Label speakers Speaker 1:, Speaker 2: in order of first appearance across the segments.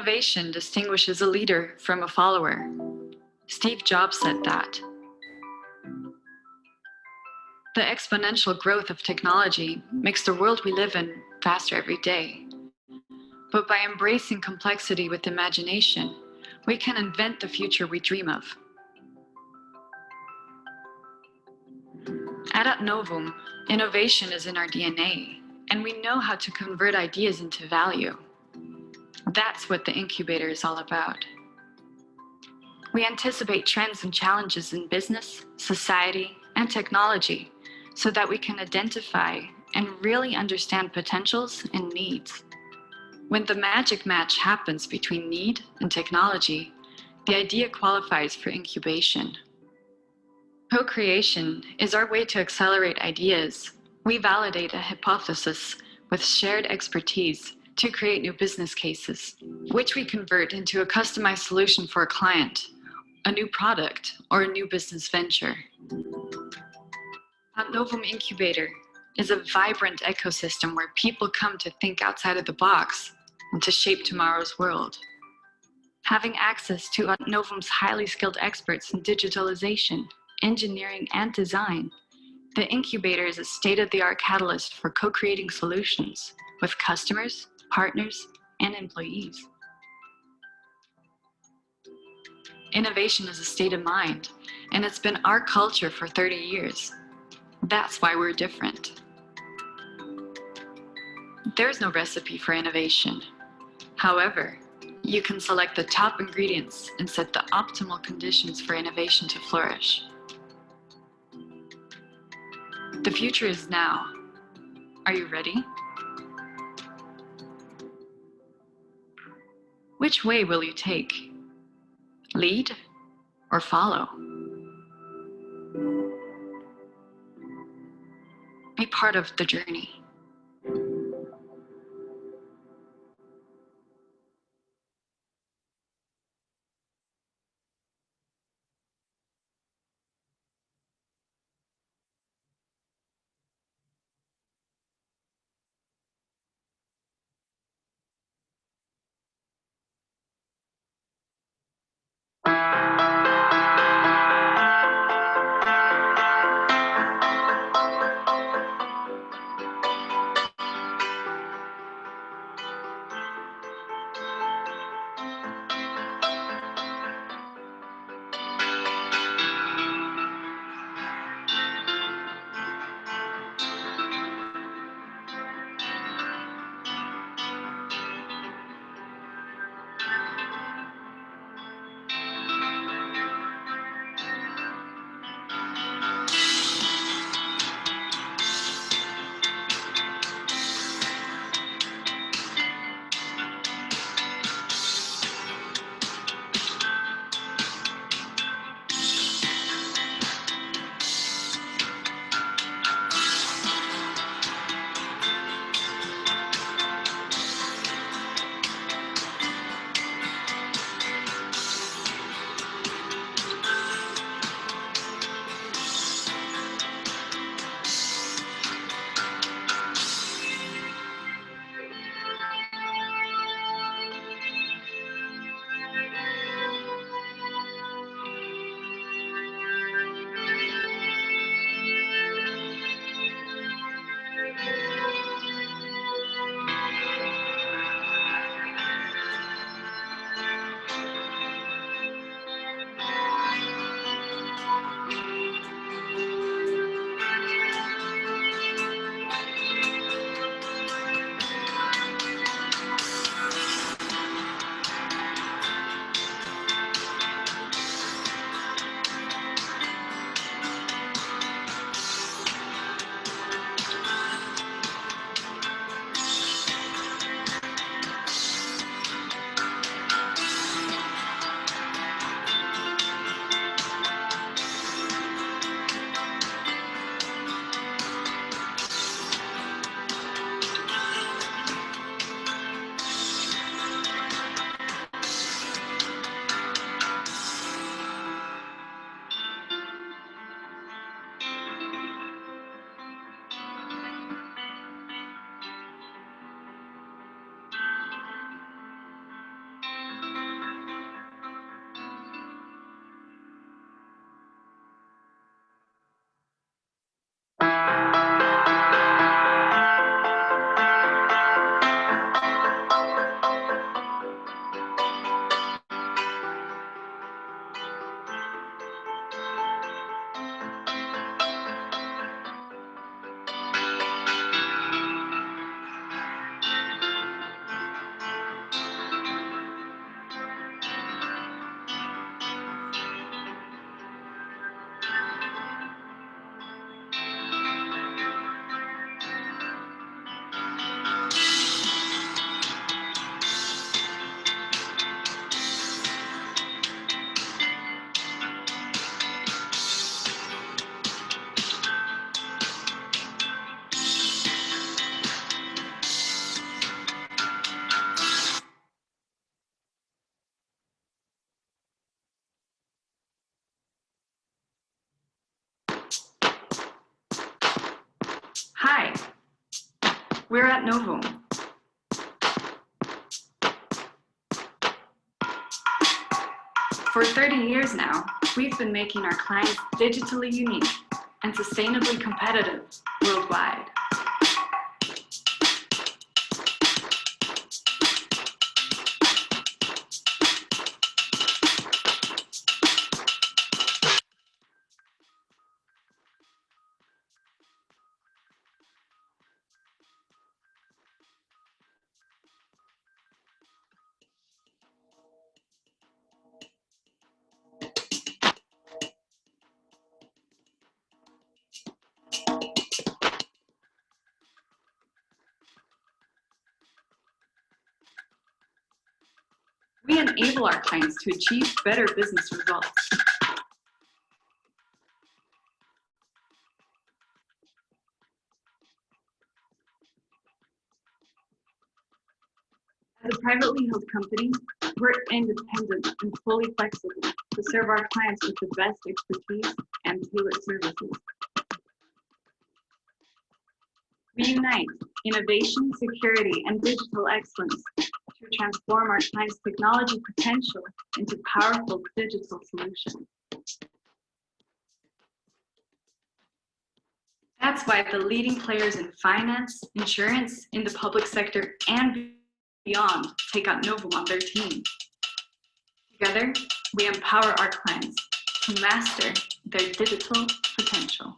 Speaker 1: Innovation distinguishes a leader from a follower. Steve Jobs said that. The exponential growth of technology makes the world we live in faster every day. But by embracing complexity with imagination, we can invent the future we dream of. At AdNovum, innovation is in our DNA, and we know how to convert ideas into value. That's what the incubator is all about. We anticipate trends and challenges in business, society, and technology so that we can identify and really understand potentials and needs. When the magic match happens between need and technology, the idea qualifies for incubation. Co-creation is our way to accelerate ideas. We validate a hypothesis with shared expertise to create new business cases, which we convert into a customized solution for a client, a new product, or a new business venture. AdNovum Incubator is a vibrant ecosystem where people come to think outside of the box and to shape tomorrow's world. Having access to AdNovum's highly skilled experts in digitalization, engineering, and design, the incubator is a state-of-the-art catalyst for co-creating solutions with customers, partners, and employees. Innovation is a state of mind, and it's been our culture for 30 years. That's why we're different. There's no recipe for innovation. However, you can select the top ingredients and set the optimal conditions for innovation to flourish. The future is now. Are you ready? Which way will you take? Lead or follow? Be part of the journey. Hi, we're AdNovum. For 30 years now, we've been making our clients digitally unique and sustainably competitive worldwide. We enable our clients to achieve better business results. As a privately held company, we're independent and fully flexible to serve our clients with the best expertise and tailored services. We unite innovation, security, and digital excellence to transform our clients' technology potential into powerful digital solutions. That's why the leading players in finance, insurance, in the public sector, and beyond take AdNovum on their team. Together, we empower our clients to master their digital potential.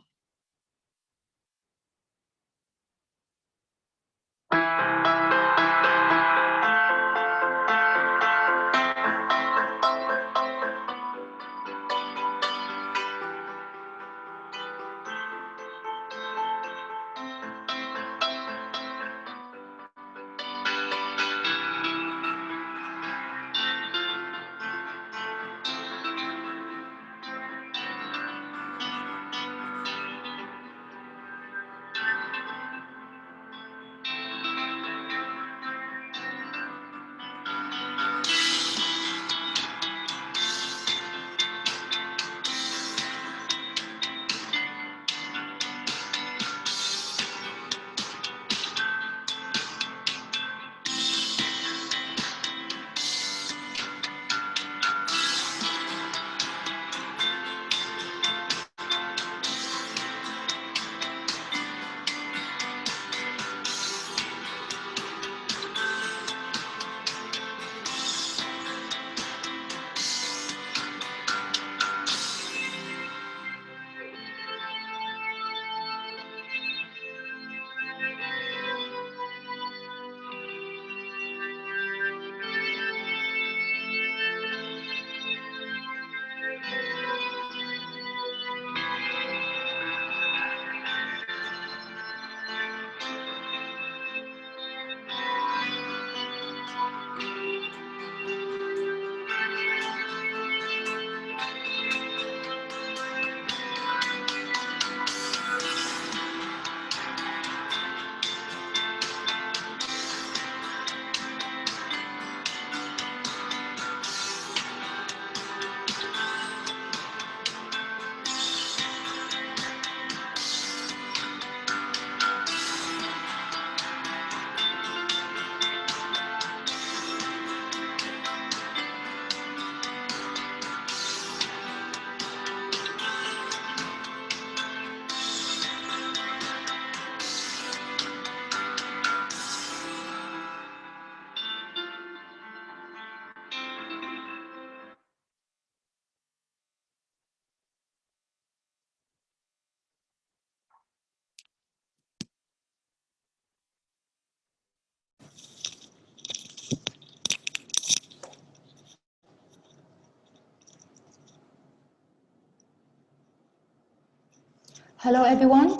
Speaker 2: Hello, everyone.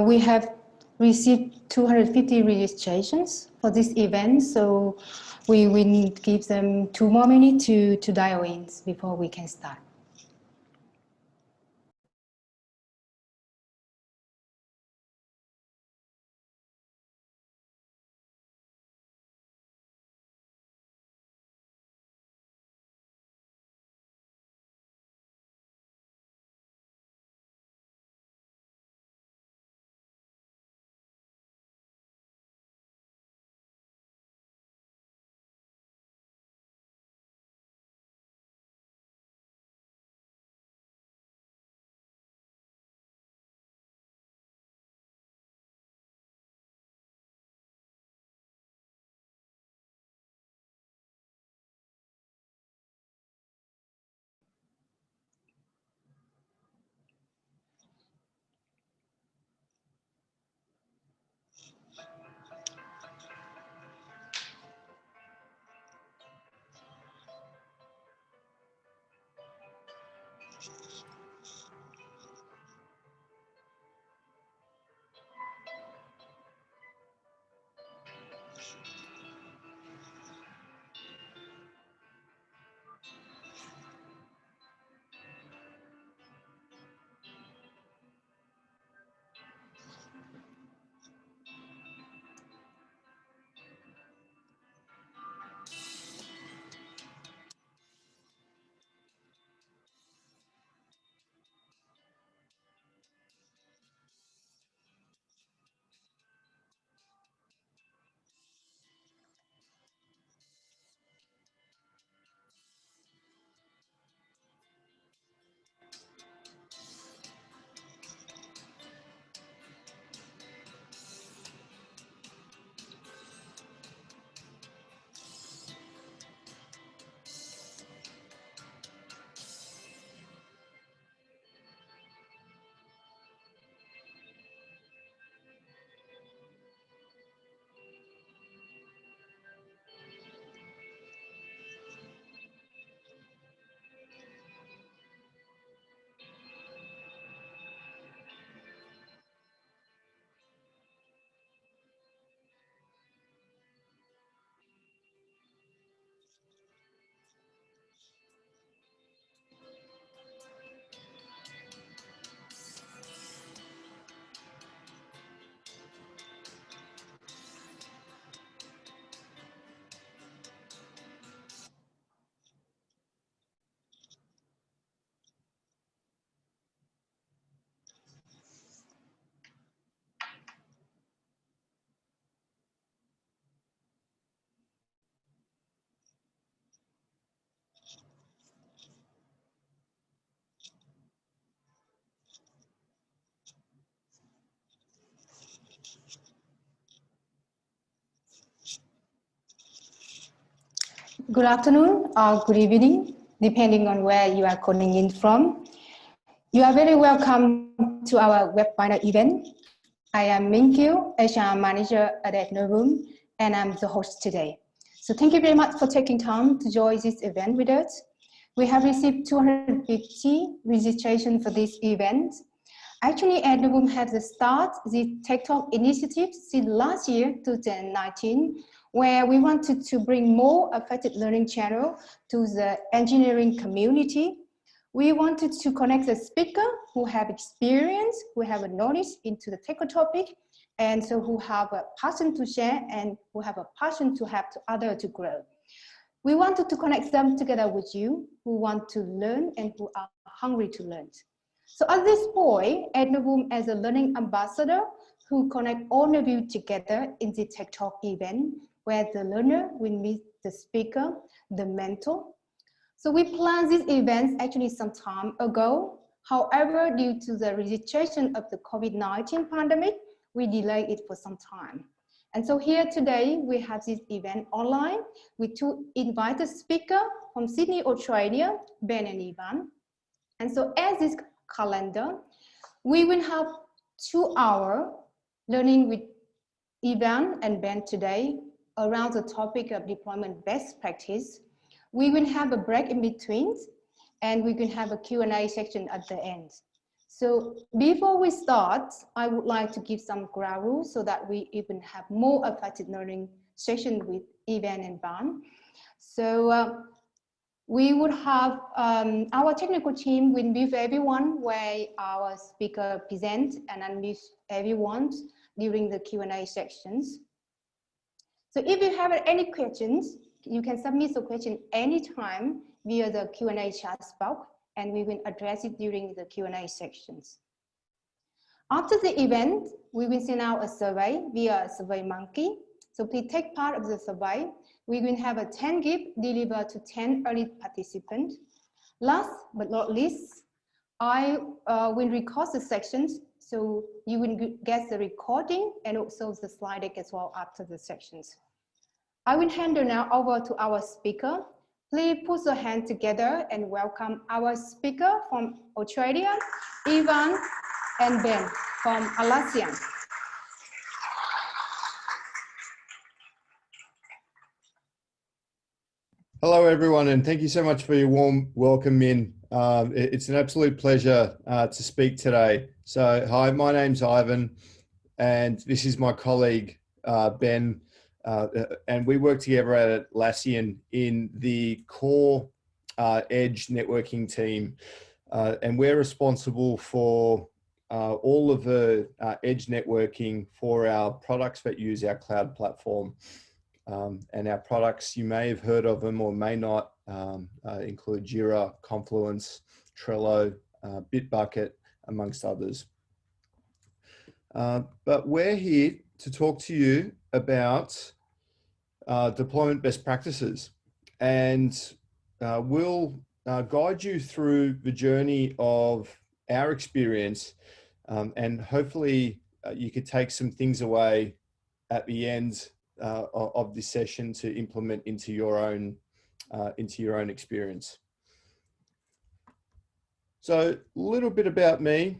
Speaker 2: We have received 250 registrations for this event, so we will give them 2 more minutes to dial in before we can start. Good afternoon or good evening, depending on where you are calling in from. You are very welcome to our webinar event. I am Minkyu, HR Manager at AdNovum, and I'm the host today. So thank you very much for taking time to join this event with us. We have received 250 registrations for this event. Actually, AdNovum has started the Tech Talk initiative since last year, 2019, where we wanted to bring more effective learning channel to the engineering community. We wanted to connect the speaker who have experience, who have a knowledge into the tech topic, and so who have a passion to share and who have a passion to help others to grow. We wanted to connect them together with you who want to learn and who are hungry to learn. So at this point, AdNovum as a learning ambassador who connect all of you together in the Tech Talk event where the learner will meet the speaker, the mentor. So we planned this event actually some time ago. However, due to the registration of the COVID-19 pandemic, we delayed it for some time. And so here today, we have this event online with two invited speakers from Sydney, Australia, Ben and Ivan. And so as this calendar, we will have 2 hours learning with Ivan and Ben today around the topic of deployment best practice. We will have a break in between and we can have a Q&A section at the end. So before we start, I would like to give some ground rules so that we even have more effective learning session with Ivan and Ben. So we would have our technical team will brief everyone where our speaker present and unmute everyone during the Q&A sections. So if you have any questions, you can submit the question anytime via the Q&A chat box, and we will address it during the Q&A sections. After the event, we will send out a survey via SurveyMonkey. So please take part of the survey. We will have a 10 gift delivered to 10 early participants. Last but not least, I will record the sections, so you will get the recording and also the slide deck as well after the sections. I will hand now over to our speaker. Please put your hands together and welcome our speaker from Australia, Ivan and Ben from Atlassian.
Speaker 3: Hello, everyone, and thank you so much for your warm welcome, Min. It's an absolute pleasure to speak today. So, hi, my name's Ivan, and this is my colleague, Ben, and we work together at Atlassian in the core Edge networking team, and we're responsible for all of the Edge networking for our products that use our cloud platform. And our products, you may have heard of them or may not, include Jira, Confluence, Trello, Bitbucket, amongst others. But we're here to talk to you about deployment best practices, and we'll guide you through the journey of our experience, and hopefully you could take some things away at the end of this session to implement into your own experience. So a little bit about me.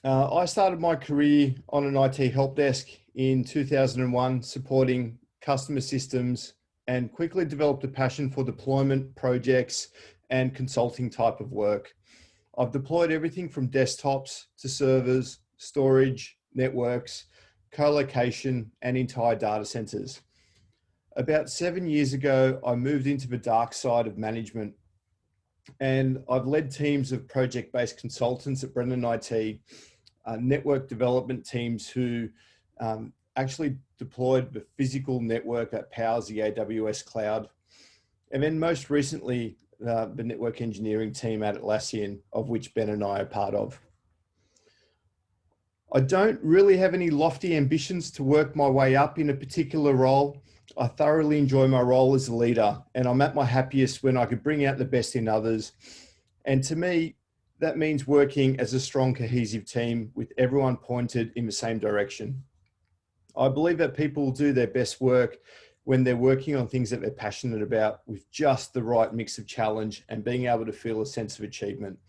Speaker 3: I started my career on an IT help desk in 2001, supporting customer systems, and quickly developed a passion for deployment projects and consulting type of work. I've deployed everything from desktops to servers, storage, networks, co-location, and entire data centers. About 7 years ago, I moved into the dark side of management, and I've led teams of project-based consultants at Brennan IT, network development teams who actually deployed the physical network that powers the AWS cloud. And then most recently, the network engineering team at Atlassian, of which Ben and I are part of. I don't really have any lofty ambitions to work my way up in a particular role. I thoroughly enjoy my role as a leader, and I'm at my happiest when I could bring out the best in others. And to me, that means working as a strong, cohesive team with everyone pointed in the same direction. I believe that people do their best work when they're working on things that they're passionate about with just the right mix of challenge and being able to feel a sense of achievement.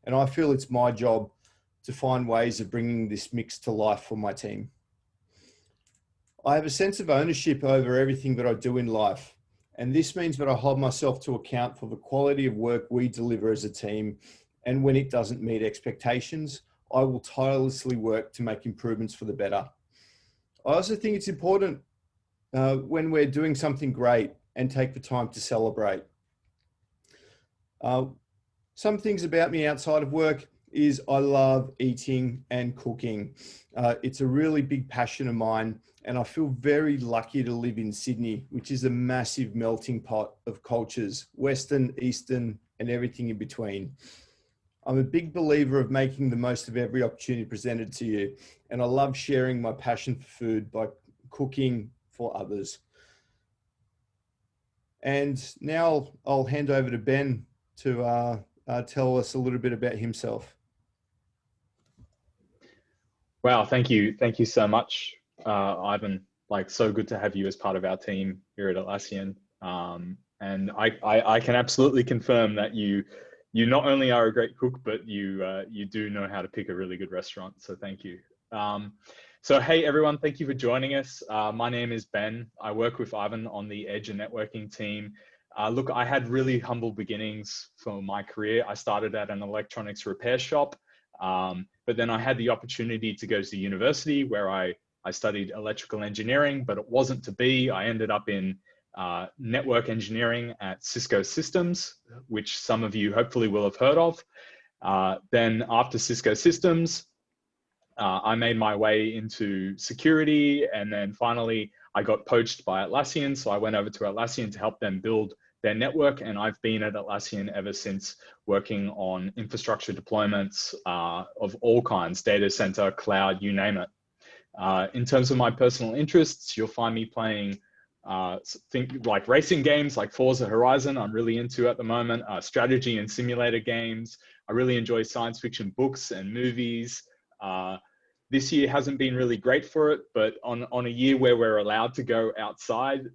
Speaker 3: And I feel it's my job to find ways of bringing this mix to life for my team. I have a sense of ownership over everything that I do in life. And this means that I hold myself to account for the quality of work we deliver as a team. And when it doesn't meet expectations, I will tirelessly work to make improvements for the better. I also think it's important when we're doing something great and take the time to celebrate. Some things about me outside of work is I love eating and cooking. It's a really big passion of mine, and I feel very lucky to live in Sydney, which is a massive melting pot of cultures, Western, Eastern, and everything in between. I'm a big believer of making the most of every opportunity presented to you, and I love sharing my passion for food by cooking for others. And now I'll hand over to Ben to tell us a little bit about himself.
Speaker 4: Wow, thank you so much, Ivan. Like, so good to have you as part of our team here at Atlassian. And I can absolutely confirm that you not only are a great cook, but you do know how to pick a really good restaurant. So thank you. So hey everyone, thank you for joining us. My name is Ben. I work with Ivan on the Edge and Networking team. Look, I had really humble beginnings for my career. I started at an electronics repair shop, but then I had the opportunity to go to university where I studied electrical engineering, but it wasn't to be. I ended up in network engineering at Cisco Systems, which some of you hopefully will have heard of. Then after Cisco Systems, I made my way into security, and then finally I got poached by Atlassian. So I went over to Atlassian to help them build their network, and I've been at Atlassian ever since, working on infrastructure deployments of all kinds, data center, cloud, you name it. In terms of my personal interests, you'll find me playing like racing games like Forza Horizon, I'm really into at the moment, strategy and simulator games. I really enjoy science fiction books and movies. This year hasn't been really great for it, but on a year where we're allowed to go outside,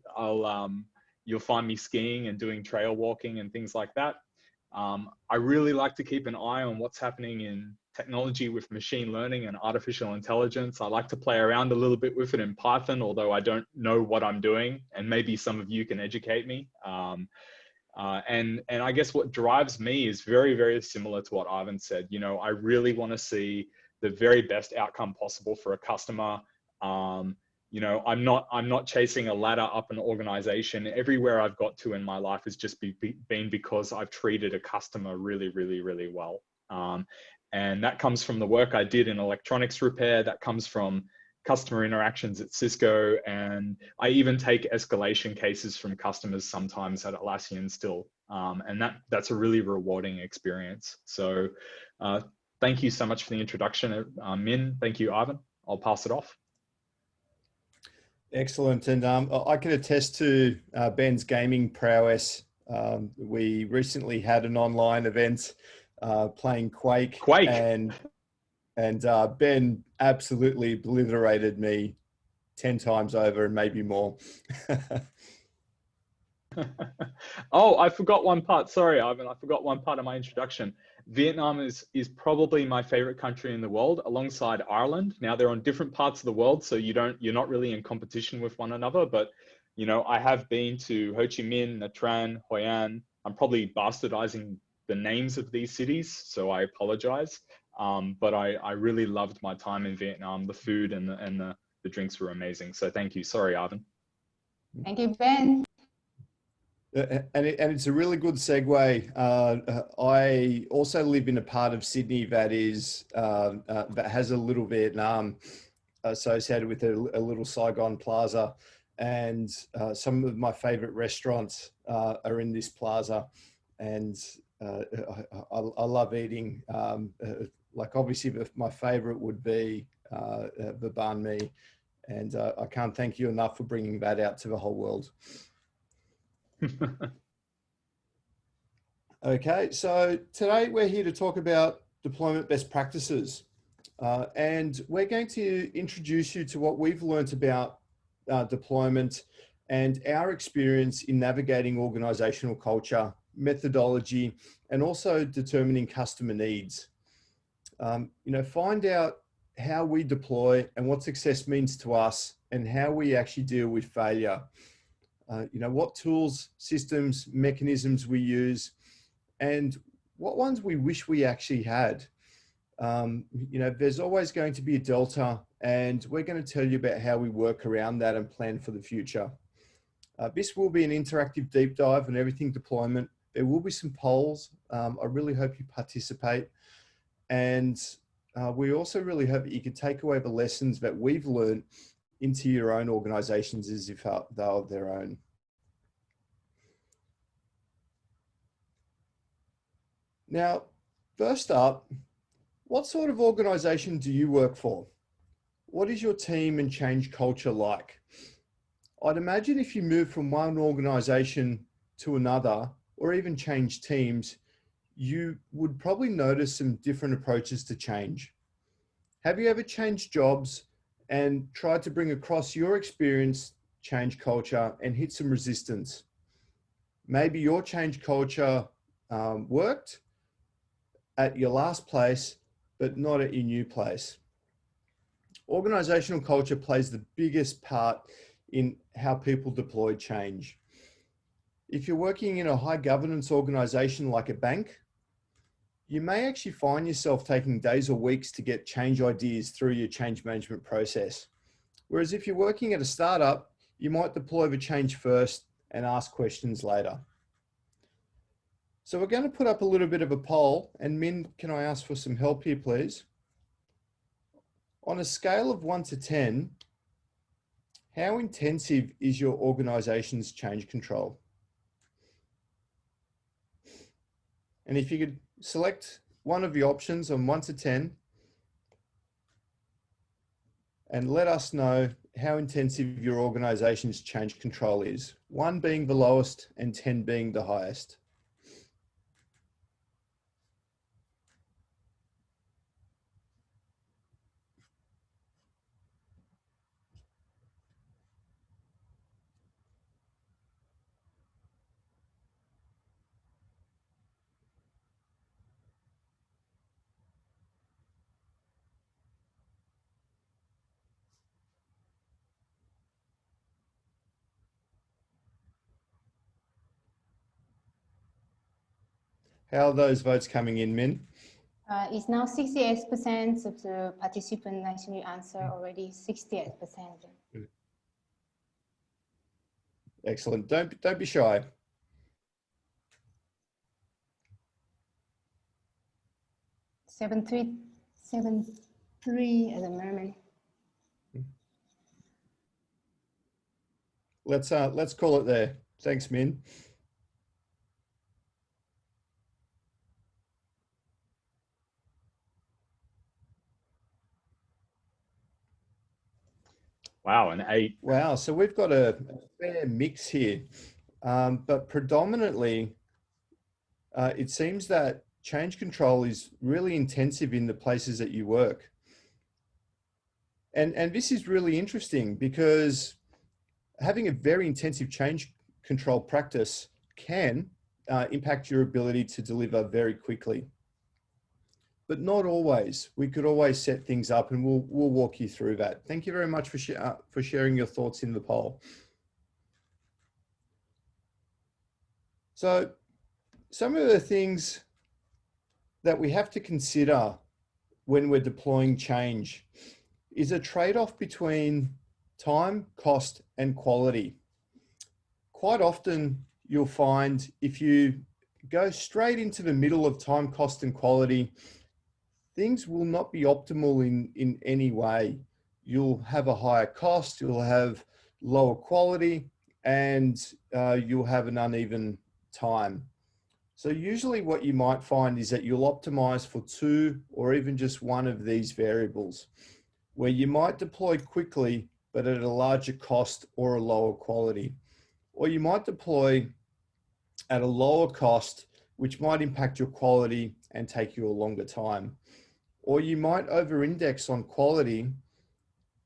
Speaker 4: you'll find me skiing and doing trail walking and things like that. I really like to keep an eye on what's happening in technology with machine learning and artificial intelligence. I like to play around a little bit with it in Python, although I don't know what I'm doing, and maybe some of you can educate me. And I guess what drives me is very, very similar to what Ivan said. You know, I really want to see the very best outcome possible for a customer. You know, I'm not chasing a ladder up an organization. Everywhere I've got to in my life has just been because I've treated a customer really, really, really well. And that comes from the work I did in electronics repair. That comes from customer interactions at Cisco. And I even take escalation cases from customers sometimes at Atlassian still. And that's a really rewarding experience. So thank you so much for the introduction, Min. Thank you, Ivan. I'll pass it off.
Speaker 3: Excellent. And I can attest to Ben's gaming prowess. We recently had an online event playing Quake. And Ben absolutely obliterated me 10 times over and maybe more.
Speaker 4: Oh, I forgot one part. Sorry, Ivan. I forgot one part of my introduction. Vietnam is probably my favorite country in the world, alongside Ireland. Now they're on different parts of the world, so you're not really in competition with one another. But you know, I have been to Ho Chi Minh, Nha Trang, Hoi An. I'm probably bastardizing the names of these cities, so I apologize. But I really loved my time in Vietnam. The food and the drinks were amazing. So thank you. Sorry, Ivan.
Speaker 2: Thank you, Ben.
Speaker 3: And it's a really good segue. I also live in a part of Sydney that is that has a little Vietnam associated with a little Saigon Plaza, and some of my favorite restaurants are in this plaza, and I love eating. Like obviously, my favorite would be the banh mi, and I can't thank you enough for bringing that out to the whole world. Okay, so today we're here to talk about deployment best practices, and we're going to introduce you to what we've learned about deployment and our experience in navigating organizational culture, methodology, and also determining customer needs. Find out how we deploy and what success means to us and how we actually deal with failure. What tools, systems, mechanisms we use, and what ones we wish we actually had. There's always going to be a delta, and we're going to tell you about how we work around that and plan for the future. This will be an interactive deep dive on everything deployment. There will be some polls. I really hope you participate. And we also really hope that you can take away the lessons that we've learned into your own organizations as if they are their own. Now, first up, what sort of organization do you work for? What is your team and change culture like? I'd imagine if you move from one organization to another, or even change teams, you would probably notice some different approaches to change. Have you ever changed jobs and tried to bring across your experience, change culture, and hit some resistance? Maybe your change culture worked at your last place, but not at your new place. Organizational culture plays the biggest part in how people deploy change. If you're working in a high governance organization like a bank, you may actually find yourself taking days or weeks to get change ideas through your change management process. Whereas if you're working at a startup, you might deploy the change first and ask questions later. So we're going to put up a little bit of a poll, and Min, can I ask for some help here, please? On a scale of 1 to 10, how intensive is your organization's change control? And if you could select one of the options on 1 to 10 and let us know how intensive your organization's change control is, 1 being the lowest and 10 being the highest. How are those votes coming in, Min?
Speaker 2: It's now 68% of the participants actually answer already, 68%.
Speaker 3: Excellent. Don't be shy.
Speaker 2: Seven three at the moment.
Speaker 3: Let's call it there. Thanks, Min.
Speaker 4: Wow, an 8.
Speaker 3: Wow, so we've got a fair mix here, but predominantly, it seems that change control is really intensive in the places that you work. And this is really interesting because having a very intensive change control practice can impact your ability to deliver very quickly. But not always. We could always set things up, and we'll walk you through that. Thank you very much for sharing your thoughts in the poll. So some of the things that we have to consider when we're deploying change is a trade-off between time, cost, and quality. Quite often you'll find if you go straight into the middle of time, cost, and quality, things will not be optimal in any way. You'll have a higher cost, you'll have lower quality, and you'll have an uneven time. So usually what you might find is that you'll optimize for 2 or even just 1 of these variables, where you might deploy quickly, but at a larger cost or a lower quality. Or you might deploy at a lower cost, which might impact your quality and take you a longer time. Or you might over-index on quality,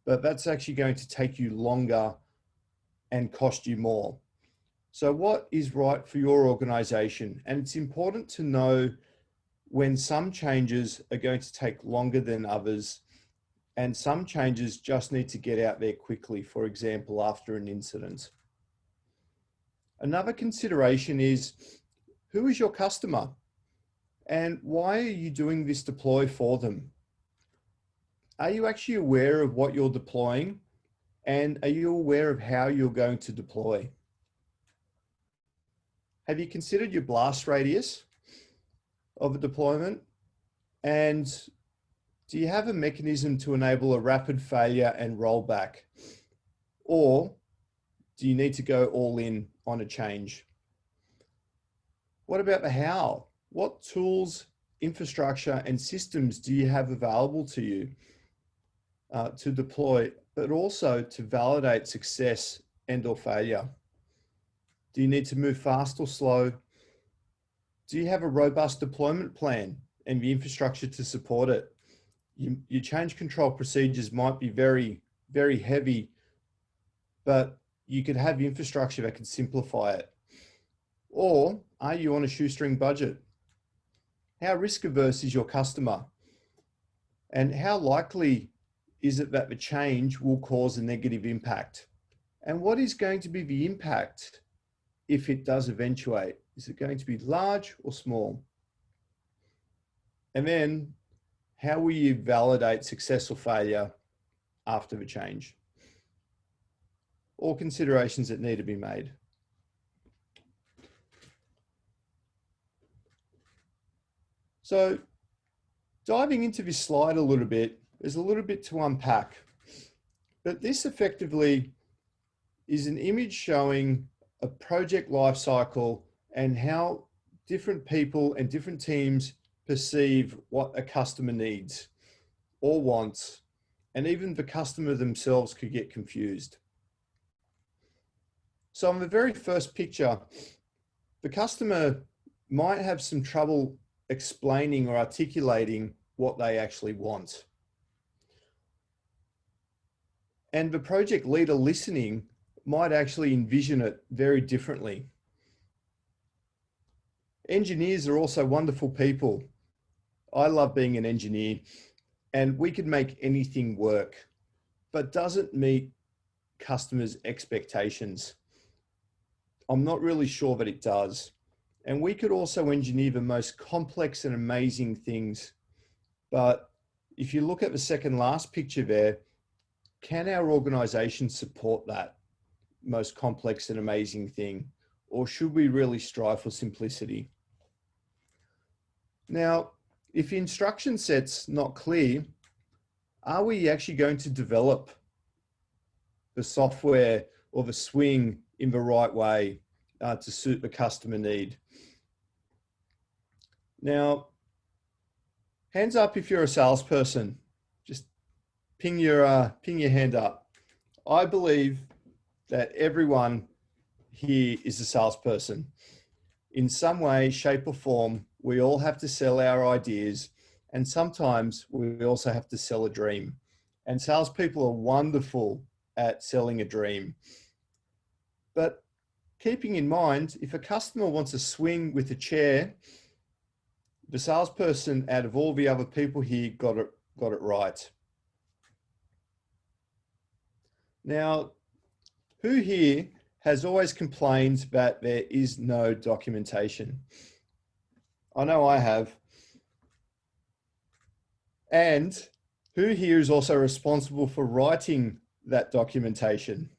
Speaker 3: but that's actually going to take you longer and cost you more. So what is right for your organization? And it's important to know when some changes are going to take longer than others, and some changes just need to get out there quickly, for example, after an incident. Another consideration is, who is your customer? And why are you doing this deploy for them? Are you actually aware of what you're deploying? And are you aware of how you're going to deploy? Have you considered your blast radius of a deployment? And do you have a mechanism to enable a rapid failure and rollback? Or do you need to go all in on a change? What about the how? What tools, infrastructure, and systems do you have available to you to deploy, but also to validate success and or failure? Do you need to move fast or slow? Do you have a robust deployment plan and the infrastructure to support it? Your change control procedures might be very, very heavy, but you could have infrastructure that can simplify it. Or are you on a shoestring budget? How risk averse is your customer? And how likely is it that the change will cause a negative impact? And what is going to be the impact if it does eventuate? Is it going to be large or small? And then how will you validate success or failure after the change? All considerations that need to be made. So diving into this slide a little bit, there's a little bit to unpack, but this effectively is an image showing a project lifecycle and how different people and different teams perceive what a customer needs or wants, and even the customer themselves could get confused. So on the very first picture, the customer might have some trouble explaining or articulating what they actually want. And the project leader listening might actually envision it very differently. Engineers are also wonderful people. I love being an engineer, and we could make anything work, but doesn't meet customers' expectations. I'm not really sure that it does. And we could also engineer the most complex and amazing things. But if you look at the second last picture there, can our organization support that most complex and amazing thing? Or should we really strive for simplicity? Now, if the instruction set's not clear, are we actually going to develop the software or the swing in the right way to suit the customer need? Now, hands up if you're a salesperson. Just ping your hand up. I believe that everyone here is a salesperson. In some way, shape or form, we all have to sell our ideas, and sometimes we also have to sell a dream. And salespeople are wonderful at selling a dream. But keeping in mind, if a customer wants a swing with a chair, the salesperson out of all the other people here got it right. Now, who here has always complained that there is no documentation? I know I have. And who here is also responsible for writing that documentation?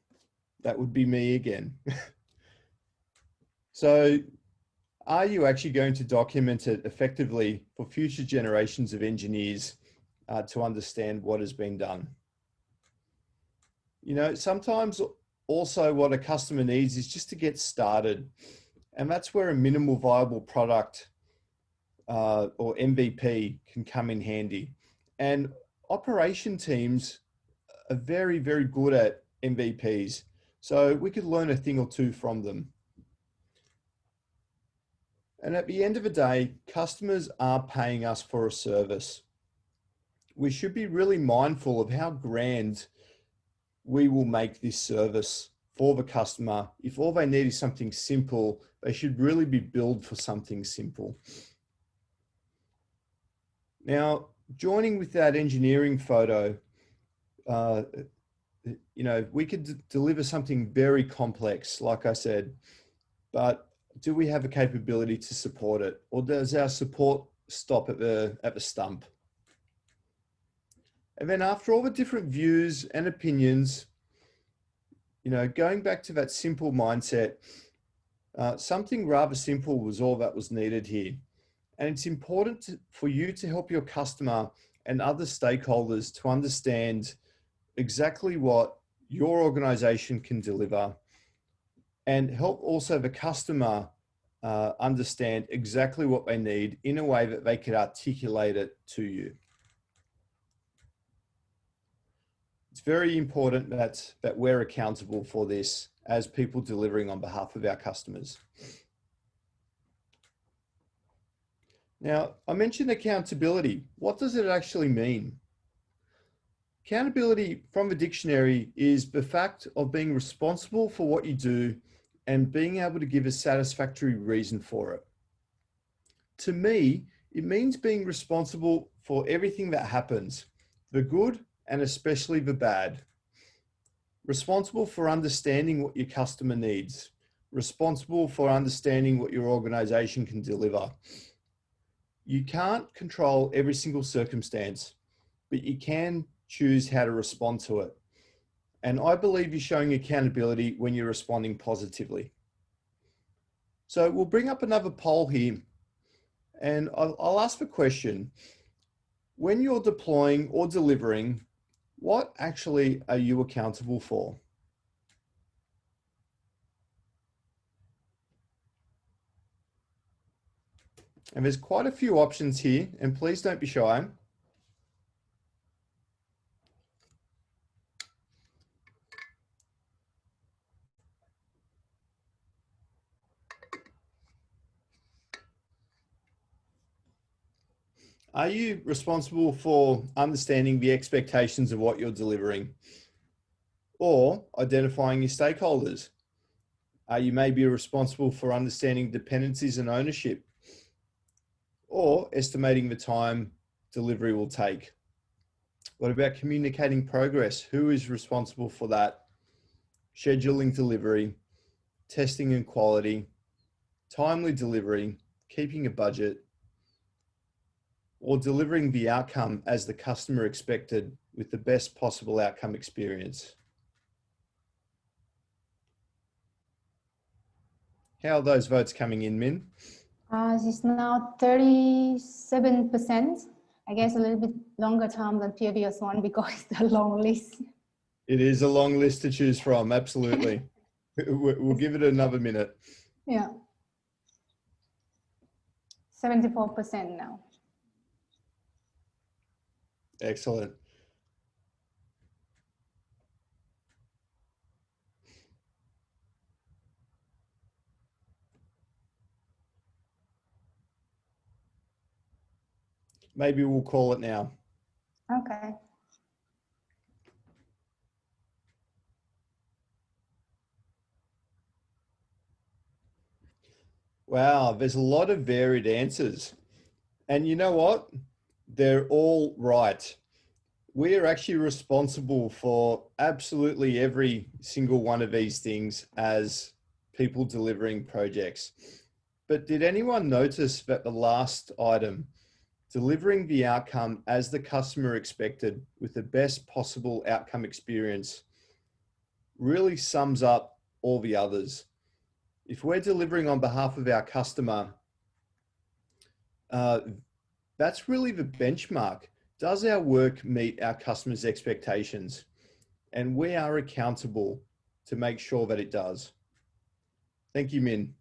Speaker 3: That would be me again. So are you actually going to document it effectively for future generations of engineers to understand what has been done? You know, sometimes also what a customer needs is just to get started. And that's where a minimal viable product or MVP can come in handy. And operation teams are very, very good at MVPs. So we could learn a thing or two from them. And at the end of the day, customers are paying us for a service. We should be really mindful of how grand we will make this service for the customer. If all they need is something simple, they should really be billed for something simple. Now, joining with that engineering photo, you know, we could deliver something very complex, like I said, but do we have a capability to support it? Or does our support stop at the stump? And then after all the different views and opinions, you know, going back to that simple mindset, something rather simple was all that was needed here. And it's important for you to help your customer and other stakeholders to understand exactly what your organization can deliver, and help also the customer understand exactly what they need in a way that they can articulate it to you. It's very important that we're accountable for this as people delivering on behalf of our customers. Now, I mentioned accountability. What does it actually mean? Accountability from the dictionary is the fact of being responsible for what you do and being able to give a satisfactory reason for it. To me, it means being responsible for everything that happens, the good and especially the bad. Responsible for understanding what your customer needs. Responsible for understanding what your organization can deliver. You can't control every single circumstance, but you can choose how to respond to it. And I believe you're showing accountability when you're responding positively. So we'll bring up another poll here, and I'll ask the question: when you're deploying or delivering, what actually are you accountable for? And there's quite a few options here, and please don't be shy. Are you responsible for understanding the expectations of what you're delivering, or identifying your stakeholders? Are you maybe responsible for understanding dependencies and ownership, or estimating the time delivery will take? What about communicating progress? Who is responsible for that? Scheduling delivery, testing and quality, timely delivery, keeping a budget, or delivering the outcome as the customer expected with the best possible outcome experience? How are those votes coming in, Min?
Speaker 2: It's now 37%. I guess a little bit longer time than previous one because it's a long list.
Speaker 3: It is a long list to choose from, absolutely. We'll give it another minute.
Speaker 2: Yeah. 74% now.
Speaker 3: Excellent. Maybe we'll call it now.
Speaker 2: Okay.
Speaker 3: Wow, there's a lot of varied answers. And you know what? They're all right. We are actually responsible for absolutely every single one of these things as people delivering projects. But did anyone notice that the last item, delivering the outcome as the customer expected with the best possible outcome experience, really sums up all the others? If we're delivering on behalf of our customer, that's really the benchmark. Does our work meet our customers' expectations? And we are accountable to make sure that it does. Thank you, Min.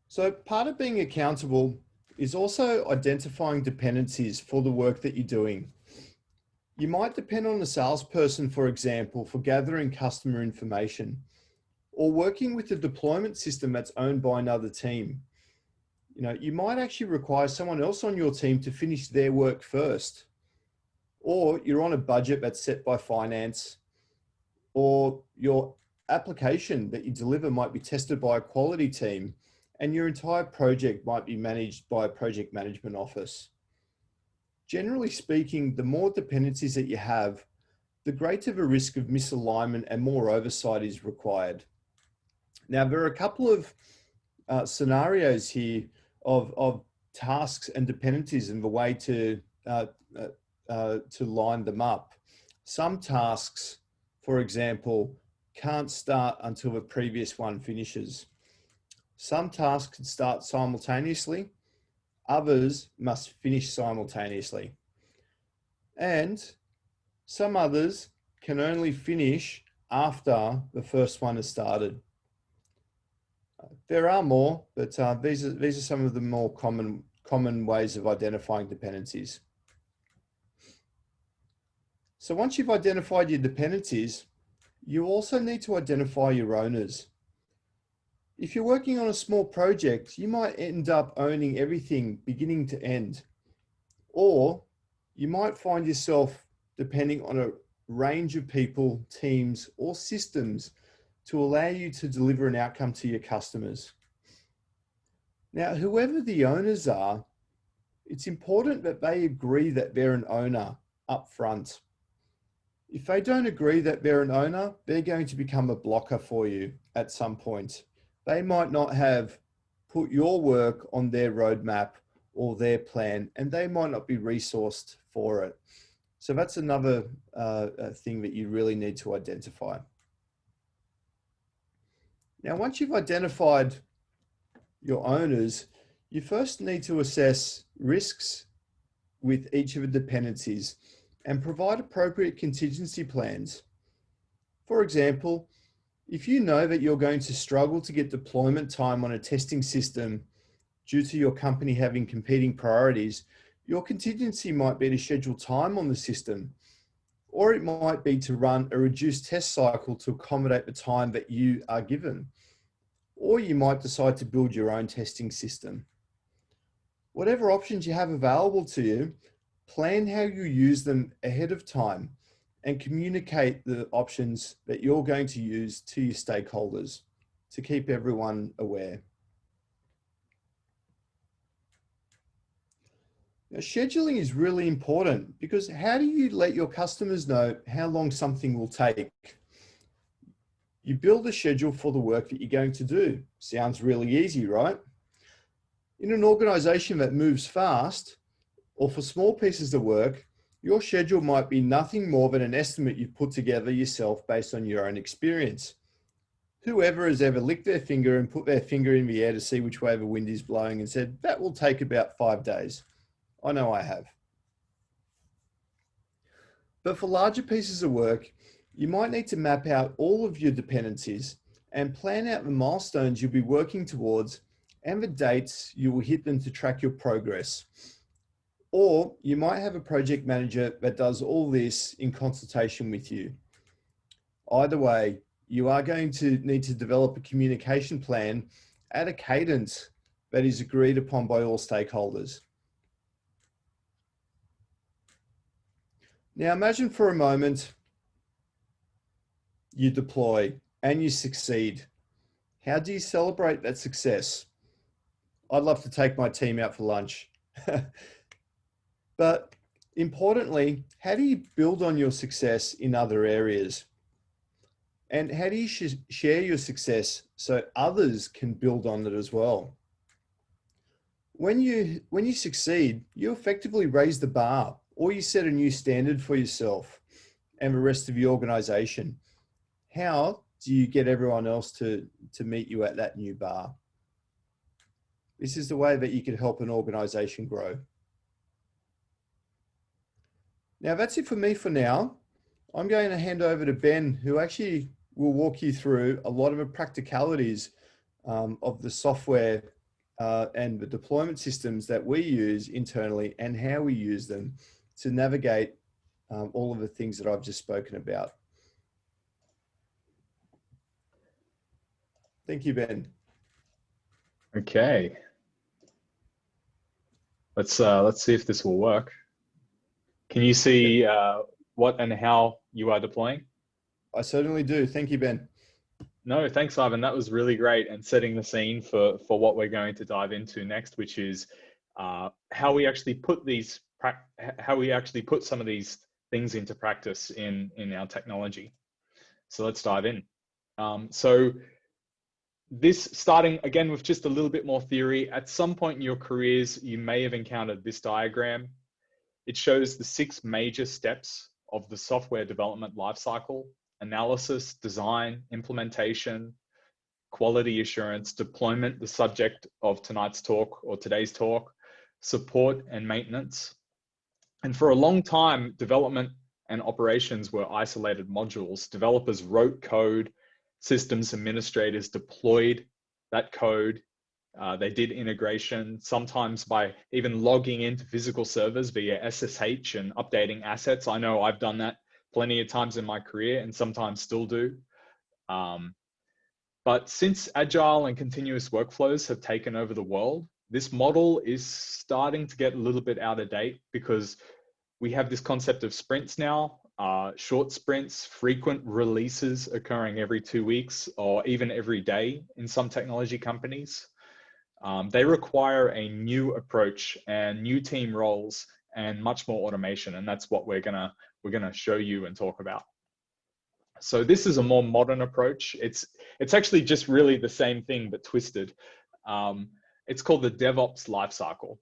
Speaker 3: So part of being accountable is also identifying dependencies for the work that you're doing. You might depend on a salesperson, for example, for gathering customer information, or working with a deployment system that's owned by another team. You know, you might actually require someone else on your team to finish their work first. or you're on a budget that's set by finance, or your application that you deliver might be tested by a quality team, and your entire project might be managed by a project management office. Generally speaking, the more dependencies that you have, the greater the risk of misalignment and more oversight is required. Now, there are a couple of scenarios here of tasks and dependencies and the way to line them up. Some tasks, for example, can't start until the previous one finishes. Some tasks can start simultaneously, others must finish simultaneously. And some others can only finish after the first one has started. There are more, but these are some of the more common ways of identifying dependencies. So once you've identified your dependencies, you also need to identify your owners. If you're working on a small project, you might end up owning everything beginning to end, or you might find yourself depending on a range of people, teams, or systems to allow you to deliver an outcome to your customers. Now, whoever the owners are, it's important that they agree that they're an owner up front. If they don't agree that they're an owner, they're going to become a blocker for you at some point. They might not have put your work on their roadmap or their plan, and they might not be resourced for it. So that's another thing that you really need to identify. Now, once you've identified your owners, you first need to assess risks with each of the dependencies and provide appropriate contingency plans. For example, if you know that you're going to struggle to get deployment time on a testing system due to your company having competing priorities, your contingency might be to schedule time on the system, or it might be to run a reduced test cycle to accommodate the time that you are given. Or you might decide to build your own testing system. Whatever options you have available to you, plan how you use them ahead of time and communicate the options that you're going to use to your stakeholders to keep everyone aware. Now, scheduling is really important because how do you let your customers know how long something will take? You build a schedule for the work that you're going to do. Sounds really easy, right? In an organization that moves fast, or for small pieces of work, your schedule might be nothing more than an estimate you've put together yourself based on your own experience. Whoever has ever licked their finger and put their finger in the air to see which way the wind is blowing and said, that will take about 5 days. I know I have. But for larger pieces of work, you might need to map out all of your dependencies and plan out the milestones you'll be working towards and the dates you will hit them to track your progress. Or you might have a project manager that does all this in consultation with you. Either way, you are going to need to develop a communication plan at a cadence that is agreed upon by all stakeholders. Now imagine for a moment you deploy and you succeed. How do you celebrate that success? I'd love to take my team out for lunch. But importantly, how do you build on your success in other areas? And how do you share your success so others can build on it as well? When you succeed, you effectively raise the bar, or you set a new standard for yourself and the rest of the organization. How do you get everyone else to meet you at that new bar? This is the way that you can help an organization grow. Now that's it for me for now. I'm going to hand over to Ben, who actually will walk you through a lot of the practicalities of the software and the deployment systems that we use internally and how we use them to navigate all of the things that I've just spoken about. Thank you, Ben.
Speaker 4: Okay. Let's see if this will work. Can you see what and how you are deploying?
Speaker 3: I certainly do. Thank you, Ben.
Speaker 4: No, thanks, Ivan. That was really great and setting the scene for what we're going to dive into next, which is how we actually put some of these things into practice in our technology. So let's dive in. So this, starting again with just a little bit more theory, at some point in your careers, you may have encountered this diagram. It shows the 6 major steps of the software development lifecycle: analysis, design, implementation, quality assurance, deployment, the subject of tonight's talk or today's talk, support and maintenance. And for a long time, development and operations were isolated modules. Developers wrote code, systems administrators deployed that code. They did integration, sometimes by even logging into physical servers via SSH and updating assets. I know I've done that plenty of times in my career and sometimes still do. But since agile and continuous workflows have taken over the world, this model is starting to get a little bit out of date because we have this concept of sprints now, short sprints, frequent releases occurring every 2 weeks or even every day in some technology companies. They require a new approach and new team roles and much more automation, and that's what we're gonna show you and talk about. So this is a more modern approach. It's actually just really the same thing but twisted. It's called the DevOps lifecycle.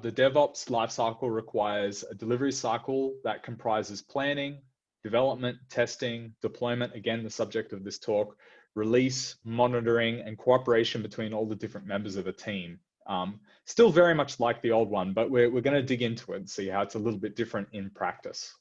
Speaker 4: The DevOps lifecycle requires a delivery cycle that comprises planning, development, testing, deployment, again, the subject of this talk, release, monitoring, and cooperation between all the different members of a team. Still very much like the old one, but we're going to dig into it and see how it's a little bit different in practice.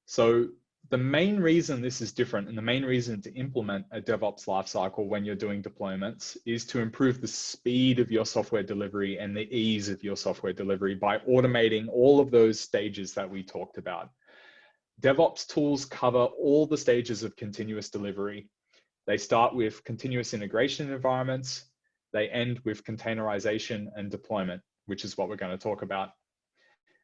Speaker 4: So the main reason this is different and the main reason to implement a DevOps lifecycle when you're doing deployments is to improve the speed of your software delivery and the ease of your software delivery by automating all of those stages that we talked about. DevOps tools cover all the stages of continuous delivery. They start with continuous integration environments. They end with containerization and deployment, which is what we're going to talk about.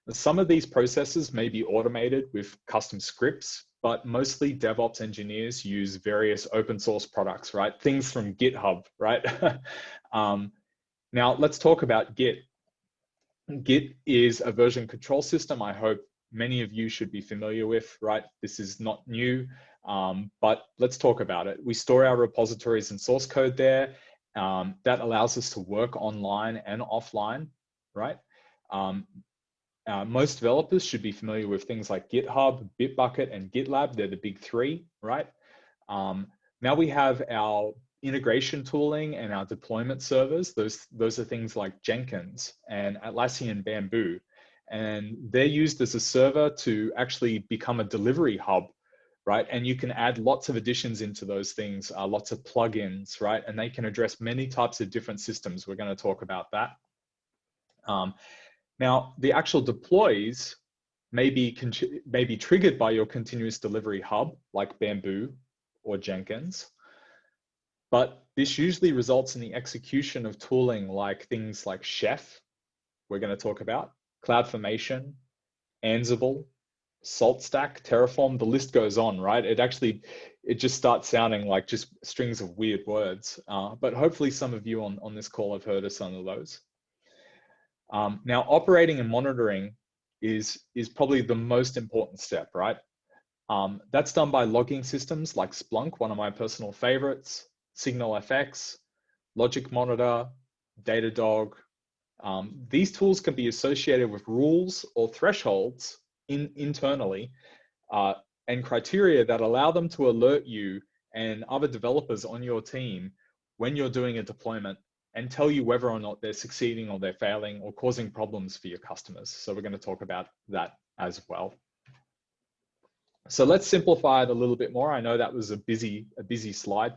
Speaker 4: Some of these processes may be automated with custom scripts, but mostly DevOps engineers use various open source products, right? Things from GitHub, right? Now let's talk about Git. Git is a version control system I hope many of you should be familiar with, right? This is not new, but let's talk about it. We store our repositories and source code there. That allows us to work online and offline, right? Most developers should be familiar with things like GitHub, Bitbucket, and GitLab. They're the big 3, right? Now we have our integration tooling and our deployment servers. Those are things like Jenkins and Atlassian Bamboo. And they're used as a server to actually become a delivery hub, right? And you can add lots of additions into those things, lots of plugins, right? And they can address many types of different systems. We're going to talk about that. Now, the actual deploys may be triggered by your continuous delivery hub, like Bamboo or Jenkins. But this usually results in the execution of tooling like things like Chef, we're going to talk about, CloudFormation, Ansible, SaltStack, Terraform, the list goes on, right? It just starts sounding like just strings of weird words. But hopefully some of you on this call have heard of some of those. Now, operating and monitoring is probably the most important step, right? That's done by logging systems like Splunk, one of my personal favorites, SignalFX, Logic Monitor, Datadog. These tools can be associated with rules or thresholds internally and criteria that allow them to alert you and other developers on your team when you're doing a deployment and tell you whether or not they're succeeding or they're failing or causing problems for your customers. So we're going to talk about that as well. So let's simplify it a little bit more. I know that was a busy slide.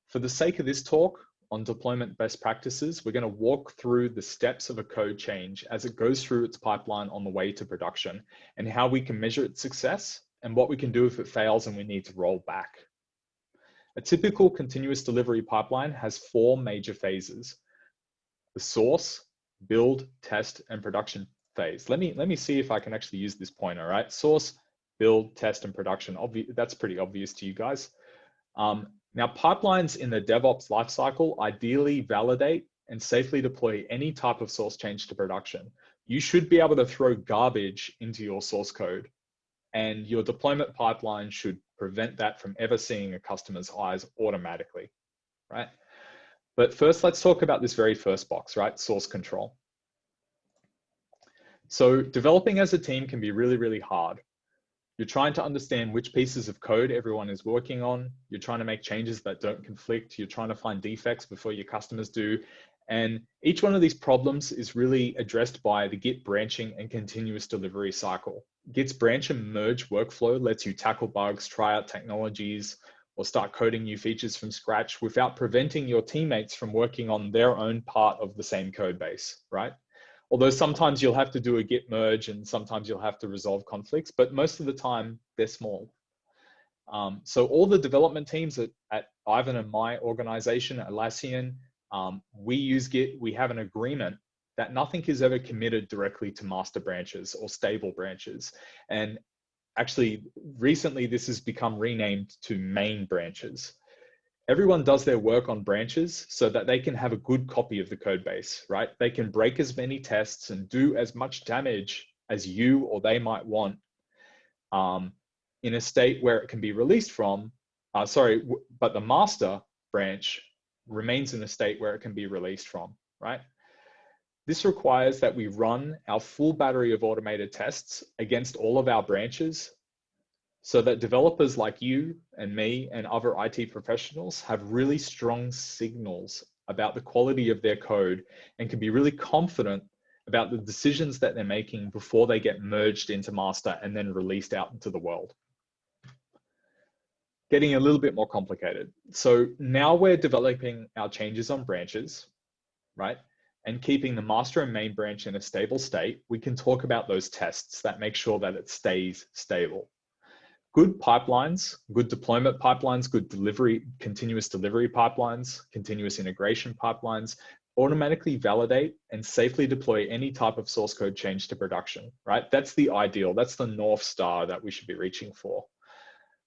Speaker 4: For the sake of this talk on deployment best practices, we're going to walk through the steps of a code change as it goes through its pipeline on the way to production and how we can measure its success and what we can do if it fails and we need to roll back. A typical continuous delivery pipeline has 4 major phases: the source, build, test, and production phase. Let me see if I can actually use this pointer, right? Source, build, test, and production. That's pretty obvious to you guys. Now, pipelines in the DevOps lifecycle ideally validate and safely deploy any type of source change to production. You should be able to throw garbage into your source code, and your deployment pipeline should prevent that from ever seeing a customer's eyes automatically, right? But first, let's talk about this very first box, right? Source control. So developing as a team can be really, really hard. You're trying to understand which pieces of code everyone is working on. You're trying to make changes that don't conflict. You're trying to find defects before your customers do. And each one of these problems is really addressed by the Git branching and continuous delivery cycle. Git's branch and merge workflow lets you tackle bugs, try out technologies, or start coding new features from scratch without preventing your teammates from working on their own part of the same code base, right? Although sometimes you'll have to do a Git merge and sometimes you'll have to resolve conflicts, but most of the time they're small. So all the development teams at Ivan and my organization, Atlassian, we use Git. We have an agreement that nothing is ever committed directly to master branches or stable branches. And actually, recently this has become renamed to main branches. Everyone does their work on branches so that they can have a good copy of the code base, right? They can break as many tests and do as much damage as you or they might want in a state where it can be released from, but the master branch remains in a state where it can be released from, right? This requires that we run our full battery of automated tests against all of our branches so that developers like you and me and other IT professionals have really strong signals about the quality of their code and can be really confident about the decisions that they're making before they get merged into master and then released out into the world. Getting a little bit more complicated. So now we're developing our changes on branches, right? And keeping the master and main branch in a stable state, we can talk about those tests that make sure that it stays stable. Good pipelines, good deployment pipelines, good delivery, continuous delivery pipelines, continuous integration pipelines, automatically validate and safely deploy any type of source code change to production, right? That's the ideal, that's the North Star that we should be reaching for.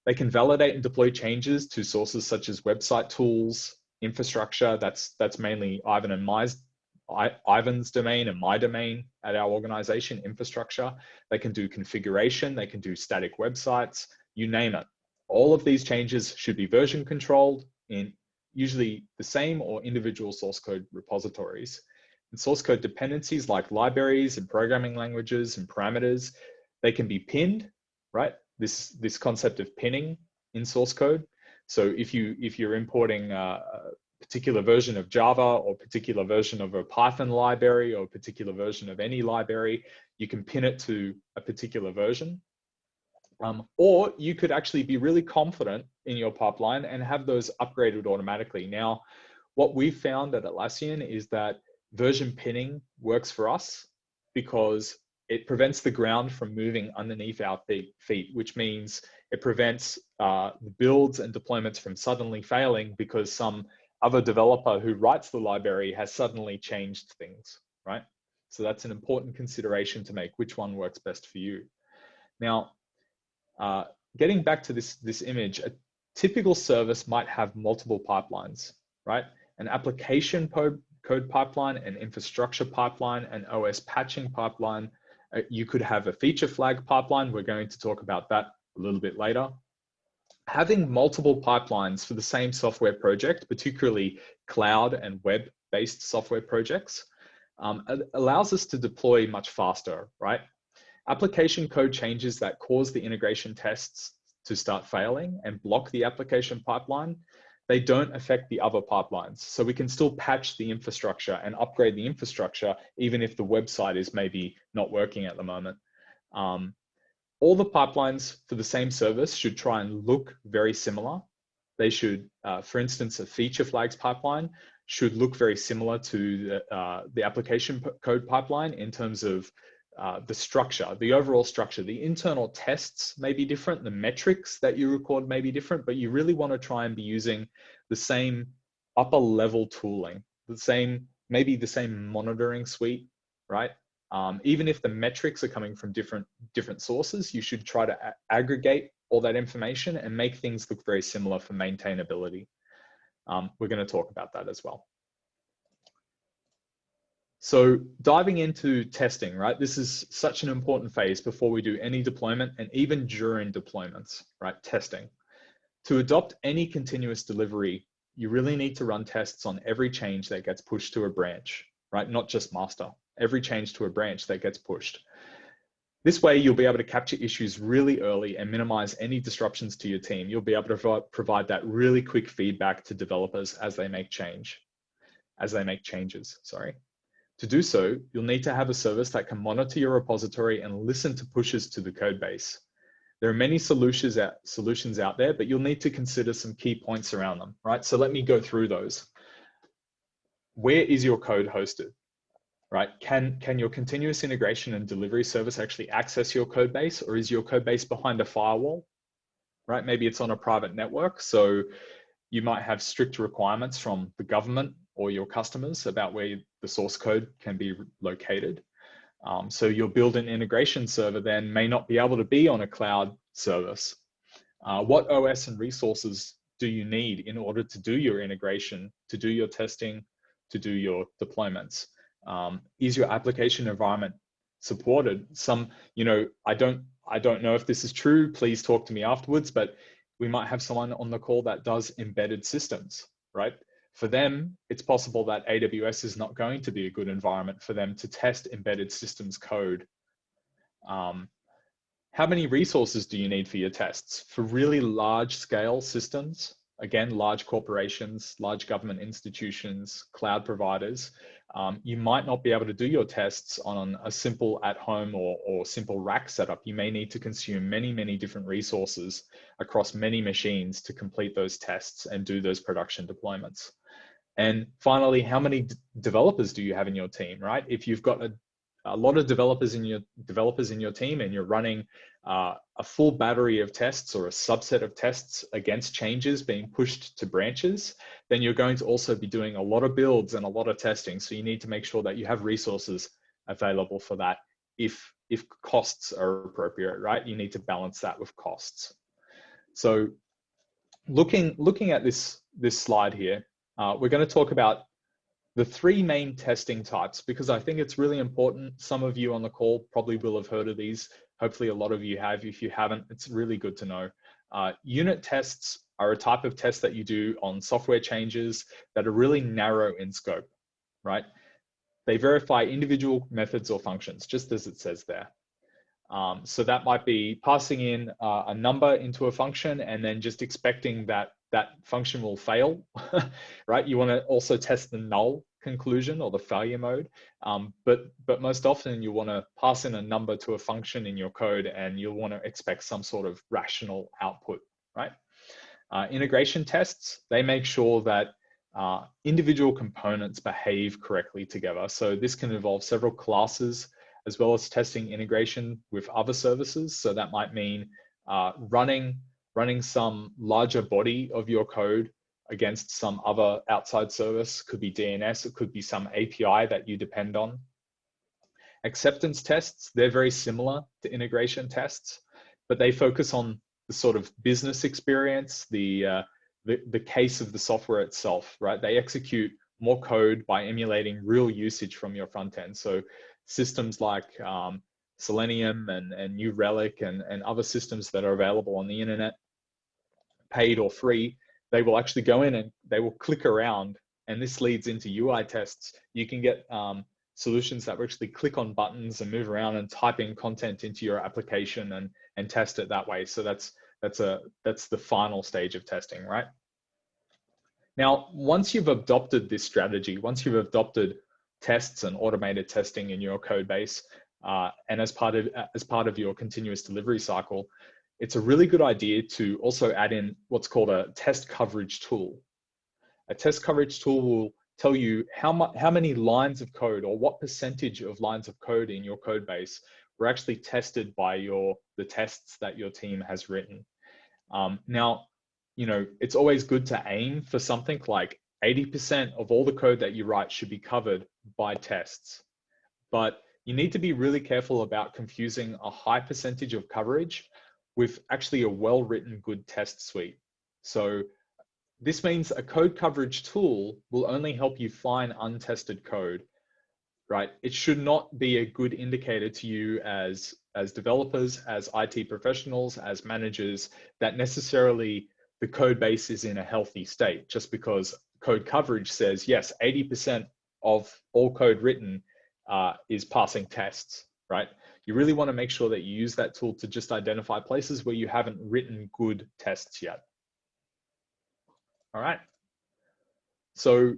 Speaker 4: They can validate and deploy changes to sources such as website tools, infrastructure, that's mainly Ivan's domain and my domain at our organization, infrastructure. They can do configuration, they can do static websites, you name it. All of these changes should be version controlled in usually the same or individual source code repositories. And source code dependencies like libraries and programming languages and parameters, they can be pinned, right? This concept of pinning in source code. So if you're importing a particular version of Java or particular version of a Python library or a particular version of any library, you can pin it to a particular version. Or you could actually be really confident in your pipeline and have those upgraded automatically. Now, what we've found at Atlassian is that version pinning works for us because it prevents the ground from moving underneath our feet, which means it prevents the builds and deployments from suddenly failing because some other developer who writes the library has suddenly changed things, right? So that's an important consideration to make, which one works best for you. Now, getting back to this image, a typical service might have multiple pipelines, right? An application code pipeline, an infrastructure pipeline, an OS patching pipeline. You could have a feature flag pipeline. We're going to talk about that a little bit later. Having multiple pipelines for the same software project, particularly cloud and web-based software projects, allows us to deploy much faster, right? Application code changes that cause the integration tests to start failing and block the application pipeline, they don't affect the other pipelines. So we can still patch the infrastructure and upgrade the infrastructure, even if the website is maybe not working at the moment. All the pipelines for the same service should try and look very similar. They should, for instance, a feature flags pipeline should look very similar to the application code pipeline in terms of the structure, the overall structure. The internal tests may be different, the metrics that you record may be different, but you really want to try and be using the same upper level tooling, maybe the same monitoring suite, right? Even if the metrics are coming from different sources, you should try to aggregate all that information and make things look very similar for maintainability. We're going to talk about that as well. So diving into testing, right? This is such an important phase before we do any deployment, and even during deployments, right? Testing. To adopt any continuous delivery, you really need to run tests on every change that gets pushed to a branch, right? Not just master, every change to a branch that gets pushed. This way, you'll be able to capture issues really early and minimize any disruptions to your team. You'll be able to provide that really quick feedback to developers as they make changes, sorry. To do so, you'll need to have a service that can monitor your repository and listen to pushes to the code base. There are many solutions out there, but you'll need to consider some key points around them, right? So let me go through those. Where is your code hosted, right? Can your continuous integration and delivery service actually access your code base, or is your code base behind a firewall, right? Maybe it's on a private network. So you might have strict requirements from the government or your customers about where the source code can be located. So your built-in integration server then may not be able to be on a cloud service. What OS and resources do you need in order to do your integration, to do your testing, to do your deployments? Is your application environment supported? I don't know if this is true. Please talk to me afterwards, but we might have someone on the call that does embedded systems, right? For them, it's possible that AWS is not going to be a good environment for them to test embedded systems code. How many resources do you need for your tests? For really large scale systems, again, large corporations, large government institutions, cloud providers, you might not be able to do your tests on a simple at-home or simple rack setup. You may need to consume many different resources across many machines to complete those tests and do those production deployments. And finally, how many developers do you have in your team, right? If you've got a lot of developers in your team and you're running a full battery of tests or a subset of tests against changes being pushed to branches, then you're going to also be doing a lot of builds and a lot of testing. So you need to make sure that you have resources available for that if costs are appropriate, right? You need to balance that with costs. So looking at this slide here, we're going to talk about the three main testing types, because I think it's really important. Some of you on the call probably will have heard of these. Hopefully a lot of you have. If you haven't, it's really good to know. Unit tests are a type of test that you do on software changes that are really narrow in scope, right? They verify individual methods or functions, just as it says there. So that might be passing in a number into a function and then just expecting that function will fail, right? You want to also test the null conclusion or the failure mode. But most often you want to pass in a number to a function in your code and you'll want to expect some sort of rational output, right? Integration tests, they make sure that individual components behave correctly together. So this can involve several classes, as well as testing integration with other services. So that might mean running some larger body of your code against some other outside service. Could be DNS, it could be some API that you depend on. Acceptance tests, they're very similar to integration tests, but they focus on the sort of business experience, the case of the software itself, right? They execute more code by emulating real usage from your front end. So systems like Selenium and New Relic and other systems that are available on the internet, paid or free, they will actually go in and they will click around, and this leads into UI tests. You can get solutions that will actually click on buttons and move around and type in content into your application and test it that way. So that's the final stage of testing, right? Now, once you've adopted this strategy, once you've adopted tests and automated testing in your code base, and as part of your continuous delivery cycle, it's a really good idea to also add in what's called a test coverage tool. A test coverage tool will tell you how many lines of code or what percentage of lines of code in your code base were actually tested by the tests that your team has written. Now, it's always good to aim for something like 80% of all the code that you write should be covered by tests. But you need to be really careful about confusing a high percentage of coverage with actually a well-written good test suite. So this means a code coverage tool will only help you find untested code, right? It should not be a good indicator to you as developers, as IT professionals, as managers, that necessarily the code base is in a healthy state, just because code coverage says, yes, 80% of all code written is passing tests, right? You really want to make sure that you use that tool to just identify places where you haven't written good tests yet. All right. So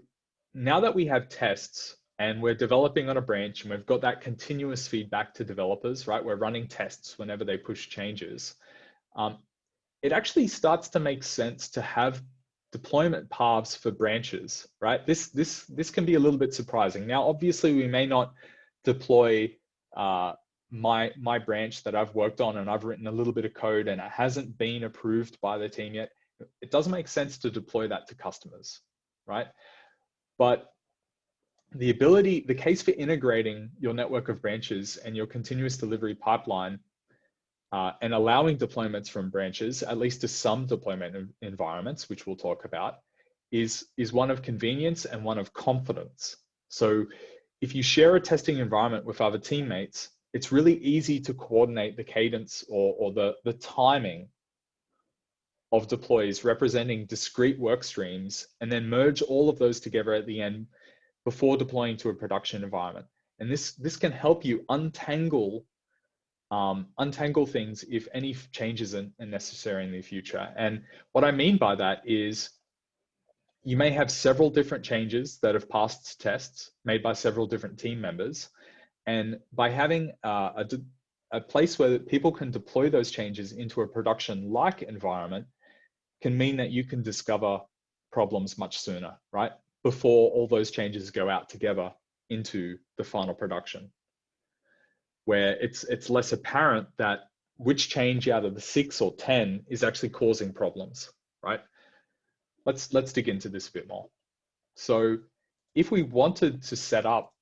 Speaker 4: now that we have tests and we're developing on a branch and we've got that continuous feedback to developers, right? We're running tests whenever they push changes. It actually starts to make sense to have deployment paths for branches, right? This can be a little bit surprising. Now, obviously, we may not deploy my branch that I've worked on and I've written a little bit of code and it hasn't been approved by the team yet. It doesn't make sense to deploy that to customers, right? But the case for integrating your network of branches and your continuous delivery pipeline and allowing deployments from branches, at least to some deployment environments, which we'll talk about, is one of convenience and one of confidence. So if you share a testing environment with other teammates, it's really easy to coordinate the cadence or the timing of deploys representing discrete work streams and then merge all of those together at the end before deploying to a production environment. And this can help you untangle things if any changes are necessary in the future. And what I mean by that is you may have several different changes that have passed tests made by several different team members. And by having a place where people can deploy those changes into a production-like environment can mean that you can discover problems much sooner, right? Before all those changes go out together into the final production, where it's less apparent that which change out of the 6 or 10 is actually causing problems, right? Let's dig into this a bit more. So if we wanted to set up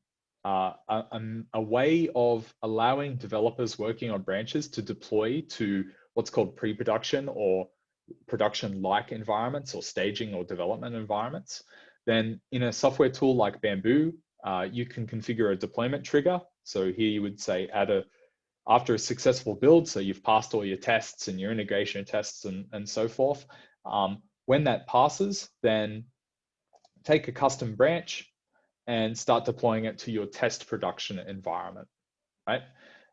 Speaker 4: a way of allowing developers working on branches to deploy to what's called pre-production or production-like environments or staging or development environments, then in a software tool like Bamboo, you can configure a deployment trigger. So here you would say after a successful build, so you've passed all your tests and your integration tests and so forth. When that passes, then take a custom branch and start deploying it to your test production environment, right?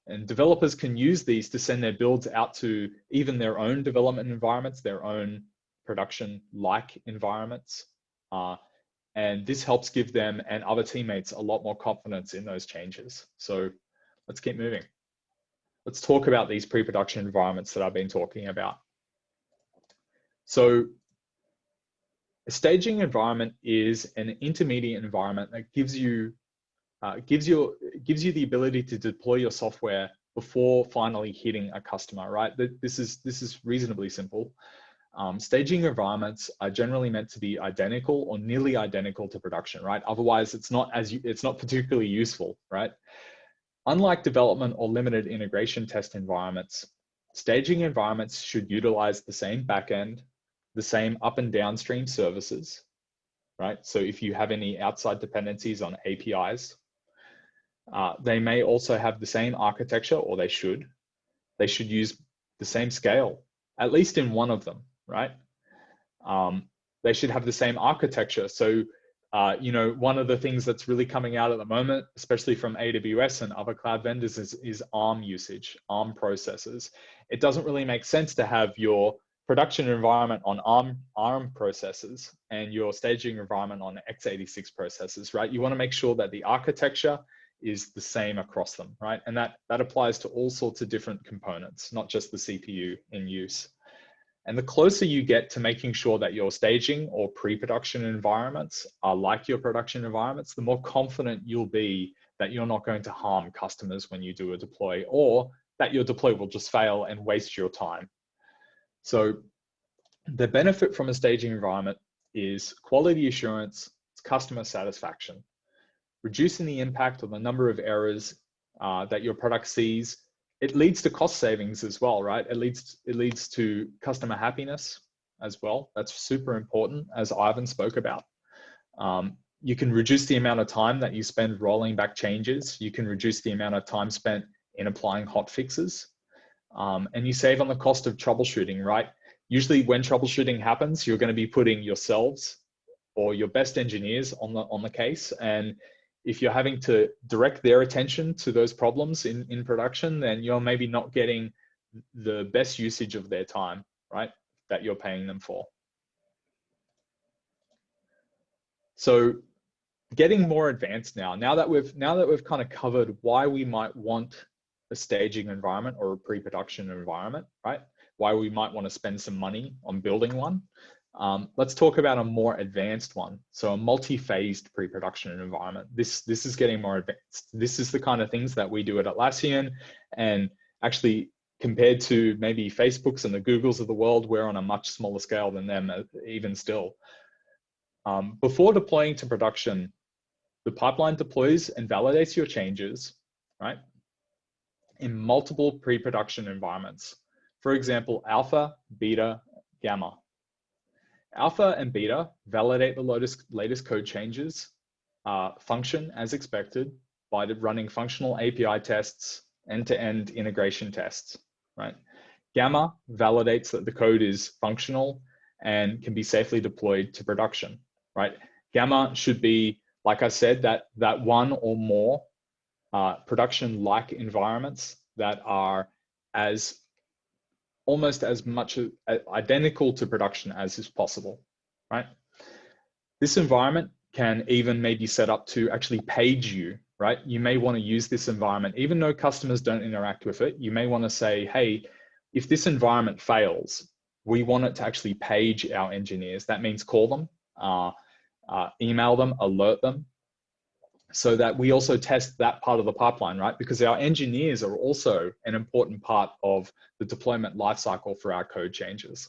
Speaker 4: And developers can use these to send their builds out to even their own development environments, their own production-like environments. And this helps give them and other teammates a lot more confidence in those changes. So let's keep moving. Let's talk about these pre-production environments that I've been talking about. So a staging environment is an intermediate environment that gives you the ability to deploy your software before finally hitting a customer, right? This is reasonably simple. Staging environments are generally meant to be identical or nearly identical to production, right? Otherwise, it's not particularly useful, right? Unlike development or limited integration test environments, staging environments should utilize the same backend, the same up and downstream services, right? So if you have any outside dependencies on APIs, they may also have the same architecture, or they should use the same scale, at least in one of them, right? They should have the same architecture. So, one of the things that's really coming out at the moment, especially from AWS and other cloud vendors, is ARM usage, ARM processors. It doesn't really make sense to have your production environment on ARM processors and your staging environment on x86 processors, right? You want to make sure that the architecture is the same across them, right? And that applies to all sorts of different components, not just the CPU in use. And the closer you get to making sure that your staging or pre-production environments are like your production environments, the more confident you'll be that you're not going to harm customers when you do a deploy, or that your deploy will just fail and waste your time. So the benefit from a staging environment is quality assurance, it's customer satisfaction, reducing the impact of the number of errors that your product sees, it leads to cost savings as well, right? It leads to customer happiness as well. That's super important, as Ivan spoke about. You can reduce the amount of time that you spend rolling back changes. You can reduce the amount of time spent in applying hot fixes. And you save on the cost of troubleshooting, right? Usually when troubleshooting happens, you're going to be putting yourselves or your best engineers on the case. And if you're having to direct their attention to those problems in production, then you're maybe not getting the best usage of their time, right? That you're paying them for. So getting more advanced now that we've kind of covered why we might want a staging environment or a pre-production environment, right? Why we might want to spend some money on building one. Let's talk about a more advanced one. So a multi-phased pre-production environment. This is getting more advanced. This is the kind of things that we do at Atlassian, and actually compared to maybe Facebooks and the Googles of the world, we're on a much smaller scale than them, even still. Before deploying to production, the pipeline deploys and validates your changes, right, in multiple pre-production environments. For example, alpha, beta, gamma. Alpha and beta validate the latest code changes, function as expected by running functional API tests, end-to-end integration tests, right? Gamma validates that the code is functional and can be safely deployed to production, right? Gamma should be, like I said, that one or more production-like environments that are almost as much identical to production as is possible, right? This environment can even maybe set up to actually page you, right? You may want to use this environment, even though customers don't interact with it. You may want to say, hey, if this environment fails, we want it to actually page our engineers. That means call them, email them, alert them, so that we also test that part of the pipeline, right? Because our engineers are also an important part of the deployment lifecycle for our code changes.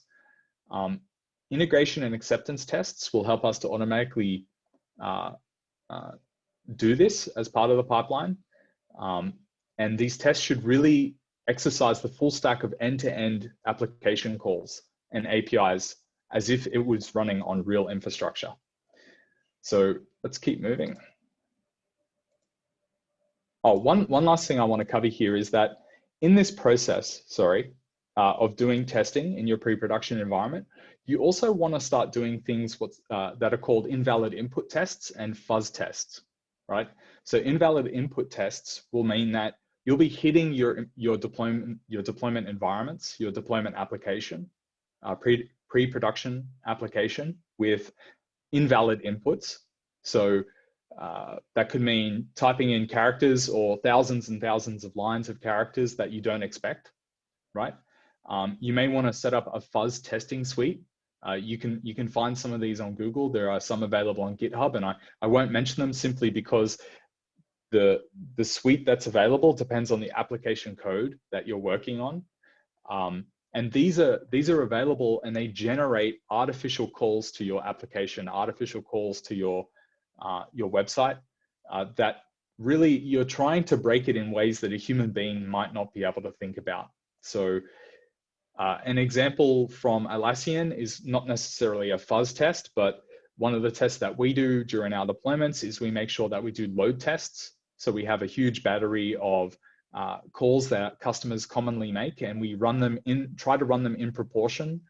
Speaker 4: Integration and acceptance tests will help us to automatically do this as part of the pipeline. And these tests should really exercise the full stack of end-to-end application calls and APIs as if it was running on real infrastructure. So let's keep moving. Oh, one last thing I want to cover here is that in this process, of doing testing in your pre-production environment, you also want to start doing things that are called invalid input tests and fuzz tests, right? So invalid input tests will mean that you'll be hitting your deployment environments, your deployment application, pre-production application with invalid inputs. So that could mean typing in characters or thousands and thousands of lines of characters that you don't expect, right? You may want to set up a fuzz testing suite. You can find some of these on Google. There are some available on GitHub, and I won't mention them simply because the suite that's available depends on the application code that you're working on. And these are available, and they generate artificial calls to your application, artificial calls to your website that really you're trying to break it in ways that a human being might not be able to think about. So an example from Atlassian is not necessarily a fuzz test, but one of the tests that we do during our deployments is we make sure that we do load tests. So we have a huge battery of calls that customers commonly make, and we try to run them in proportion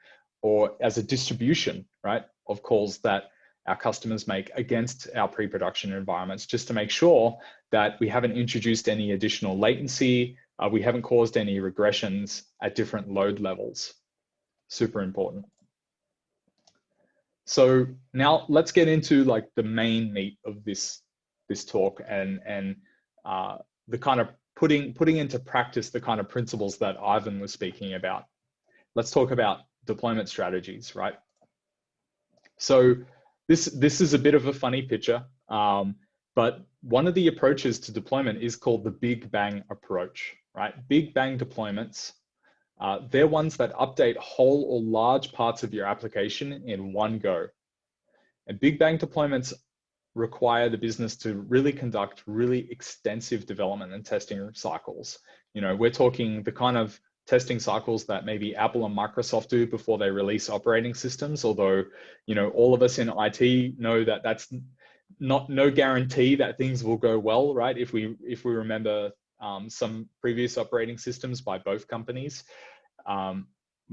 Speaker 4: or as a distribution, right, of calls that our customers make against our pre-production environments, just to make sure that we haven't introduced any additional latency, we haven't caused any regressions at different load levels. Super important. So now let's get into like the main meat of this talk and the kind of putting into practice the kind of principles that Ivan was speaking about. Let's talk about deployment strategies, right? So this is a bit of a funny picture, but one of the approaches to deployment is called the Big Bang approach, right? Big Bang deployments, they're ones that update whole or large parts of your application in one go. And Big Bang deployments require the business to really conduct really extensive development and testing cycles. You know, we're talking the kind of testing cycles that maybe Apple and Microsoft do before they release operating systems. Although, you know, all of us in IT know that that's no guarantee that things will go well, right? If we remember some previous operating systems by both companies.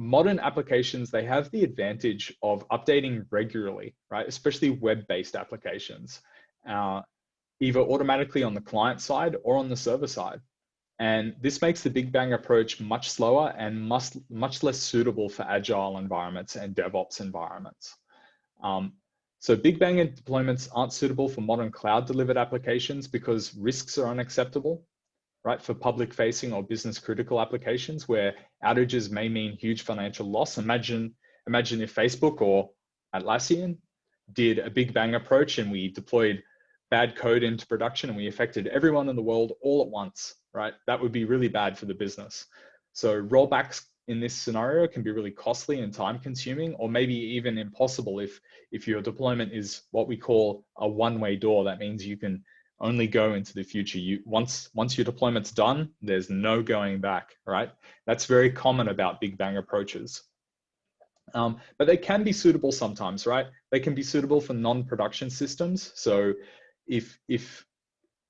Speaker 4: Modern applications, they have the advantage of updating regularly, right? Especially web-based applications, either automatically on the client side or on the server side. And this makes the Big Bang approach much slower and much less suitable for agile environments and DevOps environments. So Big Bang deployments aren't suitable for modern cloud-delivered applications because risks are unacceptable, right? For public-facing or business-critical applications where outages may mean huge financial loss. Imagine if Facebook or Atlassian did a Big Bang approach and we deployed bad code into production and we affected everyone in the world all at once, right? That would be really bad for the business. So rollbacks in this scenario can be really costly and time-consuming, or maybe even impossible if your deployment is what we call a one-way door. That means you can only go into the future. Once your deployment's done, there's no going back, right? That's very common about Big Bang approaches. But they can be suitable sometimes, right? They can be suitable for non-production systems. So if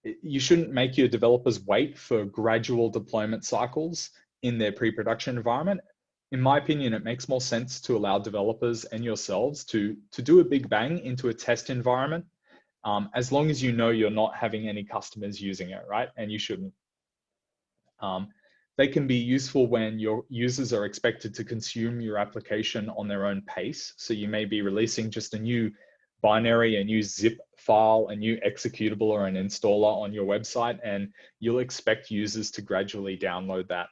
Speaker 4: you shouldn't make your developers wait for gradual deployment cycles in their pre-production environment. In my opinion, it makes more sense to allow developers and yourselves to do a Big Bang into a test environment, as long as you know you're not having any customers using it, right? And you shouldn't. They can be useful when your users are expected to consume your application on their own pace. So you may be releasing just a new binary, a new zip file, a new executable or an installer on your website, and you'll expect users to gradually download that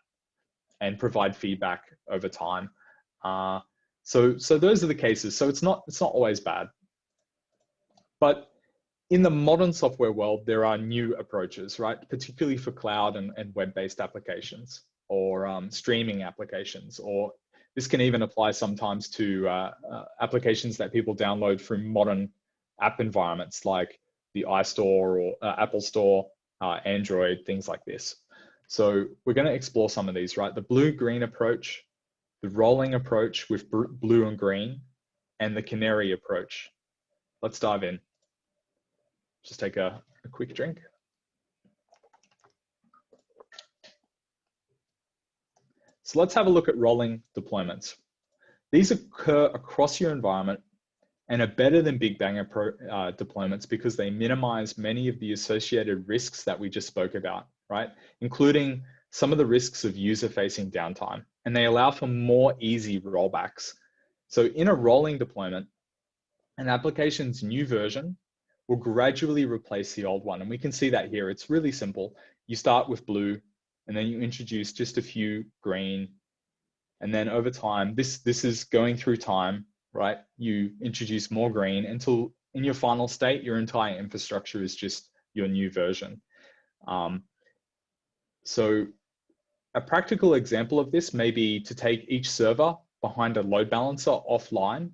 Speaker 4: and provide feedback over time. So those are the cases. So it's not always bad. But in the modern software world, there are new approaches, right? Particularly for cloud and web-based applications or streaming applications, or this can even apply sometimes to applications that people download from modern app environments like the iStore or Apple Store, Android, things like this. So we're going to explore some of these, right? The blue-green approach, the rolling approach with blue and green, and the canary approach. Let's dive in. Just take a quick drink. So let's have a look at rolling deployments. These occur across your environment and are better than Big Bang deployments because they minimize many of the associated risks that we just spoke about, right? Including some of the risks of user-facing downtime, and they allow for more easy rollbacks. So in a rolling deployment, an application's new version will gradually replace the old one. And we can see that here. It's really simple. You start with blue, and then you introduce just a few green. And then over time, this is going through time, right? You introduce more green until in your final state, your entire infrastructure is just your new version. So a practical example of this may be to take each server behind a load balancer offline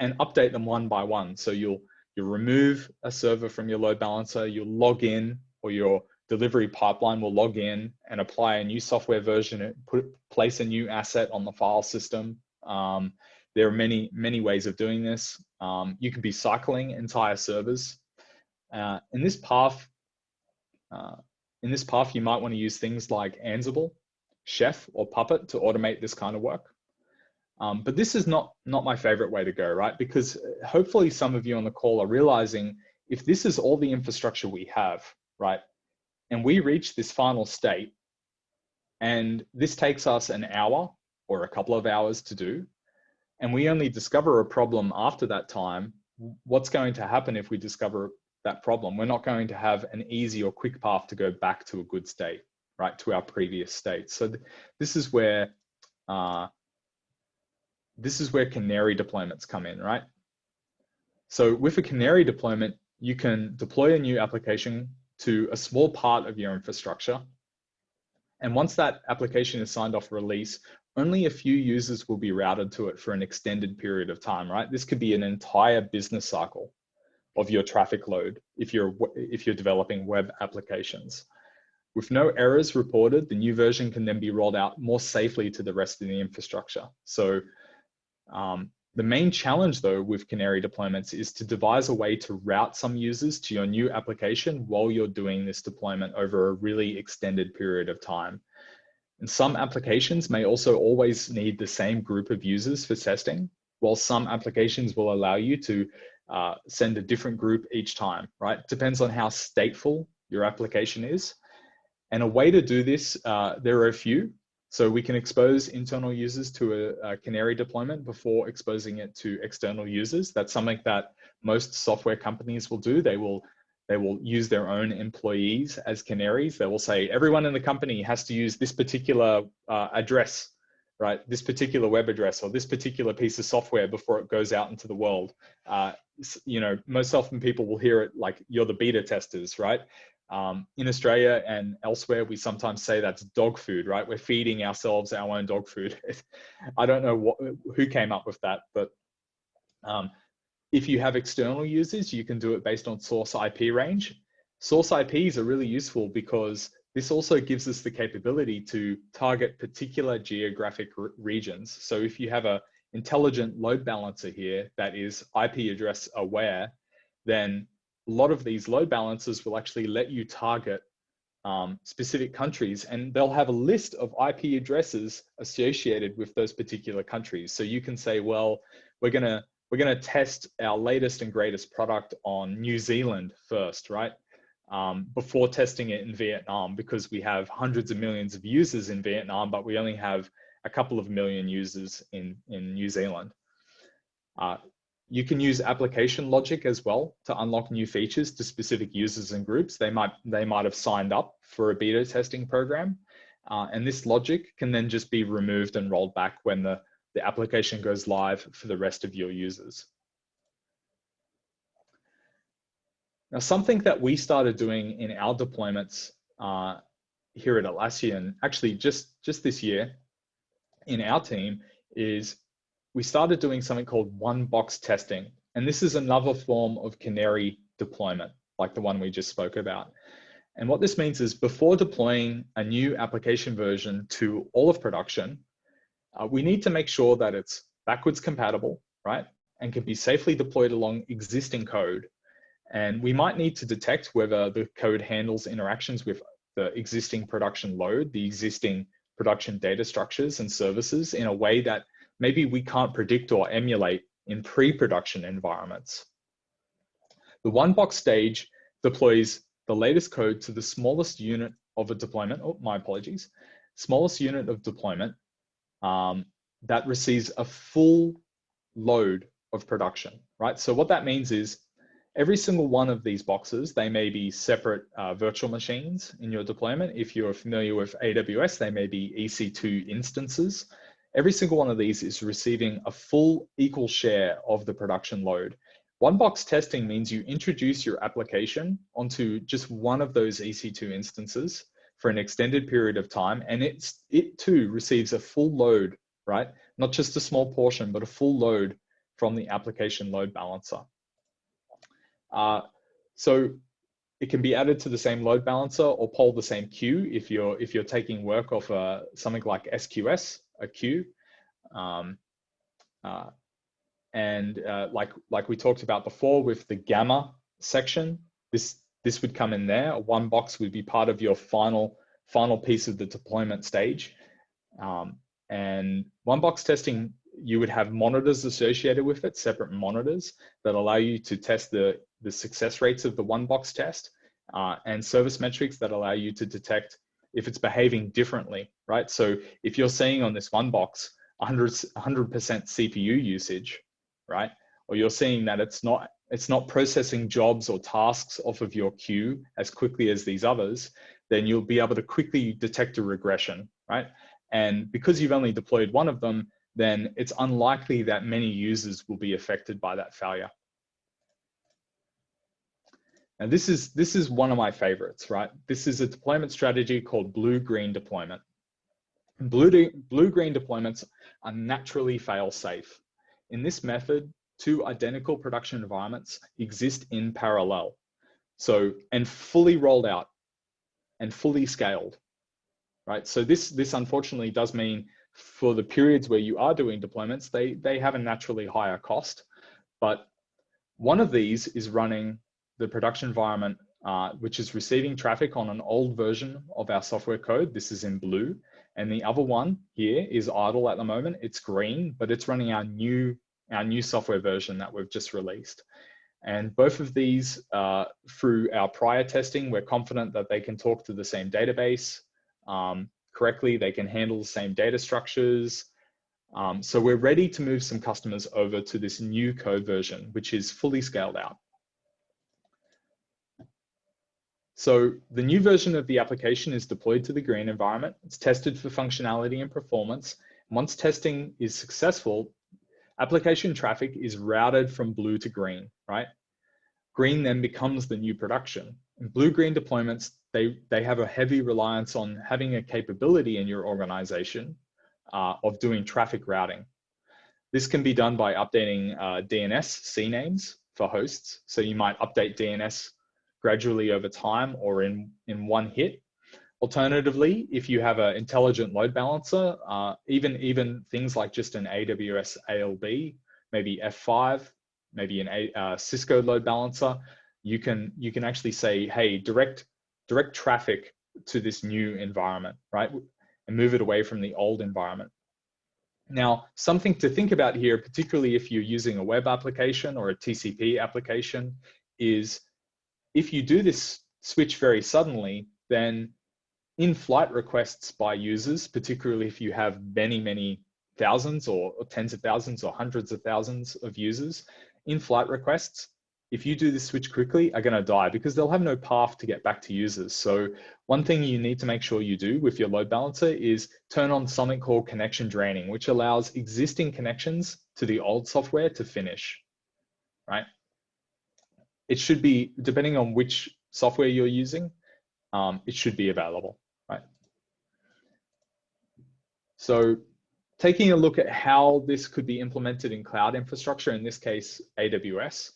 Speaker 4: and update them one by one. So you'll remove a server from your load balancer, you'll log in, or your delivery pipeline will log in and apply a new software version, place a new asset on the file system. There are many ways of doing this. You could be cycling entire servers. In this path, you might want to use things like Ansible, Chef, or Puppet to automate this kind of work. But this is not my favorite way to go, right? Because hopefully some of you on the call are realizing if this is all the infrastructure we have, right? And we reach this final state, and this takes us an hour or a couple of hours to do, and we only discover a problem after that time, what's going to happen if we discover that problem? We're not going to have an easy or quick path to go back to a good state, right? To our previous state. So this is where canary deployments come in, right? So with a canary deployment, you can deploy a new application to a small part of your infrastructure. And once that application is signed off release, only a few users will be routed to it for an extended period of time, right? This could be an entire business cycle. of your traffic load if you're developing web applications. With no errors reported, the new version can then be rolled out more safely to the rest of the infrastructure. So the main challenge though with Canary deployments is to devise a way to route some users to your new application while you're doing this deployment over a really extended period of time. And some applications may also always need the same group of users for testing, while some applications will allow you to send a different group each time, right? Depends on how stateful your application is. And a way to do this, there are a few. So we can expose internal users to a Canary deployment before exposing it to external users. That's something that most software companies will do. They will use their own employees as canaries. They will say, everyone in the company has to use this particular address, right? This particular web address or this particular piece of software before it goes out into the world. You know, most often people will hear it like, you're the beta testers, right? In Australia and elsewhere, we sometimes say that's dog food, right? We're feeding ourselves our own dog food. I don't know who came up with that, but if you have external users, you can do it based on source IP range. Source IPs are really useful because this also gives us the capability to target particular geographic regions. So if you have an intelligent load balancer here that is IP address aware, then a lot of these load balancers will actually let you target specific countries, and they'll have a list of IP addresses associated with those particular countries. So you can say, well, we're gonna test our latest and greatest product on New Zealand first, right? Before testing it in Vietnam, because we have hundreds of millions of users in Vietnam, but we only have a couple of million users in New Zealand. You can use application logic as well to unlock new features to specific users and groups. They might have signed up for a beta testing program, and this logic can then just be removed and rolled back when the application goes live for the rest of your users. Now, something that we started doing in our deployments here at Atlassian, actually just this year in our team, is we started doing something called one-box testing. And this is another form of Canary deployment, like the one we just spoke about. And what this means is before deploying a new application version to all of production, we need to make sure that it's backwards compatible, right? And can be safely deployed along existing code. And we might need to detect whether the code handles interactions with the existing production load, the existing production data structures and services in a way that maybe we can't predict or emulate in pre-production environments. The one-box stage deploys the latest code to the smallest unit of a deployment, smallest unit of deployment that receives a full load of production, right? So what that means is every single one of these boxes, they may be separate virtual machines in your deployment. If you're familiar with AWS, they may be EC2 instances. Every single one of these is receiving a full equal share of the production load. One-box testing means you introduce your application onto just one of those EC2 instances for an extended period of time, and it too receives a full load, right? Not just a small portion, but a full load from the application load balancer. So it can be added to the same load balancer or poll the same queue if you're taking work off something like SQS, a queue. Like we talked about before with the Gamma section, this would come in there. One box would be part of your final piece of the deployment stage. And one box testing, you would have monitors associated with it, separate monitors that allow you to test the success rates of the one box test, and service metrics that allow you to detect if it's behaving differently, right? So if you're seeing on this one box 100% CPU usage, right? Or you're seeing that it's not processing jobs or tasks off of your queue as quickly as these others, then you'll be able to quickly detect a regression, right? And because you've only deployed one of them, then it's unlikely that many users will be affected by that failure. And this is one of my favorites, right? This is a deployment strategy called blue-green deployment. Blue-green deployments are naturally fail-safe. In this method, two identical production environments exist in parallel. So, and fully rolled out and fully scaled, right? So this unfortunately does mean for the periods where you are doing deployments, they have a naturally higher cost, but one of these is running the production environment, which is receiving traffic on an old version of our software code. This is in blue. And the other one here is idle at the moment. It's green, but it's running our new software version that we've just released. And both of these, through our prior testing, we're confident that they can talk to the same database correctly. They can handle the same data structures. So we're ready to move some customers over to this new code version, which is fully scaled out. So the new version of the application is deployed to the green environment. It's tested for functionality and performance. Once testing is successful, application traffic is routed from blue to green, right? Green then becomes the new production. In blue-green deployments, they have a heavy reliance on having a capability in your organization of doing traffic routing. This can be done by updating DNS CNAMEs for hosts. So you might update DNS gradually over time or in one hit. Alternatively, if you have an intelligent load balancer, even things like just an AWS ALB, maybe F5, maybe a Cisco load balancer, you can actually say, hey, direct traffic to this new environment, right? And move it away from the old environment. Now, something to think about here, particularly if you're using a web application or a TCP application, is if you do this switch very suddenly, then in-flight requests by users, particularly if you have many thousands or tens of thousands or hundreds of thousands of users, in-flight requests, if you do this switch quickly, are going to die because they'll have no path to get back to users. So one thing you need to make sure you do with your load balancer is turn on something called connection draining, which allows existing connections to the old software to finish, right? It should be, depending on which software you're using, it should be available, right? So taking a look at how this could be implemented in cloud infrastructure, in this case, AWS,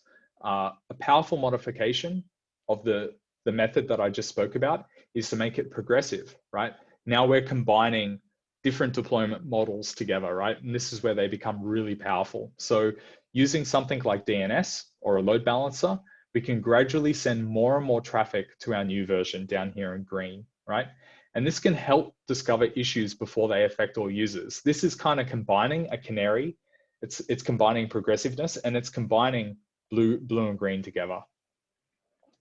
Speaker 4: a powerful modification of the method that I just spoke about is to make it progressive, right? Now we're combining different deployment models together, right? And this is where they become really powerful. So using something like DNS or a load balancer, we can gradually send more and more traffic to our new version down here in green, right? And this can help discover issues before they affect all users. This is kind of combining a canary. It's combining progressiveness and it's combining blue and green together.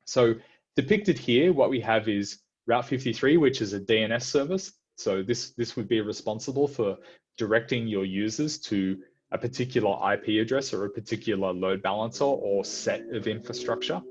Speaker 4: So depicted here, what we have is Route 53, which is a DNS service. So this would be responsible for directing your users to a particular IP address or a particular load balancer or set of infrastructure.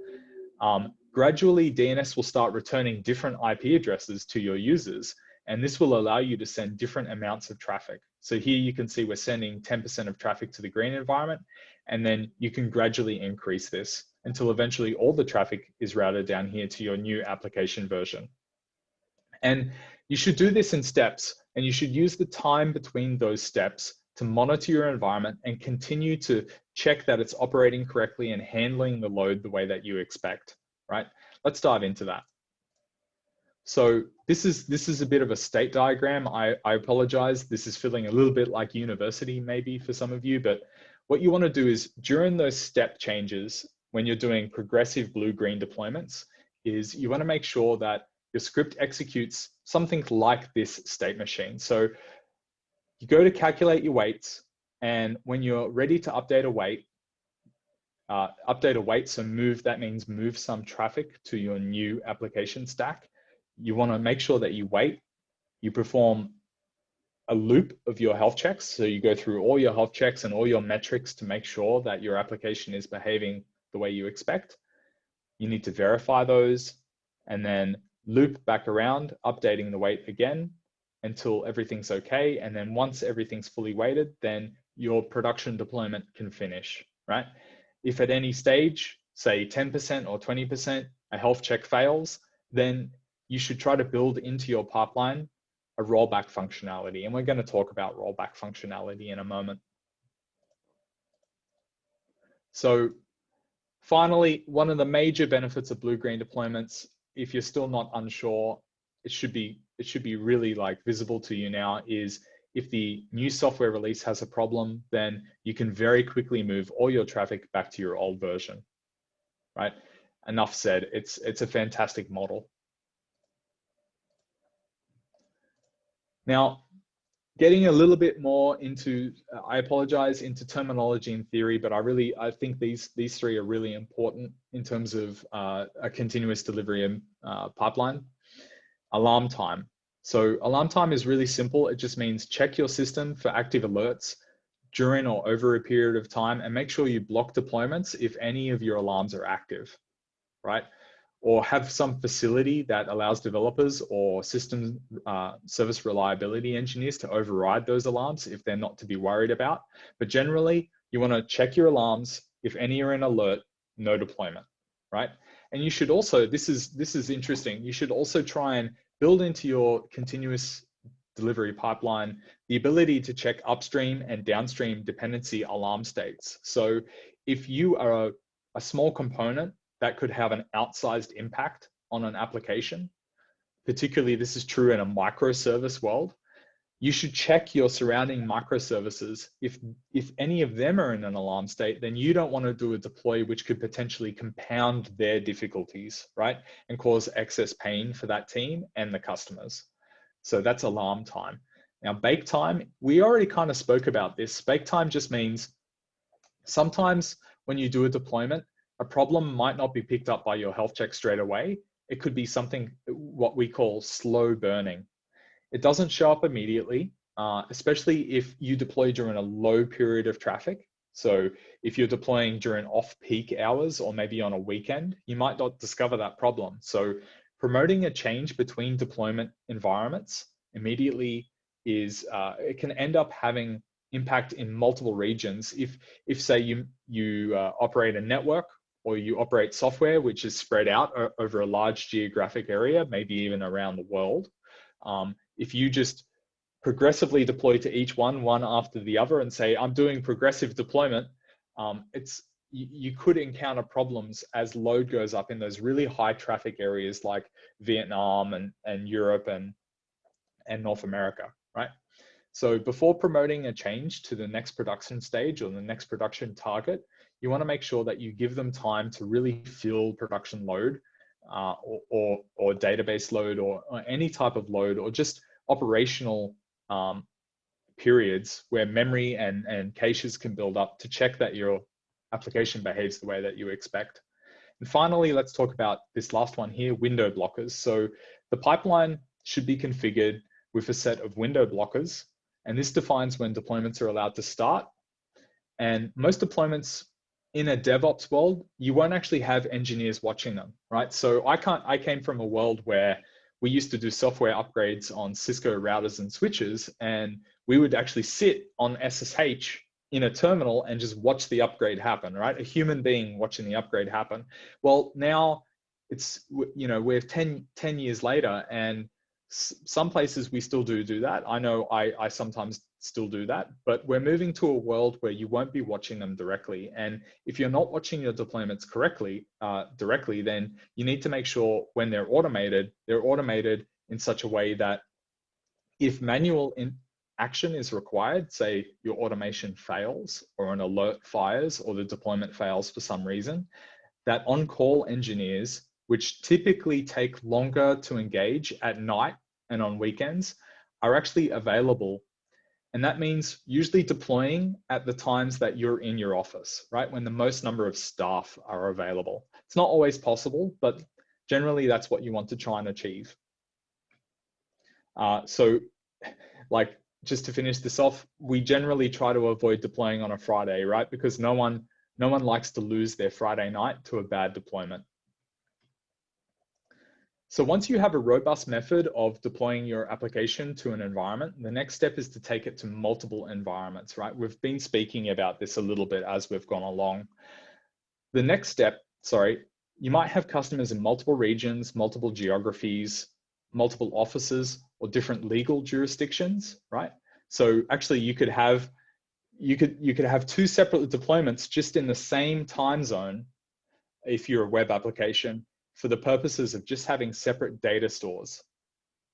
Speaker 4: Gradually, DNS will start returning different IP addresses to your users, and this will allow you to send different amounts of traffic. So here you can see we're sending 10% of traffic to the green environment, and then you can gradually increase this until eventually all the traffic is routed down here to your new application version. And you should do this in steps, and you should use the time between those steps to monitor your environment and continue to check that it's operating correctly and handling the load the way that you expect, right? Let's dive into that. So this is a bit of a state diagram. I apologize. This is feeling a little bit like university maybe for some of you, but what you want to do is during those step changes, when you're doing progressive blue-green deployments, is you want to make sure that your script executes something like this state machine. So you go to calculate your weights, and when you're ready to update a weight, so move, that means move some traffic to your new application stack. You want to make sure that you wait, you perform a loop of your health checks. So you go through all your health checks and all your metrics to make sure that your application is behaving the way you expect. You need to verify those and then loop back around, updating the weight again until everything's okay. And then once everything's fully weighted, then your production deployment can finish, right? If at any stage, say 10% or 20%, a health check fails, then you should try to build into your pipeline a rollback functionality. And we're going to talk about rollback functionality in a moment. So finally, one of the major benefits of blue-green deployments, if you're still not unsure, it should be really like visible to you now, is if the new software release has a problem, then you can very quickly move all your traffic back to your old version, right? Enough said, it's a fantastic model. Now, getting a little bit more into, I apologize, into terminology and theory, but I think these three are really important in terms of a continuous delivery pipeline. Alarm time. So alarm time is really simple. It just means check your system for active alerts during or over a period of time, and make sure you block deployments if any of your alarms are active, right? Or have some facility that allows developers or system service reliability engineers to override those alarms if they're not to be worried about. But generally, you want to check your alarms. If any are in alert, no deployment, right? And you should also, this is interesting, you should also try and build into your continuous delivery pipeline the ability to check upstream and downstream dependency alarm states. So if you are a small component that could have an outsized impact on an application, particularly this is true in a microservice world, you should check your surrounding microservices. If any of them are in an alarm state, then you don't want to do a deploy which could potentially compound their difficulties, right? And cause excess pain for that team and the customers. So that's alarm time. Now, bake time, we already kind of spoke about this. Bake time just means sometimes when you do a deployment, a problem might not be picked up by your health check straight away. It could be something, what we call slow burning. It doesn't show up immediately, especially if you deploy during a low period of traffic. So if you're deploying during off-peak hours or maybe on a weekend, you might not discover that problem. So promoting a change between deployment environments immediately is, it can end up having impact in multiple regions. If say you operate a network or you operate software which is spread out over a large geographic area, maybe even around the world, if you just progressively deploy to each one after the other and say, I'm doing progressive deployment, you could encounter problems as load goes up in those really high traffic areas like Vietnam and Europe and North America, right? So before promoting a change to the next production stage or the next production target, you want to make sure that you give them time to really fill production load or database load or any type of load, or just operational periods where memory and caches can build up to check that your application behaves the way that you expect. And finally, let's talk about this last one here, window blockers. So the pipeline should be configured with a set of window blockers, and this defines when deployments are allowed to start. And most deployments in a DevOps world, you won't actually have engineers watching them, right? So I came from a world where we used to do software upgrades on Cisco routers and switches, and we would actually sit on SSH in a terminal and just watch the upgrade happen, right? A human being watching the upgrade happen. Well, now it's, you know, we're 10 years later, and some places we still do that. I know I sometimes still do that, but we're moving to a world where you won't be watching them directly. And if you're not watching your deployments correctly, directly, then you need to make sure when they're automated in such a way that if manual action is required, say your automation fails or an alert fires or the deployment fails for some reason, that on-call engineers, which typically take longer to engage at night and on weekends, are actually available. And that means usually deploying at the times that you're in your office, right? When the most number of staff are available. It's not always possible, but generally that's what you want to try and achieve. So like, just to finish this off, we generally try to avoid deploying on a Friday, right? Because no one likes to lose their Friday night to a bad deployment. So once you have a robust method of deploying your application to an environment, the next step is to take it to multiple environments, right? We've been speaking about this a little bit as we've gone along. The next step, you might have customers in multiple regions, multiple geographies, multiple offices, or different legal jurisdictions, right? So actually you could have you could have two separate deployments just in the same time zone if you're a web application for the purposes of just having separate data stores,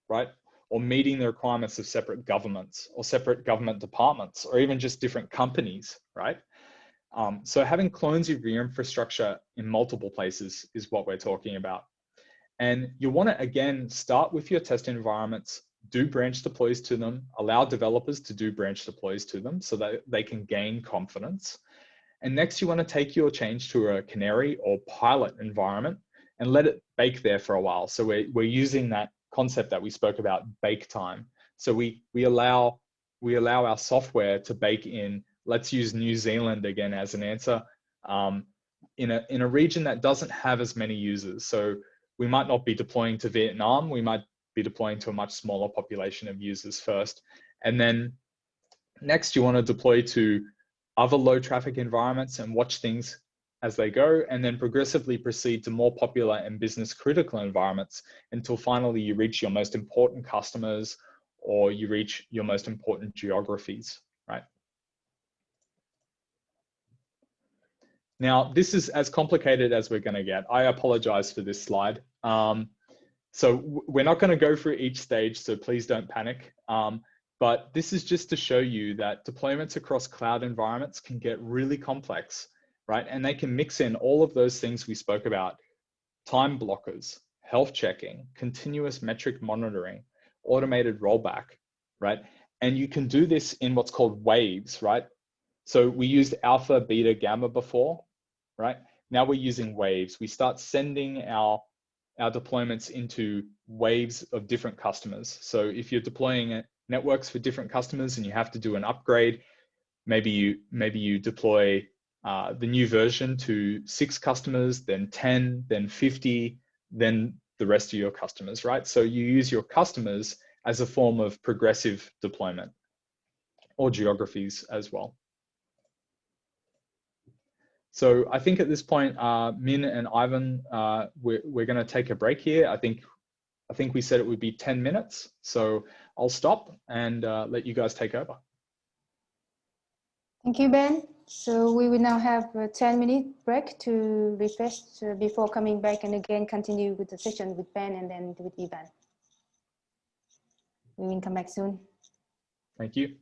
Speaker 4: right? Or meeting the requirements of separate governments or separate government departments, or even just different companies, right? So having clones of your infrastructure in multiple places is what we're talking about. And you want to, again, start with your test environments, do branch deploys to them, allow developers to do branch deploys to them so that they can gain confidence. And next, you want to take your change to a canary or pilot environment and let it bake there for a while. So we're using that concept that we spoke about, bake time. So we allow our software to bake in, let's use New Zealand again as an answer, in a region that doesn't have as many users. So we might not be deploying to Vietnam, we might be deploying to a much smaller population of users first. And then next, you want to deploy to other low traffic environments and watch things as they go, and then progressively proceed to more popular and business critical environments until finally you reach your most important customers or you reach your most important geographies, right? Now, this is as complicated as we're going to get. I apologize for this slide. So we're not going to go through each stage, so please don't panic. But this is just to show you that deployments across cloud environments can get really complex, right? And they can mix in all of those things we spoke about: time blockers, health checking, continuous metric monitoring, automated rollback, right? And you can do this in what's called waves, right? So we used alpha, beta, gamma before, right? Now we're using waves. We start sending our deployments into waves of different customers. So if you're deploying networks for different customers and you have to do an upgrade, maybe you deploy the new version to 6 customers, then 10, then 50, then the rest of your customers, right? So you use your customers as a form of progressive deployment, or geographies as well. So I think at this point, Min and Ivan, we're going to take a break here. I think we said it would be 10 minutes. So I'll stop and let you guys take over.
Speaker 2: Thank you, Ben. So we will now have a 10-minute break to refresh before coming back and again continue with the session with Ben and then with Ivan. We will come back soon.
Speaker 4: Thank you.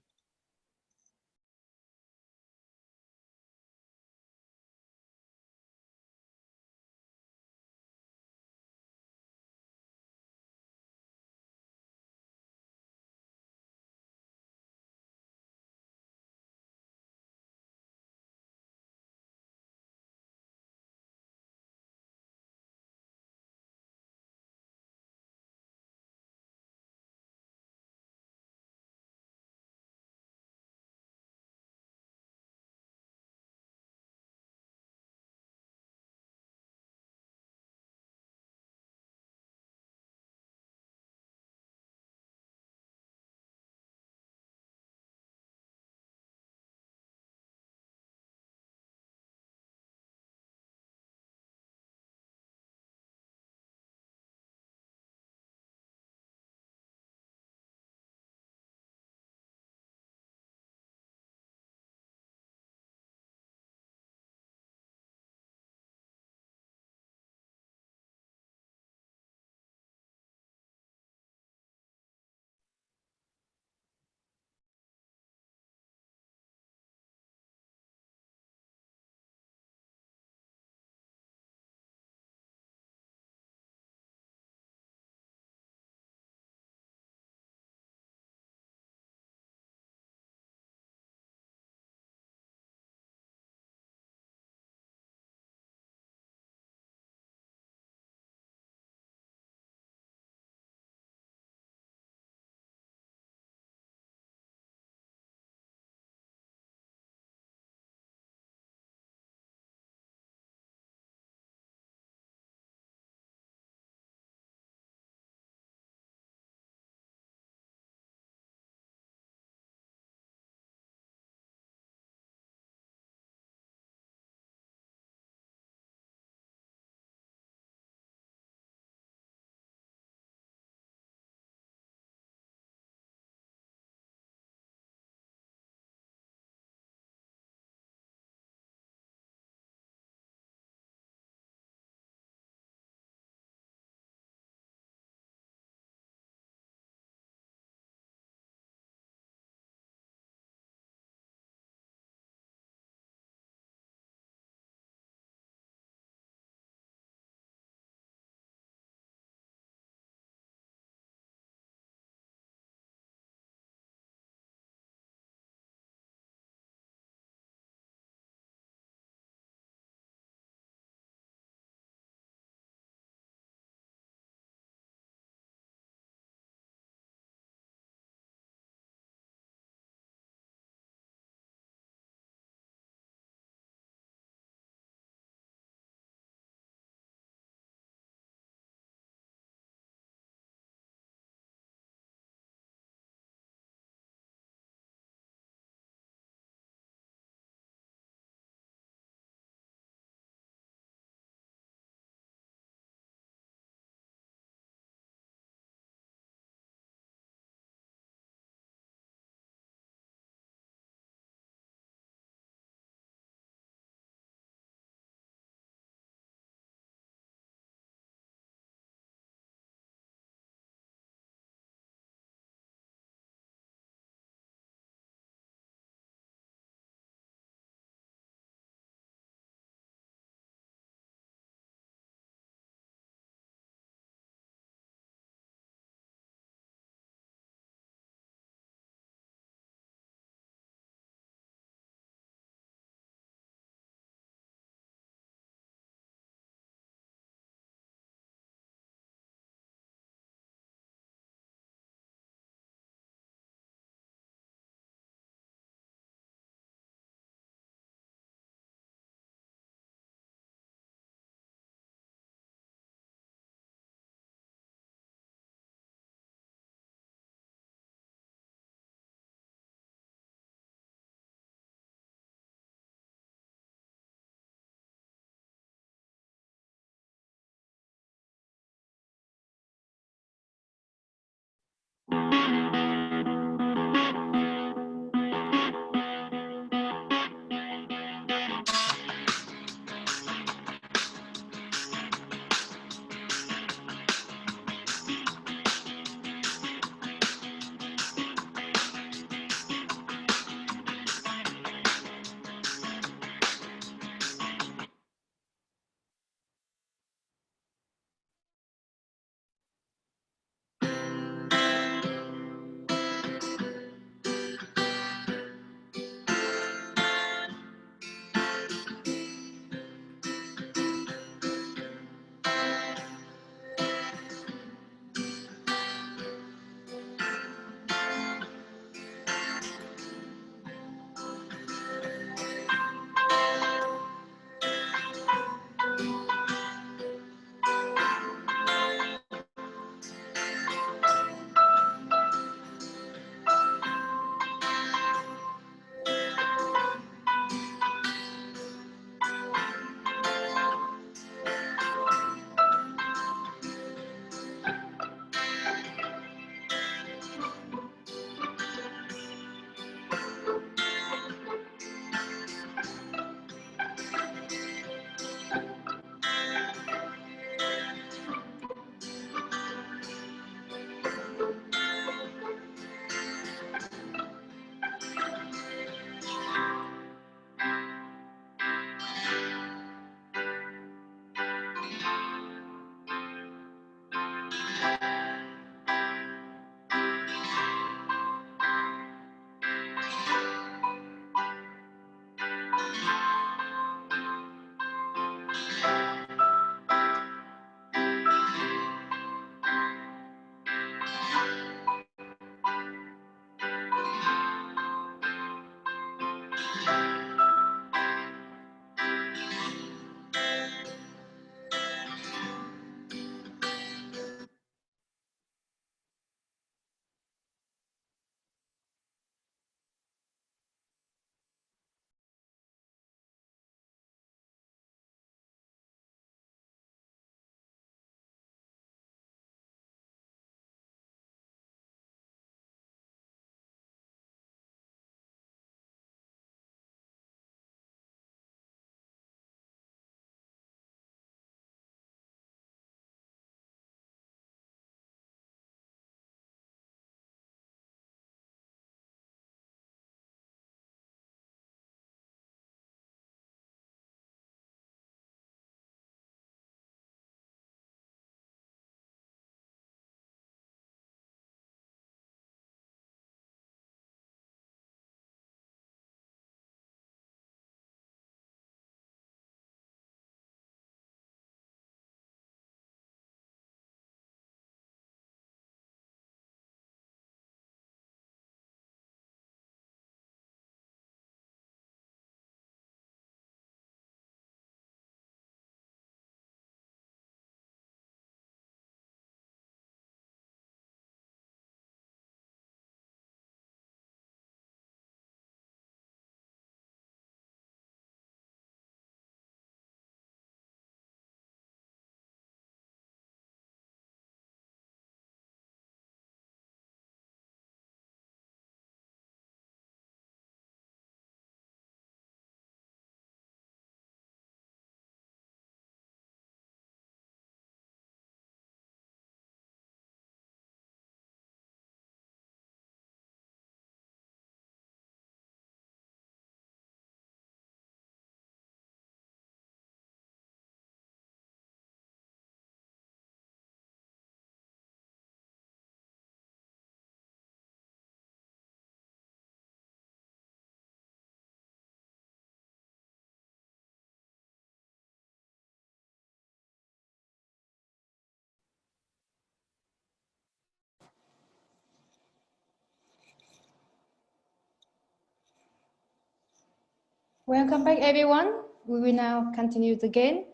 Speaker 2: Welcome back, everyone. We will now continue again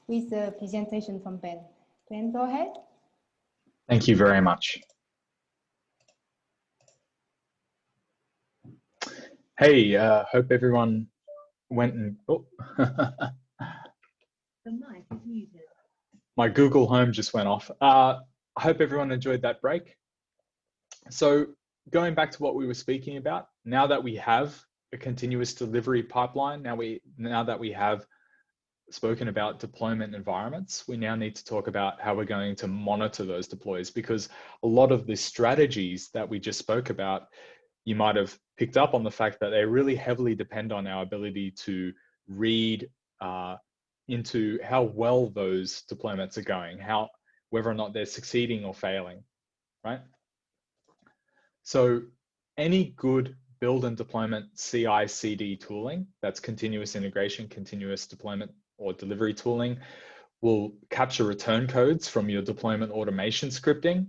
Speaker 2: with the presentation from Ben. Ben, go ahead.
Speaker 4: Thank you very much. Hey, hope everyone went and, oh.
Speaker 5: The mic is muted.
Speaker 4: My Google Home just went off. I hope everyone enjoyed that break. So going back to what we were speaking about, now that we have a continuous delivery pipeline, now that we have spoken about deployment environments, we now need to talk about how we're going to monitor those deploys, because a lot of the strategies that we just spoke about, you might have picked up on the fact that they really heavily depend on our ability to read into how well those deployments are going, whether or not they're succeeding or failing, right? So any good build and deployment CI/CD tooling, that's continuous integration, continuous deployment or delivery tooling, will capture return codes from your deployment automation scripting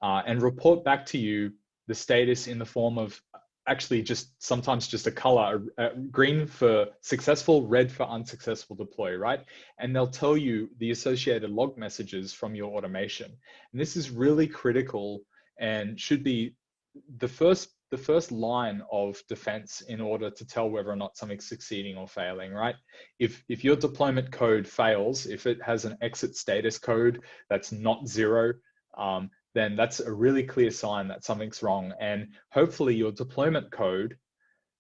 Speaker 4: and report back to you the status in the form of actually sometimes just a color, green for successful, red for unsuccessful deploy, right? And they'll tell you the associated log messages from your automation. And this is really critical and should be the first line of defense in order to tell whether or not something's succeeding or failing, right? If your deployment code fails, if it has an exit status code that's not 0, then that's a really clear sign that something's wrong. And hopefully your deployment code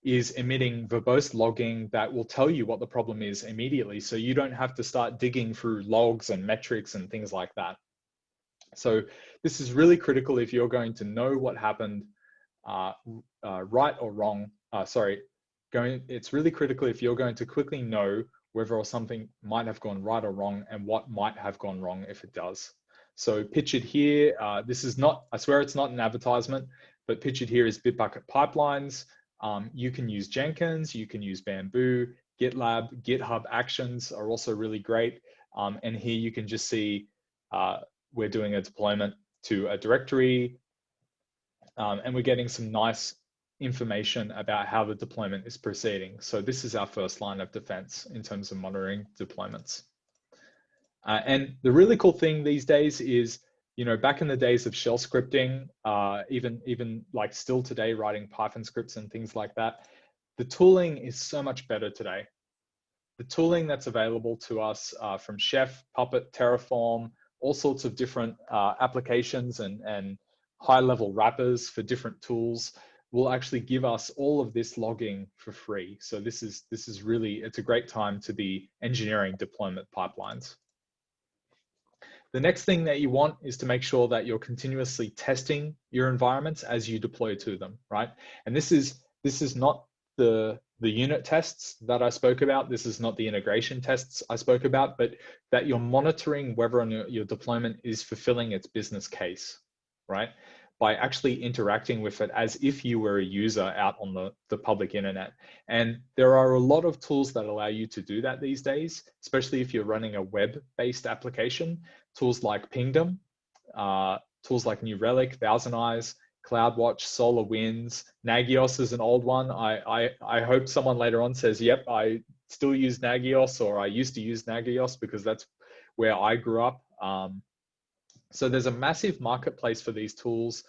Speaker 4: is emitting verbose logging that will tell you what the problem is immediately, so you don't have to start digging through logs and metrics and things like that. So this is really critical if you're going to know what happened right or wrong. It's really critical if you're going to quickly know whether something might have gone right or wrong and what might have gone wrong if it does. So pictured here, this is not, I swear it's not an advertisement, but pictured here is Bitbucket pipelines. You can use Jenkins, you can use Bamboo, GitLab, GitHub Actions are also really great. And here you can just see we're doing a deployment to a directory, and we're getting some nice information about how the deployment is proceeding. So this is our first line of defense in terms of monitoring deployments. And the really cool thing these days is, back in the days of shell scripting, even like still today, writing Python scripts and things like that, the tooling is so much better today. The tooling that's available to us from Chef, Puppet, Terraform, all sorts of different applications and high-level wrappers for different tools will actually give us all of this logging for free. So this is really, it's a great time to be engineering deployment pipelines. The next thing that you want is to make sure that you're continuously testing your environments as you deploy to them, right? And this is not the unit tests that I spoke about. This is not the integration tests I spoke about, but that you're monitoring whether or not your deployment is fulfilling its business case, right? By actually interacting with it as if you were a user out on the public internet. And there are a lot of tools that allow you to do that these days, especially if you're running a web-based application. Tools like Pingdom, tools like New Relic, Thousand Eyes, CloudWatch, SolarWinds. Nagios is an old one. I hope someone later on says, yep, I still use Nagios, or I used to use Nagios because that's where I grew up. So there's a massive marketplace for these tools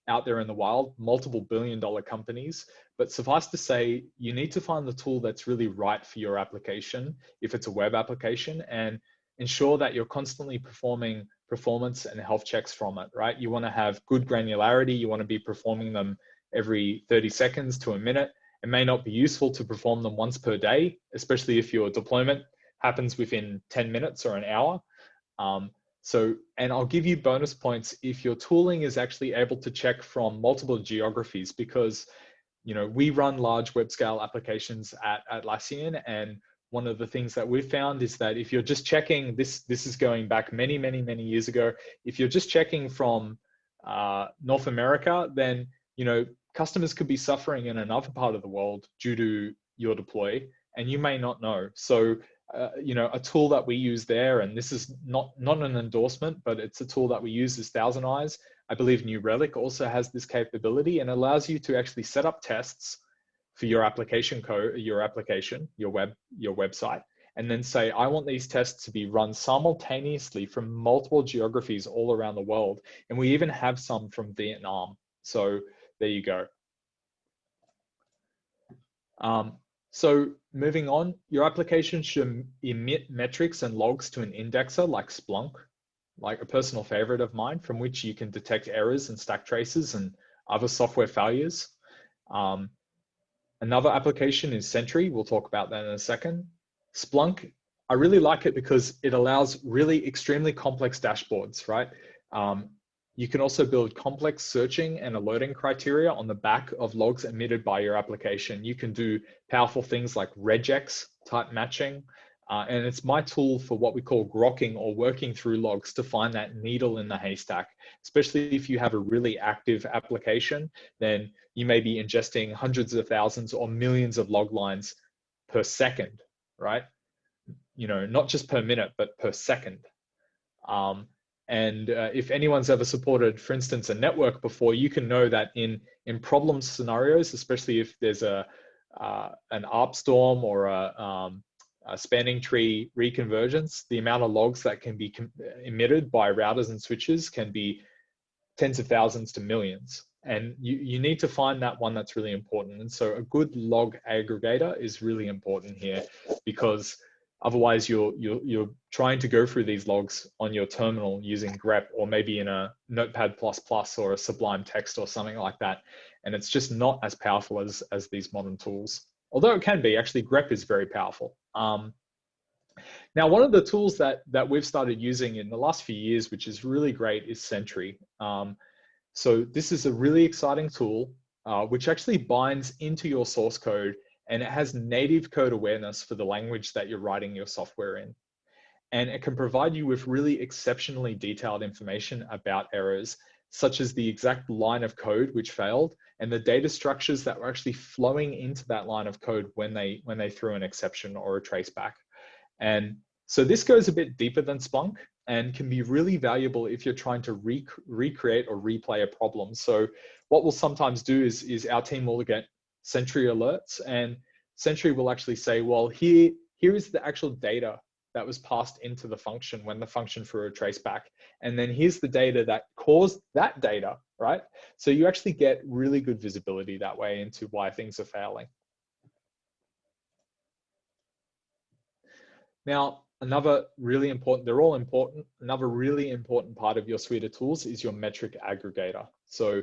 Speaker 4: out there in the wild, multiple billion-dollar companies. But suffice to say, you need to find the tool that's really right for your application, if it's a web application, and ensure that you're constantly performing performance and health checks from it, right? You want to have good granularity. You want to be performing them every 30 seconds to a minute. It may not be useful to perform them once per day, especially if your deployment happens within 10 minutes or an hour. And I'll give you bonus points if your tooling is actually able to check from multiple geographies, because we run large web scale applications at Atlassian, and one of the things that we've found is that if you're just checking, this is going back many years ago, if you're just checking from North America, then customers could be suffering in another part of the world due to your deploy, and you may not know. So a tool that we use there, and this is not an endorsement, but it's a tool that we use, is Thousand Eyes. I believe New Relic also has this capability, and allows you to actually set up tests for your application code, your website, and then say, I want these tests to be run simultaneously from multiple geographies all around the world. And we even have some from Vietnam. So there you go. So moving on, your application should emit metrics and logs to an indexer like Splunk, like a personal favorite of mine, from which you can detect errors and stack traces and other software failures. Another application is Sentry. We'll talk about that in a second. Splunk, I really like it because it allows really extremely complex dashboards, right? You can also build complex searching and alerting criteria on the back of logs emitted by your application. You can do powerful things like regex type matching. And it's my tool for what we call grokking, or working through logs to find that needle in the haystack. Especially if you have a really active application, then you may be ingesting hundreds of thousands or millions of log lines per second, right? You know, not just per minute, but per second. If anyone's ever supported, for instance, a network before, you can know that in problem scenarios, especially if there's an ARP storm or a spanning tree reconvergence, the amount of logs that can be emitted by routers and switches can be tens of thousands to millions. And you need to find that one that's really important. And so a good log aggregator is really important here, because otherwise you're trying to go through these logs on your terminal using grep, or maybe in a Notepad++ or a Sublime Text or something like that. And it's just not as powerful as these modern tools. Although it can be, actually grep is very powerful. Now, one of the tools that we've started using in the last few years, which is really great, is Sentry. So this is a really exciting tool, which actually binds into your source code, and it has native code awareness for the language that you're writing your software in. And it can provide you with really exceptionally detailed information about errors, such as the exact line of code which failed, and the data structures that were actually flowing into that line of code when they threw an exception or a traceback. And so this goes a bit deeper than Splunk and can be really valuable if you're trying to recreate or replay a problem. So what we'll sometimes do is our team will get Sentry alerts, and Sentry will actually say, well, here is the actual data that was passed into the function when the function threw a traceback. And then here's the data that caused that data, right? So you actually get really good visibility that way into why things are failing. Now, another really important, they're all important, another really important part of your suite of tools is your metric aggregator. So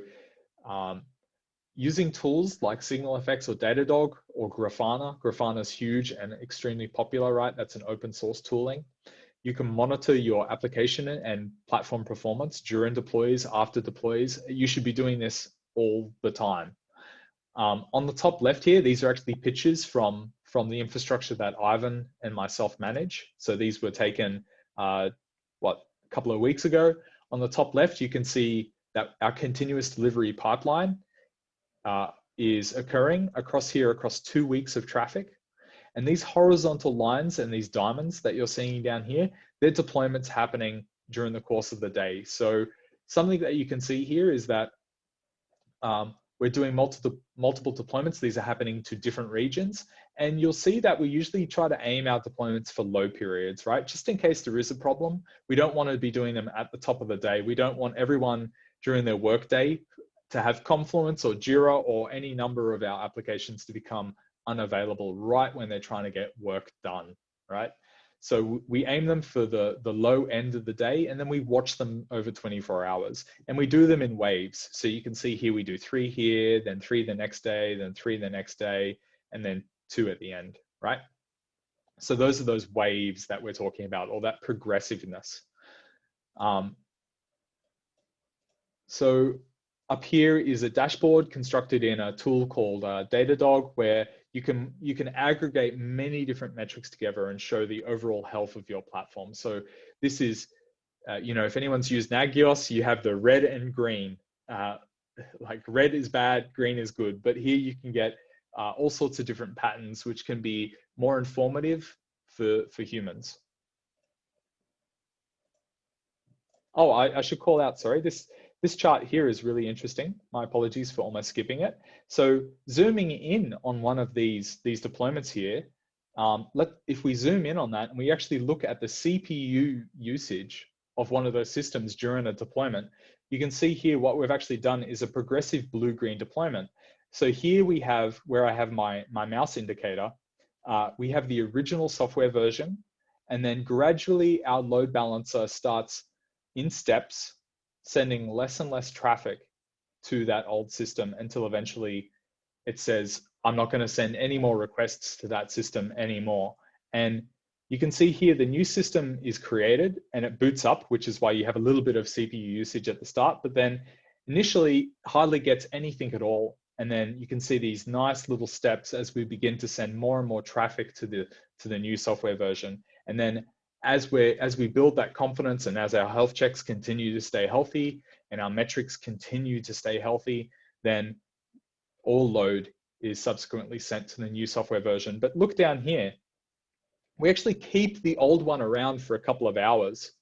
Speaker 4: using tools like SignalFX or Datadog or Grafana. Grafana is huge and extremely popular, right? That's an open source tooling. You can monitor your application and platform performance during deploys, after deploys. You should be doing this all the time. On the top left here, these are actually pictures from the infrastructure that Ivan and myself manage. So these were taken, a couple of weeks ago. On the top left, you can see that our continuous delivery pipeline is occurring across 2 weeks of traffic. And these horizontal lines and these diamonds that you're seeing down here, they're deployments happening during the course of the day. So something that you can see here is that we're doing multiple deployments. These are happening to different regions. And you'll see that we usually try to aim our deployments for low periods, right? Just in case there is a problem. We don't want to be doing them at the top of the day. We don't want everyone during their workday to have Confluence or Jira or any number of our applications to become unavailable right when they're trying to get work done, right? So we aim them for the low end of the day, and then we watch them over 24 hours. And we do them in waves. So you can see here we do 3 here, then 3 the next day, then 3 the next day, and then 2 at the end, right? So those are those waves that we're talking about, or that progressiveness. So up here is a dashboard constructed in a tool called Datadog, where you can aggregate many different metrics together and show the overall health of your platform. So this is, if anyone's used Nagios, you have the red and green. Like red is bad, green is good. But here you can get all sorts of different patterns, which can be more informative for humans. Oh, I should call out, sorry, this chart here is really interesting. My apologies for almost skipping it. So zooming in on one of these deployments here, if we zoom in on that and we actually look at the CPU usage of one of those systems during a deployment, you can see here what we've actually done is a progressive blue-green deployment. So here we have, where I have my mouse indicator, we have the original software version, and then gradually our load balancer starts in steps, sending less and less traffic to that old system until eventually it says, I'm not going to send any more requests to that system anymore. And you can see here the new system is created and it boots up, which is why you have a little bit of CPU usage at the start, but then initially hardly gets anything at all. And then you can see these nice little steps as we begin to send more and more traffic to the new software version. And then as we build that confidence and as our health checks continue to stay healthy and our metrics continue to stay healthy, then all load is subsequently sent to the new software version. But look down here, we actually keep the old one around for a couple of hours.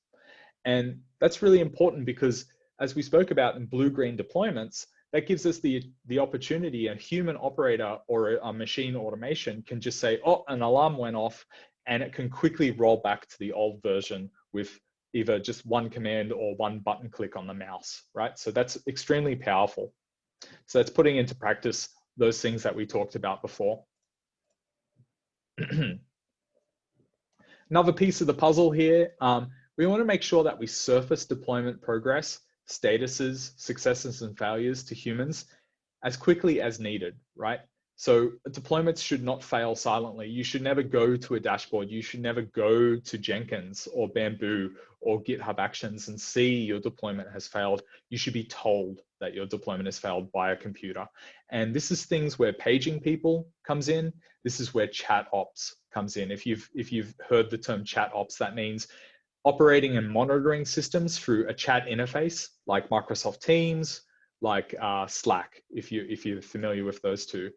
Speaker 4: And that's really important because as we spoke about in blue-green deployments, that gives us the opportunity, a human operator or a machine automation can just say, oh, an alarm went off, and it can quickly roll back to the old version with either just one command or one button click on the mouse, right? So that's extremely powerful. So that's putting into practice those things that we talked about before. Another piece of the puzzle here, we want to make sure that we surface deployment progress, statuses, successes, and failures to humans as quickly as needed, right? So deployments should not fail silently. You should never go to a dashboard. You should never go to Jenkins or Bamboo or GitHub Actions and see your deployment has failed. You should be told that your deployment has failed by a computer. And this is things where paging people comes in. This is where chat ops comes in. If you've heard the term chat ops, that means operating and monitoring systems through a chat interface like Microsoft Teams, like Slack, if you're familiar with those two.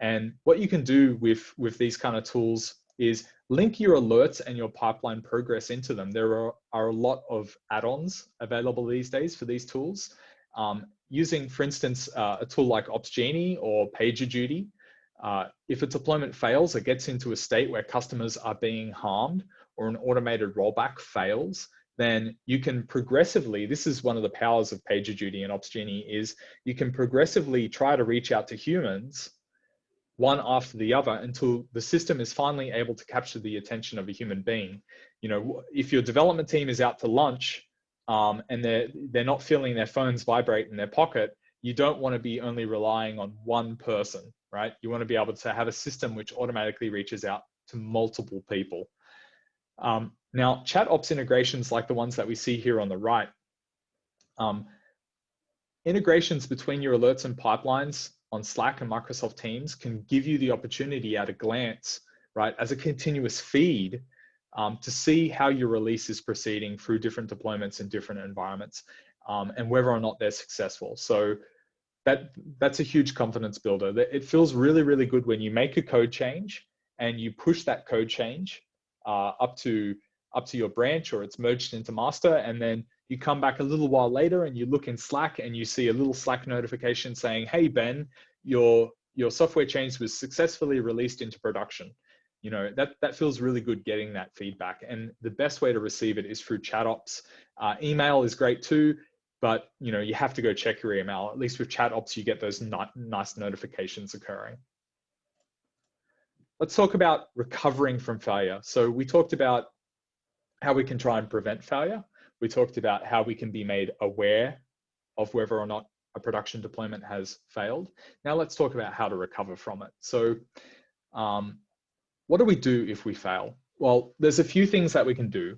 Speaker 4: And what you can do with these kind of tools is link your alerts and your pipeline progress into them. There are a lot of add-ons available these days for these tools. Using, for instance, a tool like Opsgenie or PagerDuty, if a deployment fails, it gets into a state where customers are being harmed or an automated rollback fails, then you can progressively, this is one of the powers of PagerDuty and Opsgenie, is you can progressively try to reach out to humans one after the other until the system is finally able to capture the attention of a human being. You know, if your development team is out to lunch and they're not feeling their phones vibrate in their pocket, you don't want to be only relying on one person, right? You want to be able to have a system which automatically reaches out to multiple people. Now, chat ops integrations like the ones that we see here on the right, integrations between your alerts and pipelines on Slack and Microsoft Teams can give you the opportunity at a glance, right, as a continuous feed to see how your release is proceeding through different deployments in different environments and whether or not they're successful. So that's a huge confidence builder. It feels really, really good when you make a code change and you push that code change up to your branch or it's merged into master, and then you come back a little while later and you look in Slack and you see a little Slack notification saying, hey, Ben, your software change was successfully released into production. You know, that feels really good getting that feedback. And the best way to receive it is through chat ops. Email is great too, but you know, you have to go check your email. At least with chat ops, you get those nice notifications occurring. Let's talk about recovering from failure. So we talked about how we can try and prevent failure. We talked about how we can be made aware of whether or not a production deployment has failed. Now let's talk about how to recover from it. So what do we do if we fail? Well, there's a few things that we can do.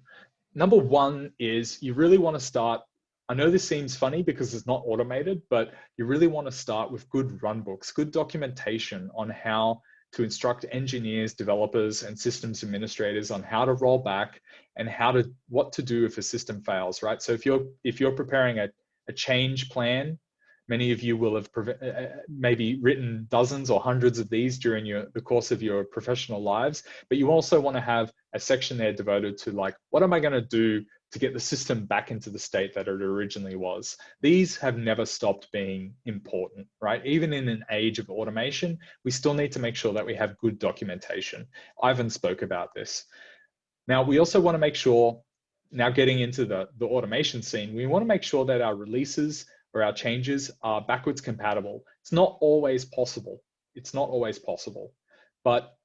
Speaker 4: Number one is you really want to start, I know this seems funny because it's not automated, but you really want to start with good runbooks, good documentation on how to instruct engineers, developers, and systems administrators on how to roll back and what to do if a system fails, right? So if you're preparing a change plan, many of you will have maybe written dozens or hundreds of these during the course of your professional lives, but you also want to have a section there devoted to like, what am I going to do to get the system back into the state that it originally was. These have never stopped being important, right? Even in an age of automation, we still need to make sure that we have good documentation. Ivan spoke about this. Now, we also want to make sure, now getting into the automation scene, we want to make sure that our releases or our changes are backwards compatible. It's not always possible. It's not always possible, but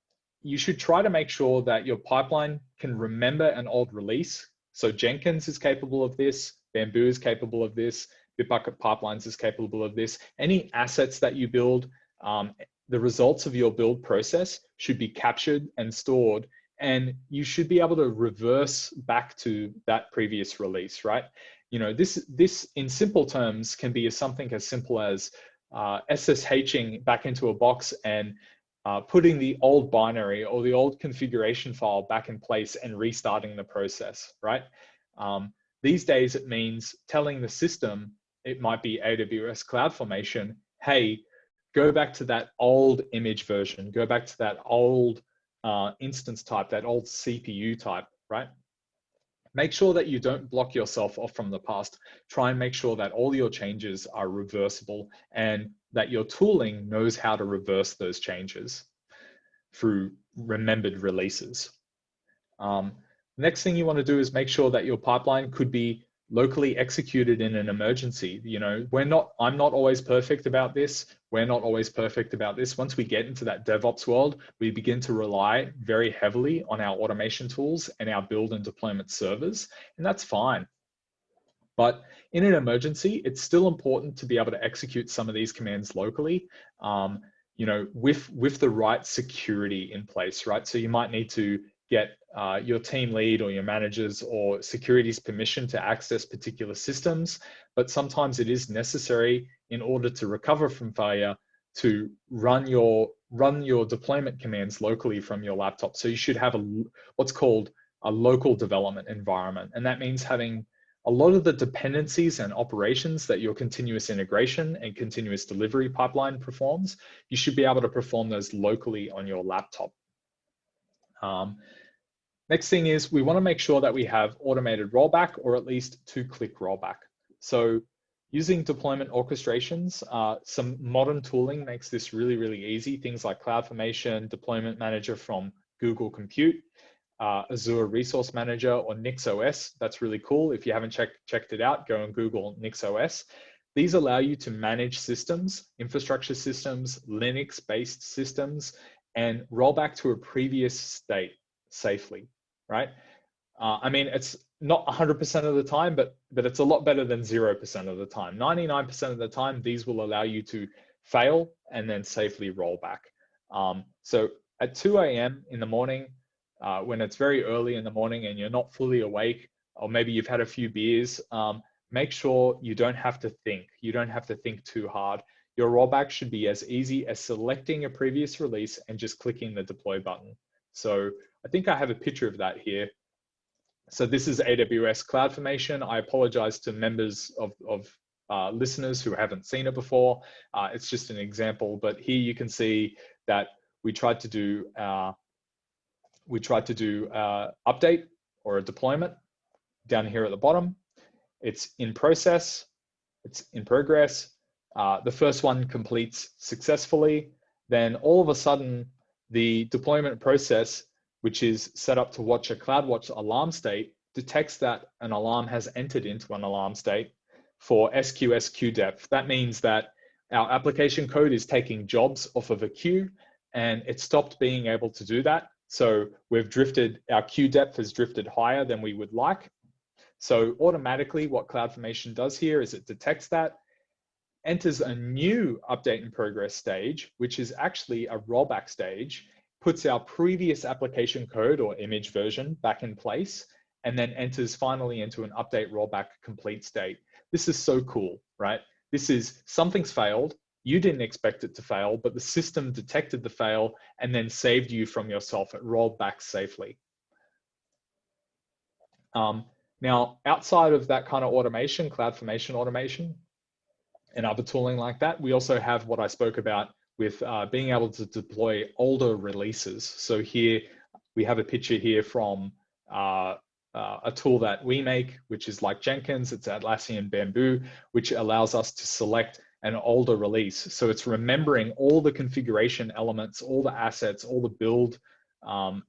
Speaker 4: you should try to make sure that your pipeline can remember an old release. So Jenkins is capable of this, Bamboo is capable of this, Bitbucket Pipelines is capable of this. Any assets that you build, the results of your build process should be captured and stored, and you should be able to reverse back to that previous release, right? You know, this in simple terms can be something as simple as SSHing back into a box and putting the old binary or the old configuration file back in place and restarting the process, right? These days, it means telling the system, it might be AWS CloudFormation, hey, go back to that old image version, go back to that old instance type, that old CPU type, right? Make sure that you don't block yourself off from the past. Try and make sure that all your changes are reversible and that your tooling knows how to reverse those changes through remembered releases. Next thing you want to do is make sure that your pipeline could be locally executed in an emergency. You know, I'm not always perfect about this. We're not always perfect about this. Once we get into that DevOps world, we begin to rely very heavily on our automation tools and our build and deployment servers, and that's fine. But in an emergency, it's still important to be able to execute some of these commands locally, you know, with the right security in place, right? So you might need to get your team lead or your managers or security's permission to access particular systems, but sometimes it is necessary in order to recover from failure to run your deployment commands locally from your laptop. So you should have what's called a local development environment, and that means having a lot of the dependencies and operations that your continuous integration and continuous delivery pipeline performs, you should be able to perform those locally on your laptop. Next thing is we want to make sure that we have automated rollback or at least two-click rollback. So using deployment orchestrations, some modern tooling makes this really, really easy. Things like CloudFormation, Deployment Manager from Google Compute, Azure Resource Manager, or NixOS. That's really cool. If you haven't checked it out, go and Google NixOS. These allow you to manage systems, infrastructure systems, Linux-based systems, and roll back to a previous state safely, right? I mean, it's not 100% of the time, but it's a lot better than 0% of the time. 99% of the time, these will allow you to fail and then safely roll back. So at 2 a.m. in the morning, when it's very early in the morning and you're not fully awake, or maybe you've had a few beers, make sure you don't have to think. You don't have to think too hard. Your rollback should be as easy as selecting a previous release and just clicking the deploy button. So I think I have a picture of that here. So this is AWS CloudFormation. I apologize to members of listeners who haven't seen it before. It's just an example, but here you can see that we tried to do update or a deployment down here at the bottom. It's in process, it's in progress. The first one completes successfully. Then all of a sudden, the deployment process, which is set up to watch a CloudWatch alarm state, detects that an alarm has entered into an alarm state for SQS queue depth. That means that our application code is taking jobs off of a queue, and it stopped being able to do that. So our queue depth has drifted higher than we would like. So automatically what CloudFormation does here is it detects that, enters a new update in progress stage, which is actually a rollback stage, puts our previous application code or image version back in place, and then enters finally into an update rollback complete state. This is so cool, right? This is something's failed. You didn't expect it to fail, but the system detected the fail and then saved you from yourself. It rolled back safely. Now, outside of that kind of automation, CloudFormation automation, and other tooling like that, we also have what I spoke about with being able to deploy older releases. So here we have a picture here from a tool that we make, which is like Jenkins. It's Atlassian Bamboo, which allows us to select an older release. So it's remembering all the configuration elements, all the assets, all the build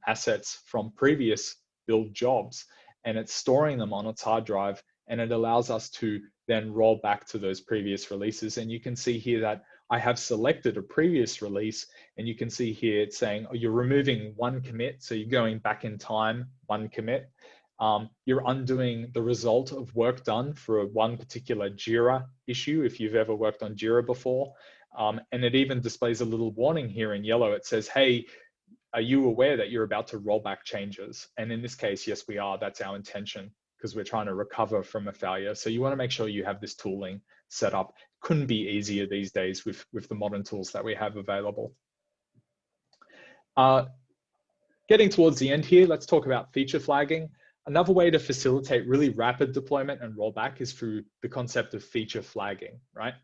Speaker 4: assets from previous build jobs, and it's storing them on its hard drive, and it allows us to then roll back to those previous releases. And you can see here that I have selected a previous release, and you can see here it's saying, oh, you're removing one commit, so you're going back in time, one commit. You're undoing the result of work done for one particular Jira issue, if you've ever worked on Jira before. And it even displays a little warning here in yellow. It says, hey, are you aware that you're about to roll back changes? And in this case, yes, we are. That's our intention, because we're trying to recover from a failure. So you want to make sure you have this tooling set up. Couldn't be easier these days with the modern tools that we have available. Getting towards the end here, let's talk about feature flagging. Another way to facilitate really rapid deployment and rollback is through the concept of feature flagging, right?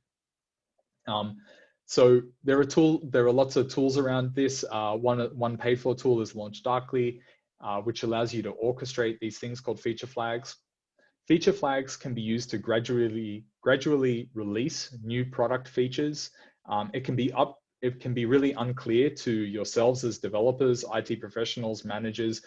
Speaker 4: So there are lots of tools around this. One paid for tool is Launch Darkly, which allows you to orchestrate these things called feature flags. Feature flags can be used to gradually release new product features. It can be really unclear to yourselves as developers, IT professionals, managers,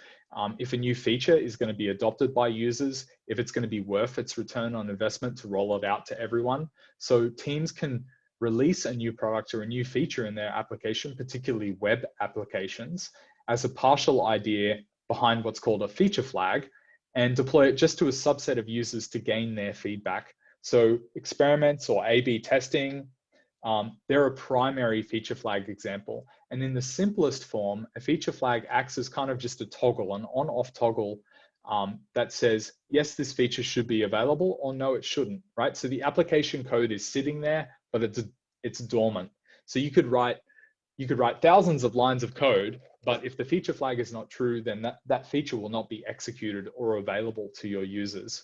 Speaker 4: if a new feature is going to be adopted by users, if it's going to be worth its return on investment to roll it out to everyone. So teams can release a new product or a new feature in their application, particularly web applications, as a partial idea behind what's called a feature flag, and deploy it just to a subset of users to gain their feedback. So experiments or A/B testing, they're a primary feature flag example. And in the simplest form, a feature flag acts as kind of just a toggle, an on-off toggle that says, yes, this feature should be available, or no, it shouldn't, right? So the application code is sitting there, but it's dormant. So you could write thousands of lines of code, but if the feature flag is not true, then that feature will not be executed or available to your users.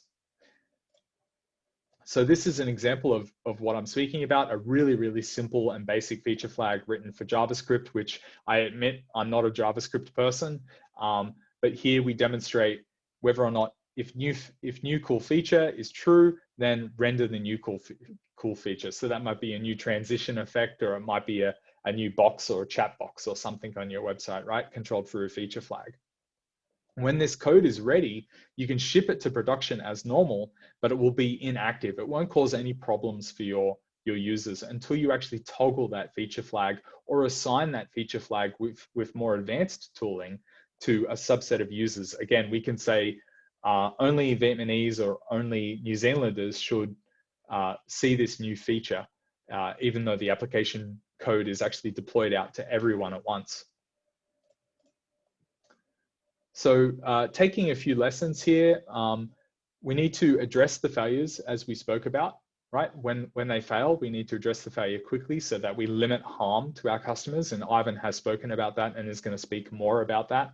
Speaker 4: So this is an example of what I'm speaking about, a really, really simple and basic feature flag written for JavaScript, which I admit I'm not a JavaScript person, but here we demonstrate whether or not if new cool feature is true, then render the new cool feature. So that might be a new transition effect, or it might be a new box or a chat box or something on your website, right? Controlled through a feature flag. When this code is ready, you can ship it to production as normal, but it will be inactive. It won't cause any problems for your users until you actually toggle that feature flag or assign that feature flag with more advanced tooling to a subset of users. Again, we can say only Vietnamese or only New Zealanders should see this new feature, even though the application code is actually deployed out to everyone at once. So taking a few lessons here, we need to address the failures as we spoke about, right? When they fail, we need to address the failure quickly so that we limit harm to our customers. And Ivan has spoken about that and is going to speak more about that.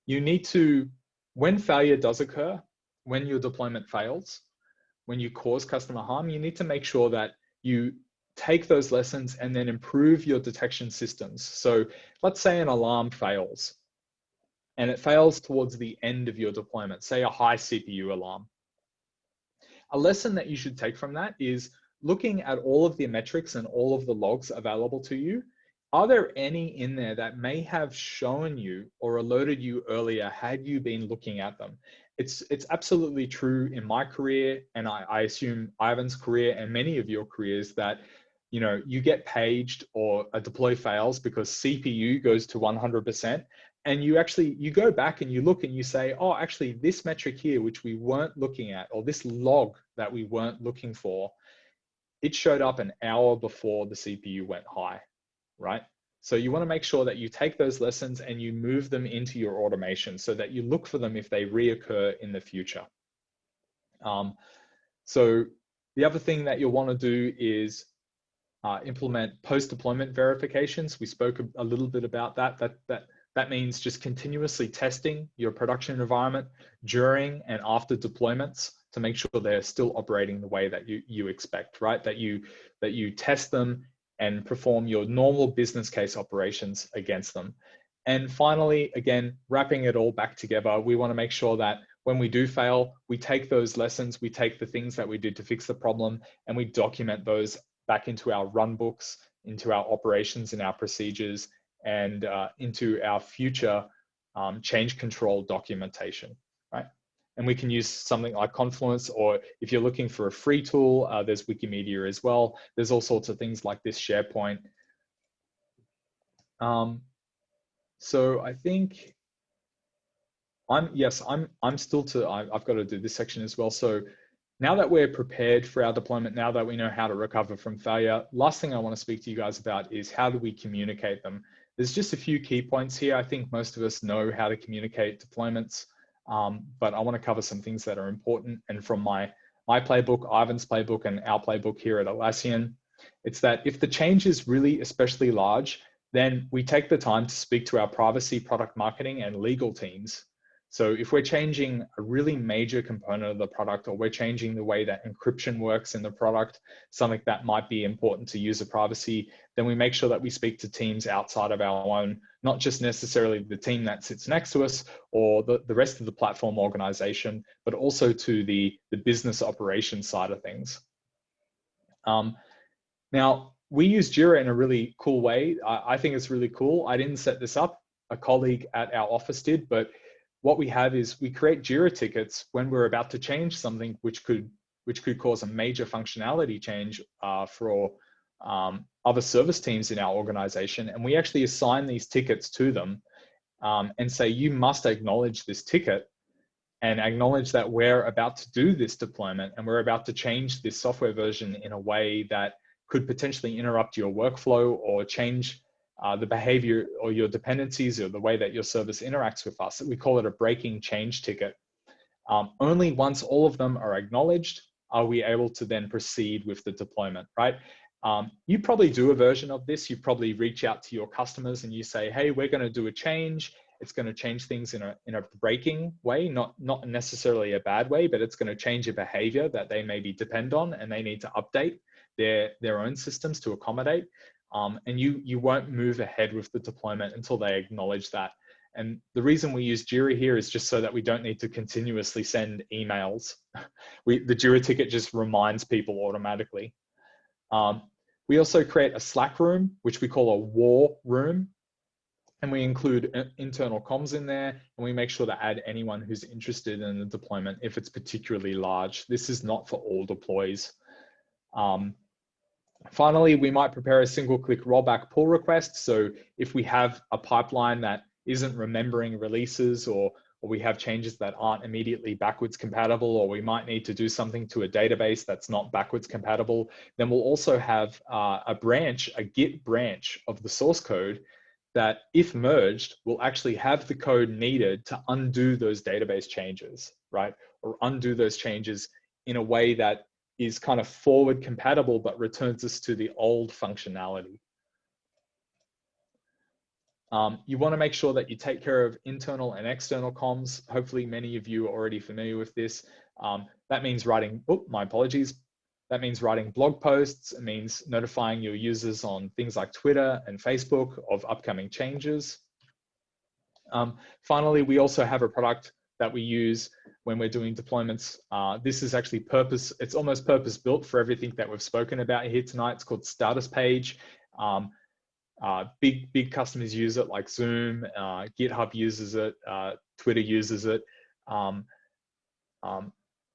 Speaker 4: You need to, when failure does occur, when your deployment fails, when you cause customer harm, you need to make sure that you take those lessons and then improve your detection systems. So let's say an alarm fails, and it fails towards the end of your deployment, say a high CPU alarm. A lesson that you should take from that is looking at all of the metrics and all of the logs available to you. Are there any in there that may have shown you or alerted you earlier had you been looking at them? It's absolutely true in my career, and I assume Ivan's career and many of your careers, that you get paged or a deploy fails because CPU goes to 100%. And you go back and you look and you say, oh, actually this metric here, which we weren't looking at, or this log that we weren't looking for, it showed up an hour before the CPU went high, right? So you want to make sure that you take those lessons and you move them into your automation so that you look for them if they reoccur in the future. So the other thing that you'll want to do is implement post-deployment verifications. We spoke a little bit about that. That means just continuously testing your production environment during and after deployments to make sure they're still operating the way that you expect, right? That you test them and perform your normal business case operations against them. And finally, again, wrapping it all back together, we want to make sure that when we do fail, we take those lessons, we take the things that we did to fix the problem, and we document those back into our run books, into our operations and our procedures, and into our future change control documentation, right? And we can use something like Confluence, or if you're looking for a free tool, there's Wikimedia as well. There's all sorts of things like this SharePoint. So I think I've got to do this section as well. So now that we're prepared for our deployment, now that we know how to recover from failure, last thing I want to speak to you guys about is how do we communicate them? There's just a few key points here. I think most of us know how to communicate deployments, but I want to cover some things that are important. And from my playbook, Ivan's playbook, and our playbook here at Atlassian, it's that if the change is really especially large, then we take the time to speak to our privacy, product marketing, and legal teams. So if we're changing a really major component of the product, or we're changing the way that encryption works in the product, something that might be important to user privacy, then we make sure that we speak to teams outside of our own, not just necessarily the team that sits next to us or the rest of the platform organization, but also to the business operations side of things. Now, we use Jira in a really cool way. I think it's really cool. I didn't set this up. A colleague at our office did, but what we have is we create Jira tickets when we're about to change something which could cause a major functionality change for other service teams in our organization. And we actually assign these tickets to them and say, you must acknowledge this ticket and acknowledge that we're about to do this deployment and we're about to change this software version in a way that could potentially interrupt your workflow or change the behavior or your dependencies or the way that your service interacts with us. We call it a breaking change ticket. Only once all of them are acknowledged are we able to then proceed with the deployment, right? You probably do a version of this. You probably reach out to your customers and you say, hey, we're going to do a change. It's going to change things in a breaking way, not necessarily a bad way, but it's going to change a behavior that they maybe depend on, and they need to update their own systems to accommodate. And you won't move ahead with the deployment until they acknowledge that. And the reason we use Jira here is just so that we don't need to continuously send emails. The Jira ticket just reminds people automatically. We also create a Slack room, which we call a war room. And we include internal comms in there, and we make sure to add anyone who's interested in the deployment if it's particularly large. This is not for all deploys. Finally, we might prepare a single-click rollback pull request. So if we have a pipeline that isn't remembering releases, or we have changes that aren't immediately backwards compatible, or we might need to do something to a database that's not backwards compatible, then we'll also have a Git branch of the source code that, if merged, will actually have the code needed to undo those database changes, right? Or undo those changes in a way that is kind of forward compatible, but returns us to the old functionality. You want to make sure that you take care of internal and external comms. Hopefully many of you are already familiar with this. That means writing, That means writing blog posts. It means notifying your users on things like Twitter and Facebook of upcoming changes. Finally, we also have a product that we use when we're doing deployments. This is actually it's almost purpose built for everything that we've spoken about here tonight. It's called Status Page. Big customers use it, like Zoom, GitHub uses it, Twitter uses it.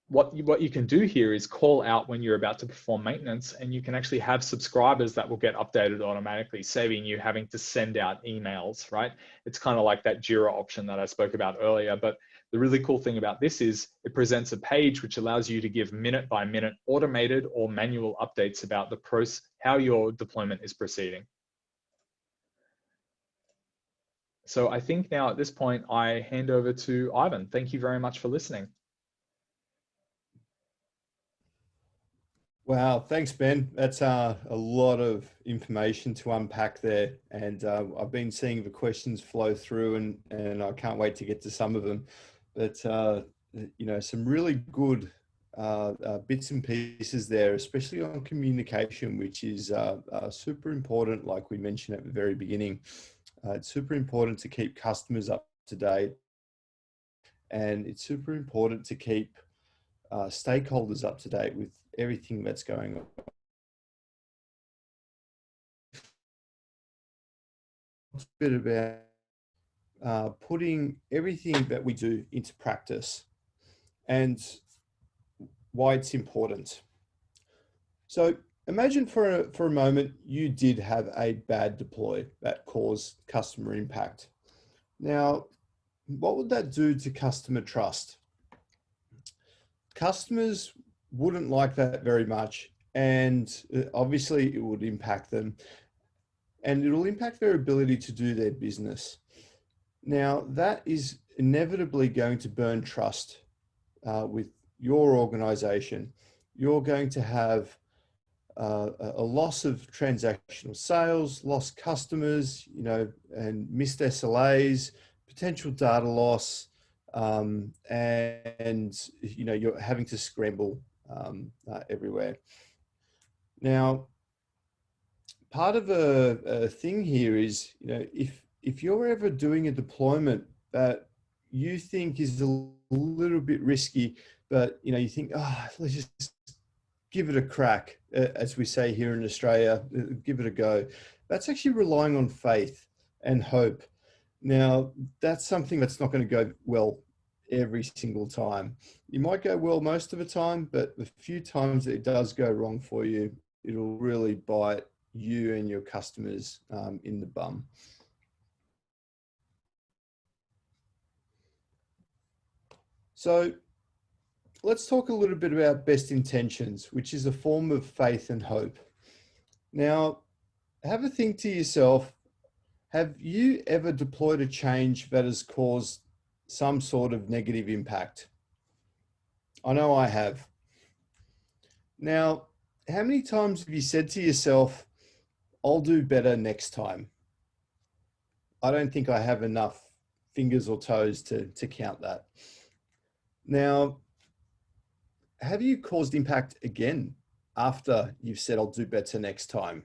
Speaker 4: What you can do here is call out when you're about to perform maintenance, and you can actually have subscribers that will get updated automatically, saving you having to send out emails, right? It's kind of like that Jira option that I spoke about earlier. But the really cool thing about this is it presents a page which allows you to give minute-by-minute automated or manual updates about how your deployment is proceeding. So I think now at this point, I hand over to Ivan. Thank you very much for listening.
Speaker 3: Wow, thanks, Ben. That's a lot of information to unpack there. And I've been seeing the questions flow through, and I can't wait to get to some of them. But, some really good bits and pieces there, especially on communication, which is super important, like we mentioned at the very beginning. It's super important to keep customers up to date and it's super important to keep stakeholders up to date with everything that's going on. It's a bit about putting everything that we do into practice and why it's important. So imagine for a moment you did have a bad deploy that caused customer impact. Now, what would that do to customer trust? Customers wouldn't like that very much, and obviously it would impact them, and it'll impact their ability to do their business. Now, that is inevitably going to burn trust with your organization. You're going to have a loss of transactional sales, lost customers, you know, and missed SLAs, potential data loss, and you know, you're having to scramble everywhere. Now, part of a thing here is, you know, if you're ever doing a deployment that you think is a little bit risky, but you know, you think, oh, let's just give it a crack, as we say here in Australia, give it a go. That's actually relying on faith and hope. Now, that's something that's not going to go well every single time. You might go well most of the time, but the few times that it does go wrong for you, it'll really bite you and your customers in the bum. So let's talk a little bit about best intentions, which is a form of faith and hope. Now, have a think to yourself, have you ever deployed a change that has caused some sort of negative impact? I know I have. Now, how many times have you said to yourself, I'll do better next time? I don't think I have enough fingers or toes to count that. Now, have you caused impact again after you've said, I'll do better next time?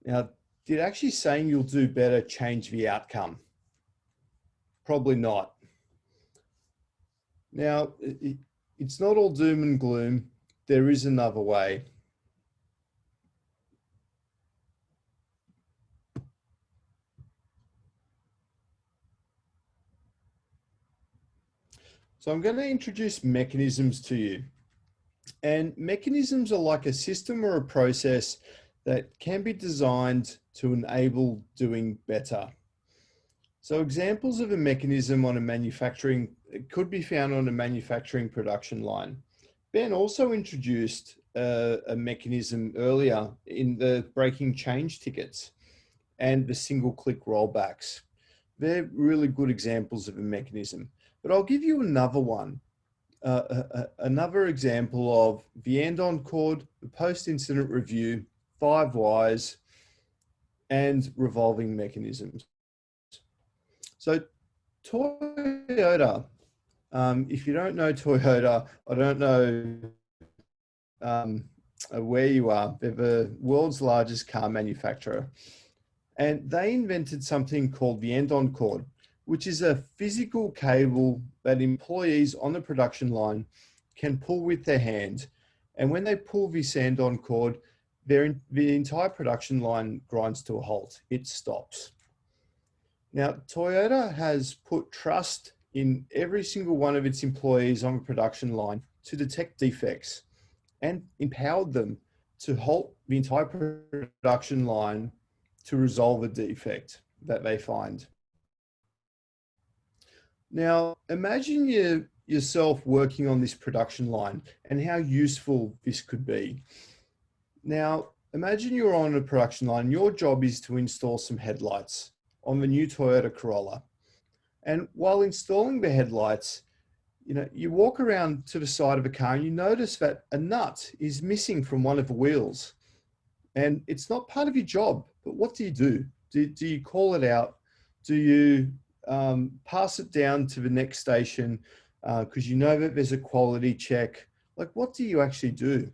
Speaker 3: Now, did actually saying you'll do better change the outcome? Probably not. Now, it's not all doom and gloom. There is another way. So I'm going to introduce mechanisms to you. And mechanisms are like a system or a process that can be designed to enable doing better. So examples of a mechanism on a manufacturing, it could be found on a manufacturing production line. Ben also introduced a mechanism earlier in the breaking change tickets and the single click rollbacks. They're really good examples of a mechanism, but I'll give you another one. Another example of the end-on chord, the post-incident review, 5 whys, and revolving mechanisms. So Toyota, if you don't know Toyota, I don't know where you are. They're the world's largest car manufacturer. And they invented something called the end-on cord, which is a physical cable that employees on the production line can pull with their hand. And when they pull this end-on cord, the entire production line grinds to a halt. It stops. Now, Toyota has put trust in every single one of its employees on the production line to detect defects and empowered them to halt the entire production line to resolve a defect that they find. Now, imagine yourself working on this production line and how useful this could be. Now, imagine you're on a production line. Your job is to install some headlights on the new Toyota Corolla. And while installing the headlights, you walk around to the side of a car and you notice that a nut is missing from one of the wheels. And it's not part of your job, but what do? Do you call it out? Do you pass it down to the next station because you know that there's a quality check? Like, what do you actually do?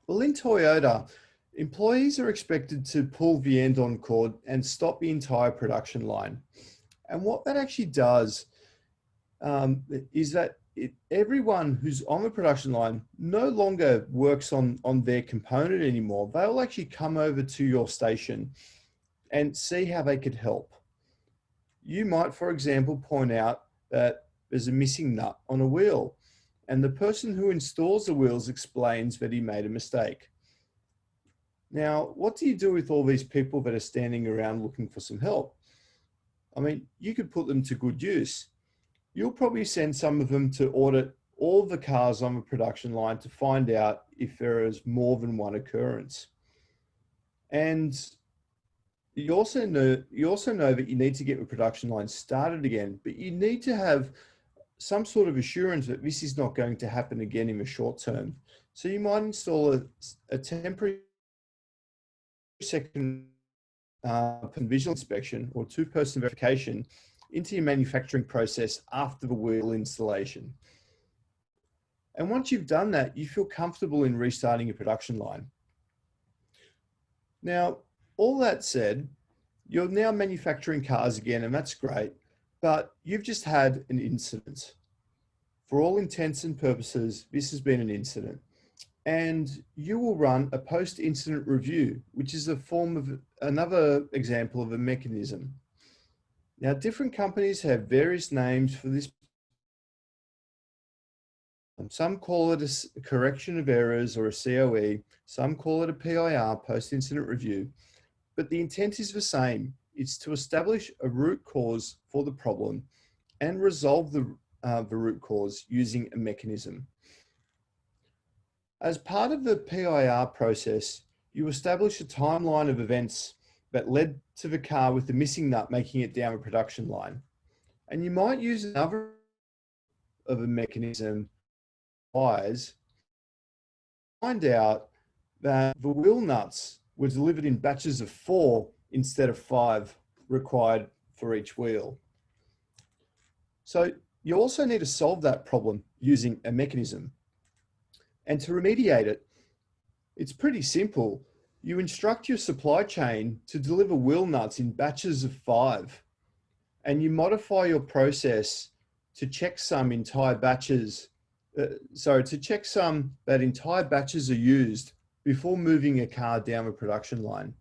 Speaker 3: Well, in Toyota, employees are expected to pull the end-on cord and stop the entire production line. And what that actually does is that everyone who's on the production line no longer works on their component anymore. They'll actually come over to your station and see how they could help. You might, for example, point out that there's a missing nut on a wheel, and the person who installs the wheels explains that he made a mistake. Now, what do you do with all these people that are standing around looking for some help? I mean, you could put them to good use. You'll probably send some of them to audit all the cars on the production line to find out if there is more than one occurrence. And you also know that you need to get the production line started again, but you need to have some sort of assurance that this is not going to happen again in the short term. So you might install a temporary second visual inspection or two-person verification into your manufacturing process after the wheel installation. And once you've done that, you feel comfortable in restarting your production line. Now, all that said, you're now manufacturing cars again, and that's great, but you've just had an incident. For all intents and purposes, this has been an incident. And you will run a post-incident review, which is a form of another example of a mechanism. Now, different companies have various names for this. Some call it a correction of errors or a COE. Some call it a PIR, post-incident review. But the intent is the same. It's to establish a root cause for the problem and resolve the root cause using a mechanism. As part of the PIR process, you establish a timeline of events that led to the car with the missing nut making it down a production line. And you might use another of a mechanism to find out that the wheel nuts were delivered in batches of 4 instead of 5 required for each wheel. So you also need to solve that problem using a mechanism. And to remediate it, it's pretty simple. You instruct your supply chain to deliver wheel nuts in batches of 5, and you modify your process to check some entire batches, to check some that entire batches are used before moving a car down a production line.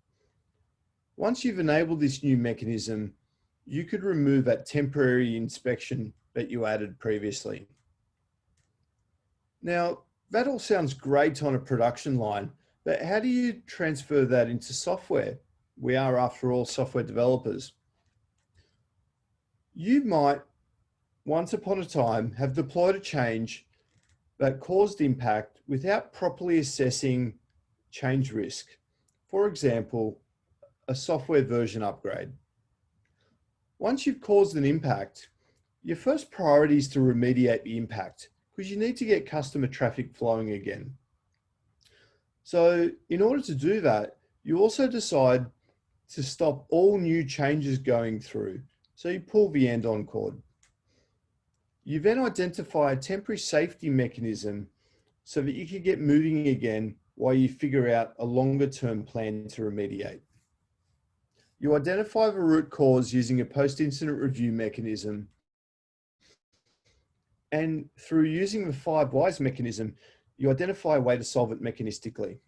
Speaker 3: Once you've enabled this new mechanism, you could remove that temporary inspection that you added previously. Now, that all sounds great on a production line, but how do you transfer that into software? We are, after all, software developers. You might, once upon a time, have deployed a change that caused impact without properly assessing change risk. For example, a software version upgrade. Once you've caused an impact, your first priority is to remediate the impact, because you need to get customer traffic flowing again. So in order to do that, you also decide to stop all new changes going through. So you pull the end-on cord. You then identify a temporary safety mechanism so that you can get moving again while you figure out a longer-term plan to remediate. You identify the root cause using a post-incident review mechanism. And through using the 5 whys mechanism, you identify a way to solve it mechanistically.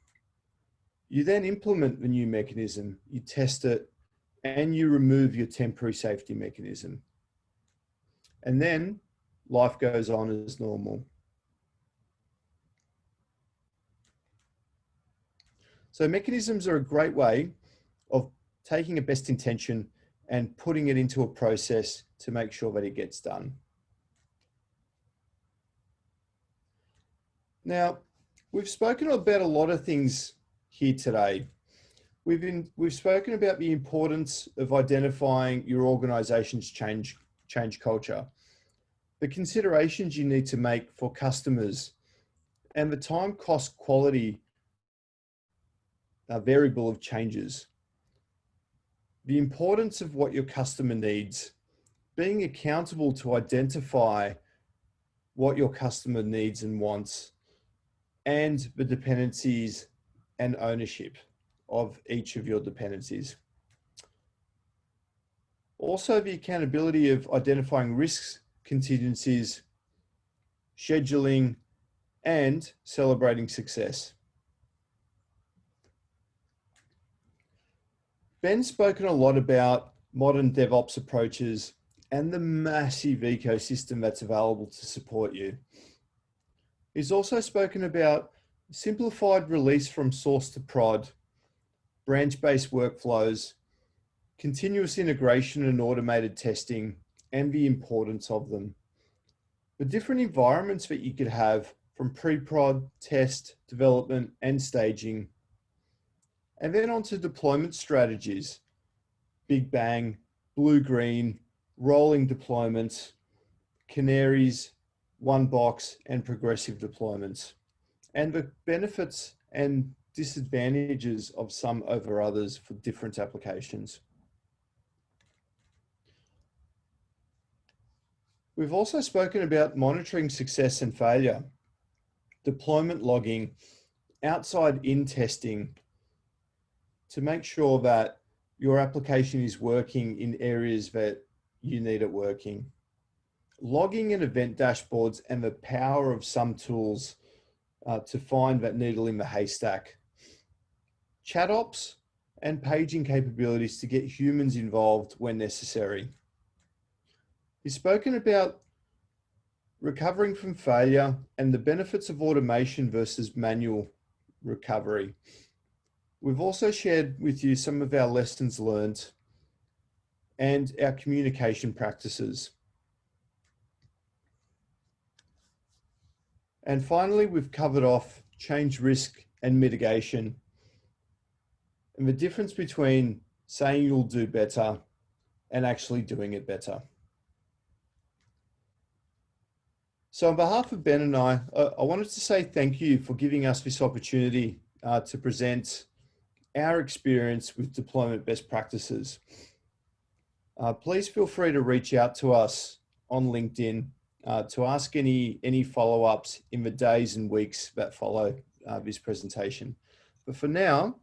Speaker 3: You then implement the new mechanism, you test it, and you remove your temporary safety mechanism. And then life goes on as normal. So mechanisms are a great way of taking a best intention and putting it into a process to make sure that it gets done. Now, we've spoken about a lot of things here today. We've spoken about the importance of identifying your organization's change culture, the considerations you need to make for customers, and the time, cost, quality variable of changes. The importance of what your customer needs, being accountable to identify what your customer needs and wants, and the dependencies and ownership of each of your dependencies. Also, the accountability of identifying risks contingencies, scheduling, and celebrating success. Ben's spoken a lot about modern DevOps approaches and the massive ecosystem that's available to support you. He's also spoken about simplified release from source to prod, branch-based workflows, continuous integration and automated testing, and the importance of them. The different environments that you could have from pre-prod, test, development, and staging. And then on to deployment strategies, big bang, blue-green, rolling deployments, canaries, one box, and progressive deployments, and the benefits and disadvantages of some over others for different applications. We've also spoken about monitoring success and failure, deployment logging, outside-in testing to make sure that your application is working in areas that you need it working. Logging and event dashboards and the power of some tools to find that needle in the haystack. Chat ops and paging capabilities to get humans involved when necessary. He's spoken about recovering from failure and the benefits of automation versus manual recovery. We've also shared with you some of our lessons learned and our communication practices. And finally, we've covered off change risk and mitigation and the difference between saying you'll do better and actually doing it better. So on behalf of Ben and I wanted to say thank you for giving us this opportunity to present our experience with deployment best practices. Please feel free to reach out to us on LinkedIn to ask any follow-ups in the days and weeks that follow this presentation. But for now,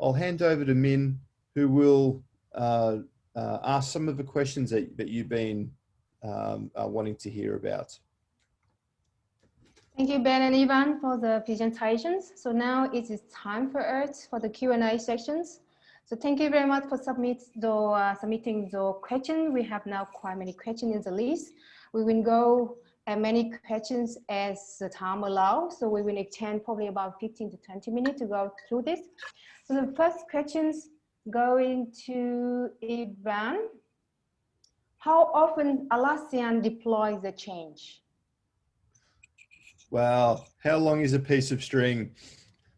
Speaker 3: I'll hand over to Min, who will ask some of the questions that you've been wanting to hear about.
Speaker 2: Thank you, Ben and Ivan, for the presentations. So now it is time for us for the Q&A sections. So thank you very much for submitting the question. We have now quite many questions in the list. We will go as many questions as the time allows. So we will extend probably about 15 to 20 minutes to go through this. So the first questions going to Ivan. How often Atlassian deploys the change?
Speaker 3: Wow, how long is a piece of string?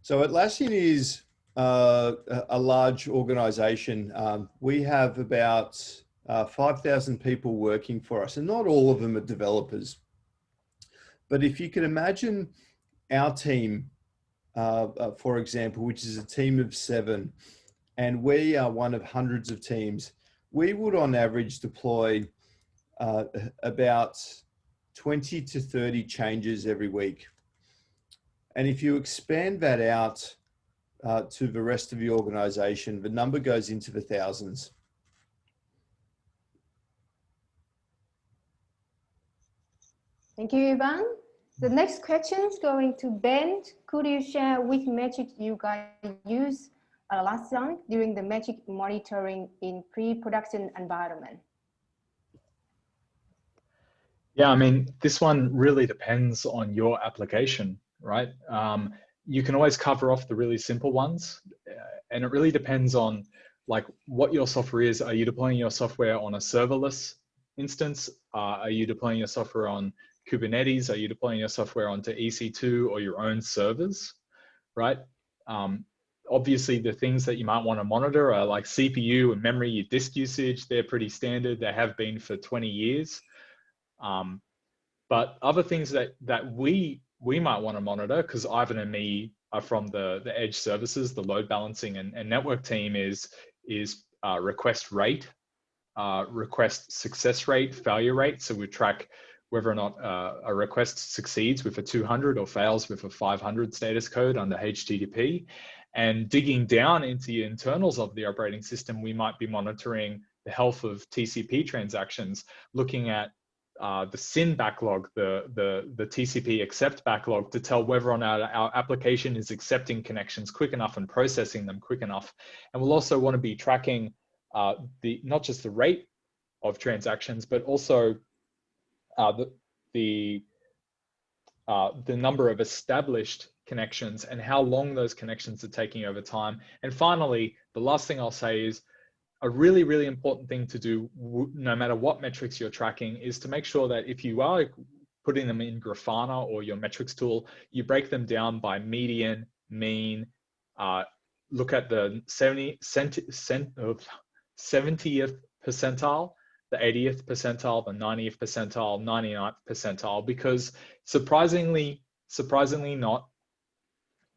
Speaker 3: So Atlassian is a large organization. We have about 5,000 people working for us, and not all of them are developers. But if you can imagine our team, for example, which is a team of 7, and we are one of hundreds of teams, we would on average deploy about 20 to 30 changes every week. And if you expand that out to the rest of the organization, the number goes into the thousands.
Speaker 2: Thank you, Ivan. The next question is going to Ben. Could you share which metric you guys use at Atlassian during the metric monitoring in pre-production environment?
Speaker 4: Yeah, I mean, this one really depends on your application, right? You can always cover off the really simple ones, and it really depends on like what your software is. Are you deploying your software on a serverless instance? Are you deploying your software on Kubernetes? Are you deploying your software onto EC2 or your own servers, right? Obviously, the things that you might want to monitor are like CPU and memory, your disk usage. They're pretty standard. They have been for 20 years. But other things that we might want to monitor, because Ivan and me are from the edge services, the load balancing and network team, is request rate, request success rate, failure rate. So we track whether or not a request succeeds with a 200 or fails with a 500 status code under HTTP. And digging down into the internals of the operating system, we might be monitoring the health of TCP transactions, looking at the SYN backlog, the TCP accept backlog, to tell whether or not our application is accepting connections quick enough and processing them quick enough. And we'll also want to be tracking not just the rate of transactions, but also the number of established connections and how long those connections are taking over time. And finally, the last thing I'll say is a really, really important thing to do, no matter what metrics you're tracking, is to make sure that if you are putting them in Grafana or your metrics tool, you break them down by median, mean, look at the 70th percentile, the 80th percentile, the 90th percentile, 99th percentile, because surprisingly not,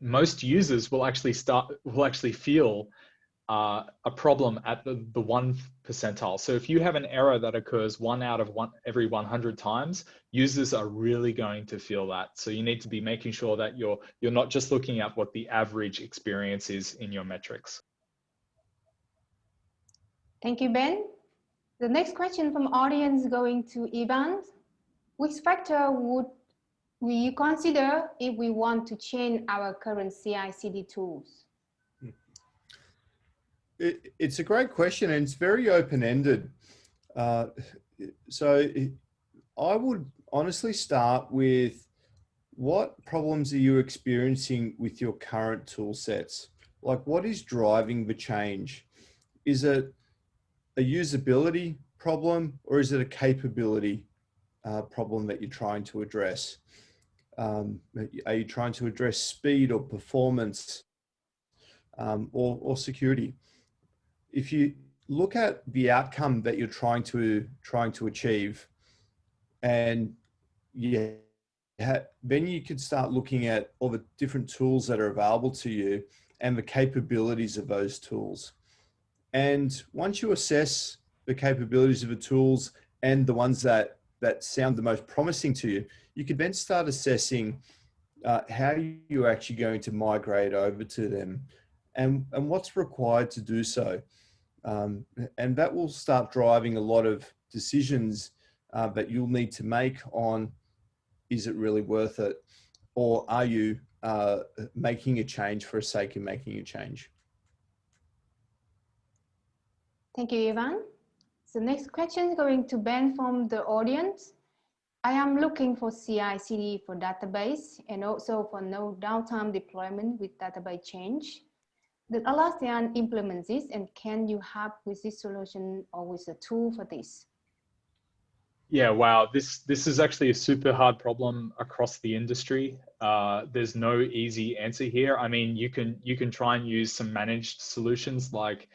Speaker 4: most users will actually feel a problem at the 1st percentile. So if you have an error that occurs every 100 times, users are really going to feel that. So you need to be making sure that you're not just looking at what the average experience is in your metrics.
Speaker 2: Thank you, Ben. The next question from audience going to Ivan. Which factor would we consider if we want to change our current CI/CD tools?
Speaker 3: It's a great question, and it's very open-ended. So I would honestly start with, what problems are you experiencing with your current tool sets? Like, what is driving the change? Is it a usability problem, or is it a capability problem that you're trying to address? Are you trying to address speed or performance or security? If you look at the outcome that you're trying to achieve, and then you could start looking at all the different tools that are available to you and the capabilities of those tools. And once you assess the capabilities of the tools and the ones that sound the most promising to you, you could then start assessing how you're actually going to migrate over to them and what's required to do so. And that will start driving a lot of decisions that you'll need to make on, is it really worth it? Or are you making a change for the sake of making a change?
Speaker 2: Thank you, Ivan. So next question is going to Ben from the audience. I am looking for CI/CD for database and also for no downtime deployment with database change. Did Atlassian implement this, and can you help with this solution or with a tool for this?
Speaker 4: Yeah, wow, this is actually a super hard problem across the industry. There's no easy answer here. I mean, you can try and use some managed solutions like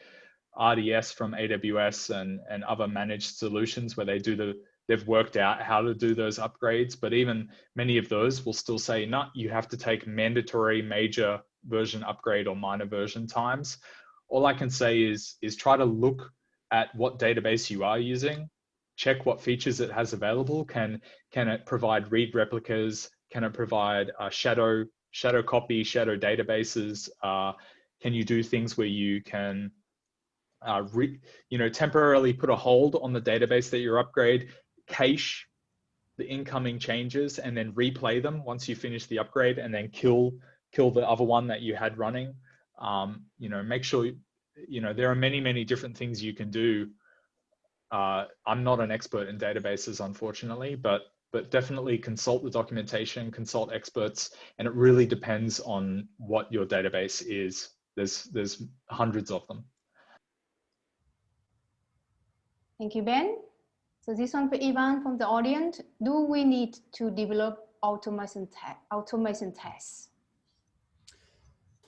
Speaker 4: RDS from AWS and other managed solutions where they've worked out how to do those upgrades, but even many of those will still say, no, you have to take mandatory major version upgrade or minor version times. All I can say is try to look at what database you are using, check what features it has available. Can it provide read replicas? Can it provide shadow copy, shadow databases? Can you do things where you can temporarily put a hold on the database that you upgrade, cache the incoming changes, and then replay them once you finish the upgrade, and then kill the other one that you had running? Make sure, there are many different things you can do. I'm not an expert in databases, unfortunately, but definitely consult the documentation, consult experts, and it really depends on what your database is. There's hundreds of them.
Speaker 2: Thank you, Ben. So this one for Ivan from the audience. Do we need to develop automation tests?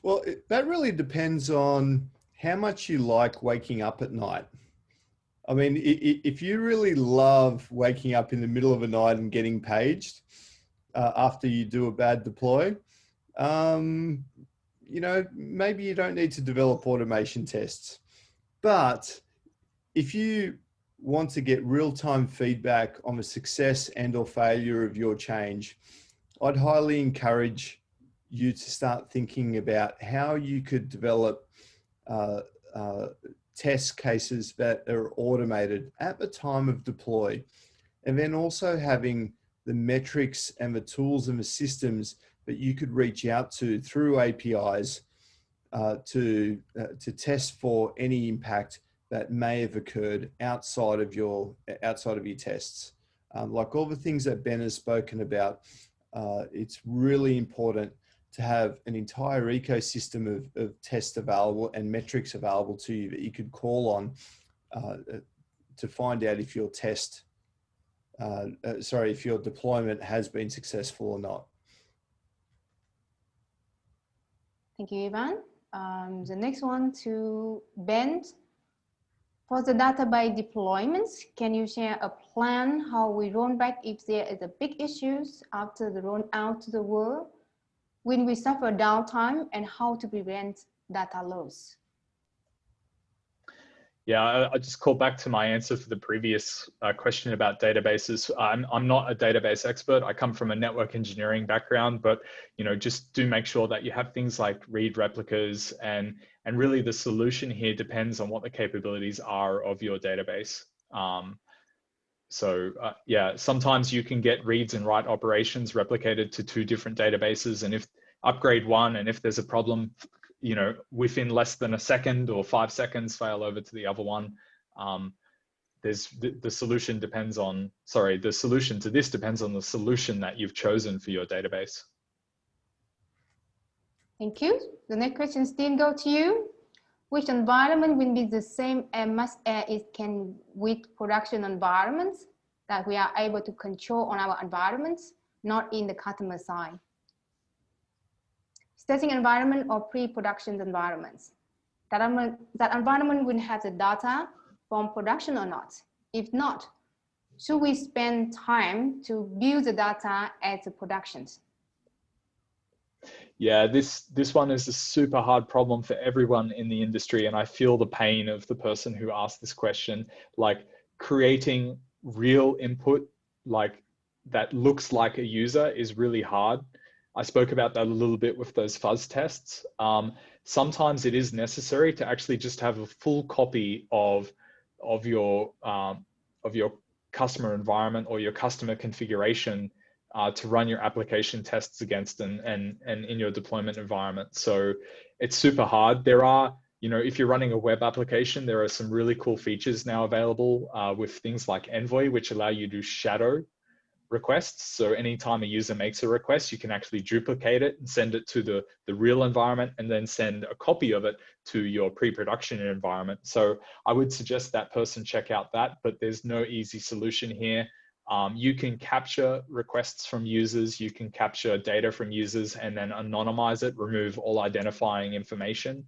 Speaker 3: Well, that really depends on how much you like waking up at night. I mean, if you really love waking up in the middle of the night and getting paged after you do a bad deploy, maybe you don't need to develop automation tests. But if you want to get real-time feedback on the success and or failure of your change, I'd highly encourage you to start thinking about how you could develop test cases that are automated at the time of deploy. And then also having the metrics and the tools and the systems that you could reach out to through APIs to test for any impact that may have occurred outside of your tests. Like all the things that Ben has spoken about, it's really important to have an entire ecosystem of tests available and metrics available to you that you could call on to find out if your if your deployment has been successful or not.
Speaker 2: Thank you, Ivan. The next one to Ben. For the database deployments, can you share a plan how we roll back if there is a big issues after the roll out to the world, when we suffer downtime, and how to prevent data loss?
Speaker 4: Yeah, I just call back to my answer for the previous question about databases. I'm not a database expert. I come from a network engineering background, but just do make sure that you have things like read replicas, and really the solution here depends on what the capabilities are of your database. Yeah, sometimes you can get reads and write operations replicated to 2 different databases, and if upgrade one, and if there's a problem, within less than a second or 5 seconds, fail over to the other one. The solution depends on, the solution to this depends on the solution that you've chosen for your database.
Speaker 2: Thank you. The next question still go to you. Which environment will be the same as much as it can with production environments that we are able to control on our environments, not in the customer side? Staging environment or pre-production environments. That environment will have the data from production or not. If not, should we spend time to build the data at the productions?
Speaker 4: Yeah, this one is a super hard problem for everyone in the industry, and I feel the pain of the person who asked this question. Like, creating real input that looks like a user is really hard. I spoke about that a little bit with those fuzz tests. Sometimes it is necessary to actually just have a full copy of your customer environment or your customer configuration to run your application tests against and in your deployment environment. So it's super hard. There are, if you're running a web application, there are some really cool features now available with things like Envoy, which allow you to shadow requests. So anytime a user makes a request, you can actually duplicate it and send it to the real environment, and then send a copy of it to your pre-production environment. So I would suggest that person check out that, but there's no easy solution here. You can capture requests from users, you can capture data from users and then anonymize it, remove all identifying information,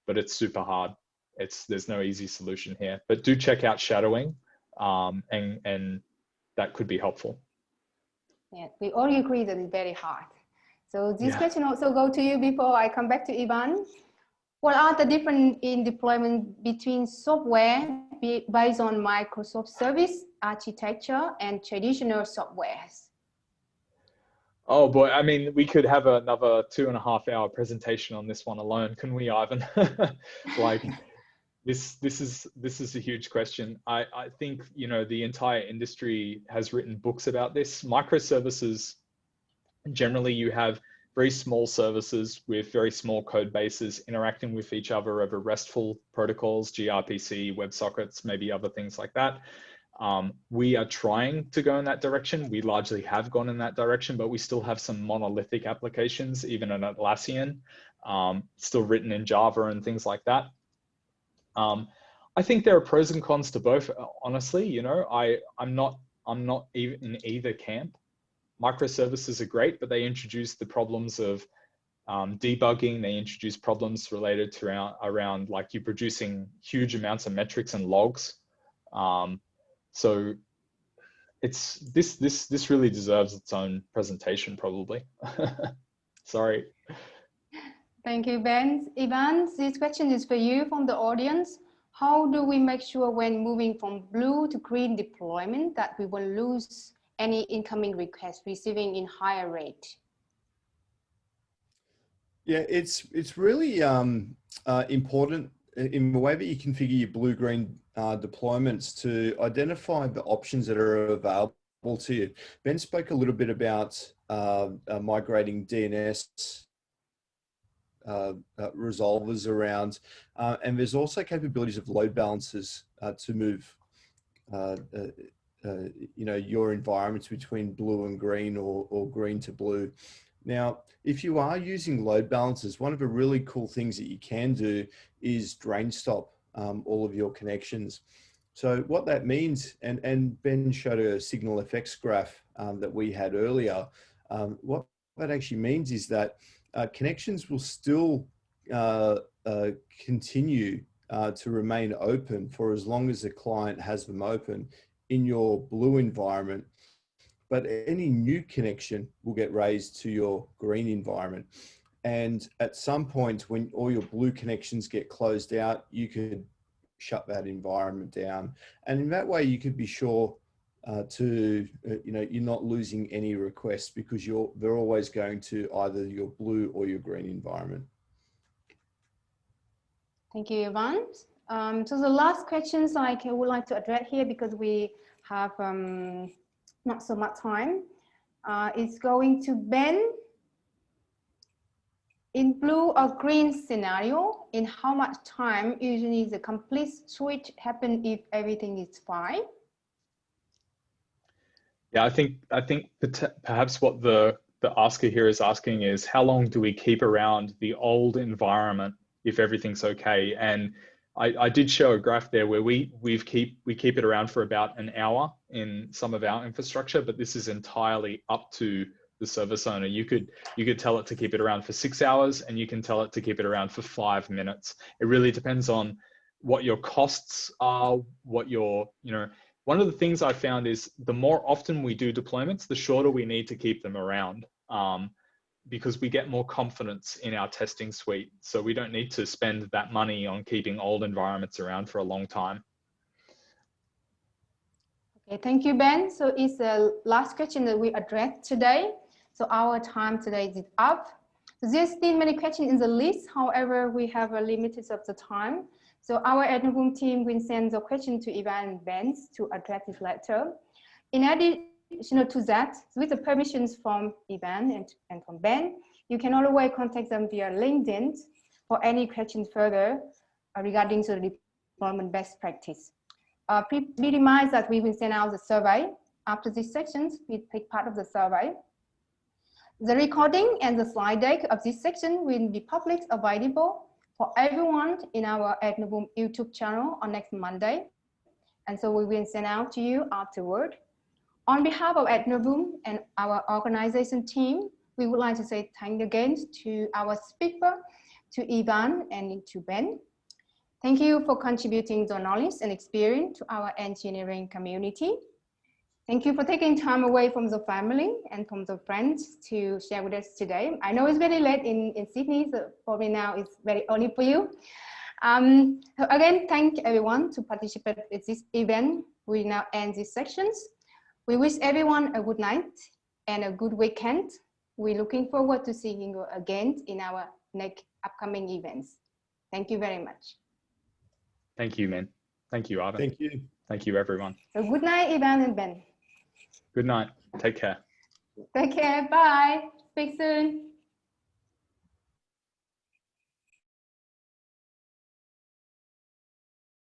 Speaker 4: but it's super hard. There's no easy solution here, but do check out shadowing, and that could be helpful.
Speaker 2: Yeah, we all agree that it's very hard. So this question also go to you before I come back to Ivan. What are the difference in deployment between software based on Microsoft service architecture and traditional softwares?
Speaker 4: Oh boy, I mean, we could have another 2.5-hour presentation on this one alone, couldn't we, Ivan? Like, this is a huge question. I think, the entire industry has written books about this. Microservices, generally you have very small services with very small code bases interacting with each other over RESTful protocols, gRPC, WebSockets, maybe other things like that. We are trying to go in that direction. We largely have gone in that direction, but we still have some monolithic applications, even an Atlassian, still written in Java and things like that. I think there are pros and cons to both, honestly. I'm not even in either camp. Microservices are great, but they introduce the problems of debugging. They introduce problems related to around like you producing huge amounts of metrics and logs. So this really deserves its own presentation, probably. Sorry.
Speaker 2: Thank you, Ben. Ivan, this question is for you from the audience. How do we make sure when moving from blue to green deployment that we will lose any incoming requests receiving in higher rate?
Speaker 3: Yeah, it's really important in the way that you configure your blue-green deployments to identify the options that are available to you. Ben spoke a little bit about migrating DNS resolvers around, and there's also capabilities of load balancers to move your environments between blue and green, or green to blue. Now, if you are using load balancers, one of the really cool things that you can do is drain stop all of your connections. So what that means, and Ben showed a signal effects graph that we had earlier, what that actually means is that connections will still continue to remain open for as long as the client has them open in your blue environment, but any new connection will get raised to your green environment. And at some point, when all your blue connections get closed out, you could shut that environment down. And in that way, you could be sure you're not losing any requests, because they're always going to either your blue or your green environment.
Speaker 2: Thank you, Ivan. So the last questions I would like to address here, because we have not so much time, is going to Ben. In blue or green scenario, in how much time usually the complete switch happen if everything is fine?
Speaker 4: Yeah, I think perhaps what the asker here is asking is, how long do we keep around the old environment if everything's okay? And I did show a graph there where we keep it around for about an hour in some of our infrastructure, but this is entirely up to the service owner. You could tell it to keep it around for 6 hours, and you can tell it to keep it around for 5 minutes. It really depends on what your costs are, what your, one of the things I found is the more often we do deployments, the shorter we need to keep them around, because we get more confidence in our testing suite. So we don't need to spend that money on keeping old environments around for a long time.
Speaker 2: Okay, thank you, Ben. So it's the last question that we addressed today. So our time today is up. So there's still many questions in the list. However, we have a limited of the time. So our AdNovum team will send the question to Ivan and Ben to address it later. In addition to that, with the permissions from Ivan and from Ben, you can always contact them via LinkedIn for any questions further regarding the deployment best practice. Please be reminded that we will send out the survey. After these sections, we take part of the survey. The recording and the slide deck of this section will be publicly available for everyone in our AdNovum YouTube channel on next Monday. And so we will send out to you afterward. On behalf of AdNovum and our organization team, we would like to say thank you again to our speaker, to Ivan and to Ben. Thank you for contributing the knowledge and experience to our engineering community. Thank you for taking time away from the family and from the friends to share with us today. I know it's very late in Sydney, so probably now it's very early for you. So again, thank everyone to participate in this event. We now end these sections. We wish everyone a good night and a good weekend. We're looking forward to seeing you again in our next upcoming events. Thank you very much.
Speaker 4: Thank you, man. Thank you, Ivan.
Speaker 3: Thank you.
Speaker 4: Thank you, everyone.
Speaker 2: So good night, Ivan and Ben.
Speaker 4: Good night. Take care.
Speaker 2: Take care. Bye. Speak soon.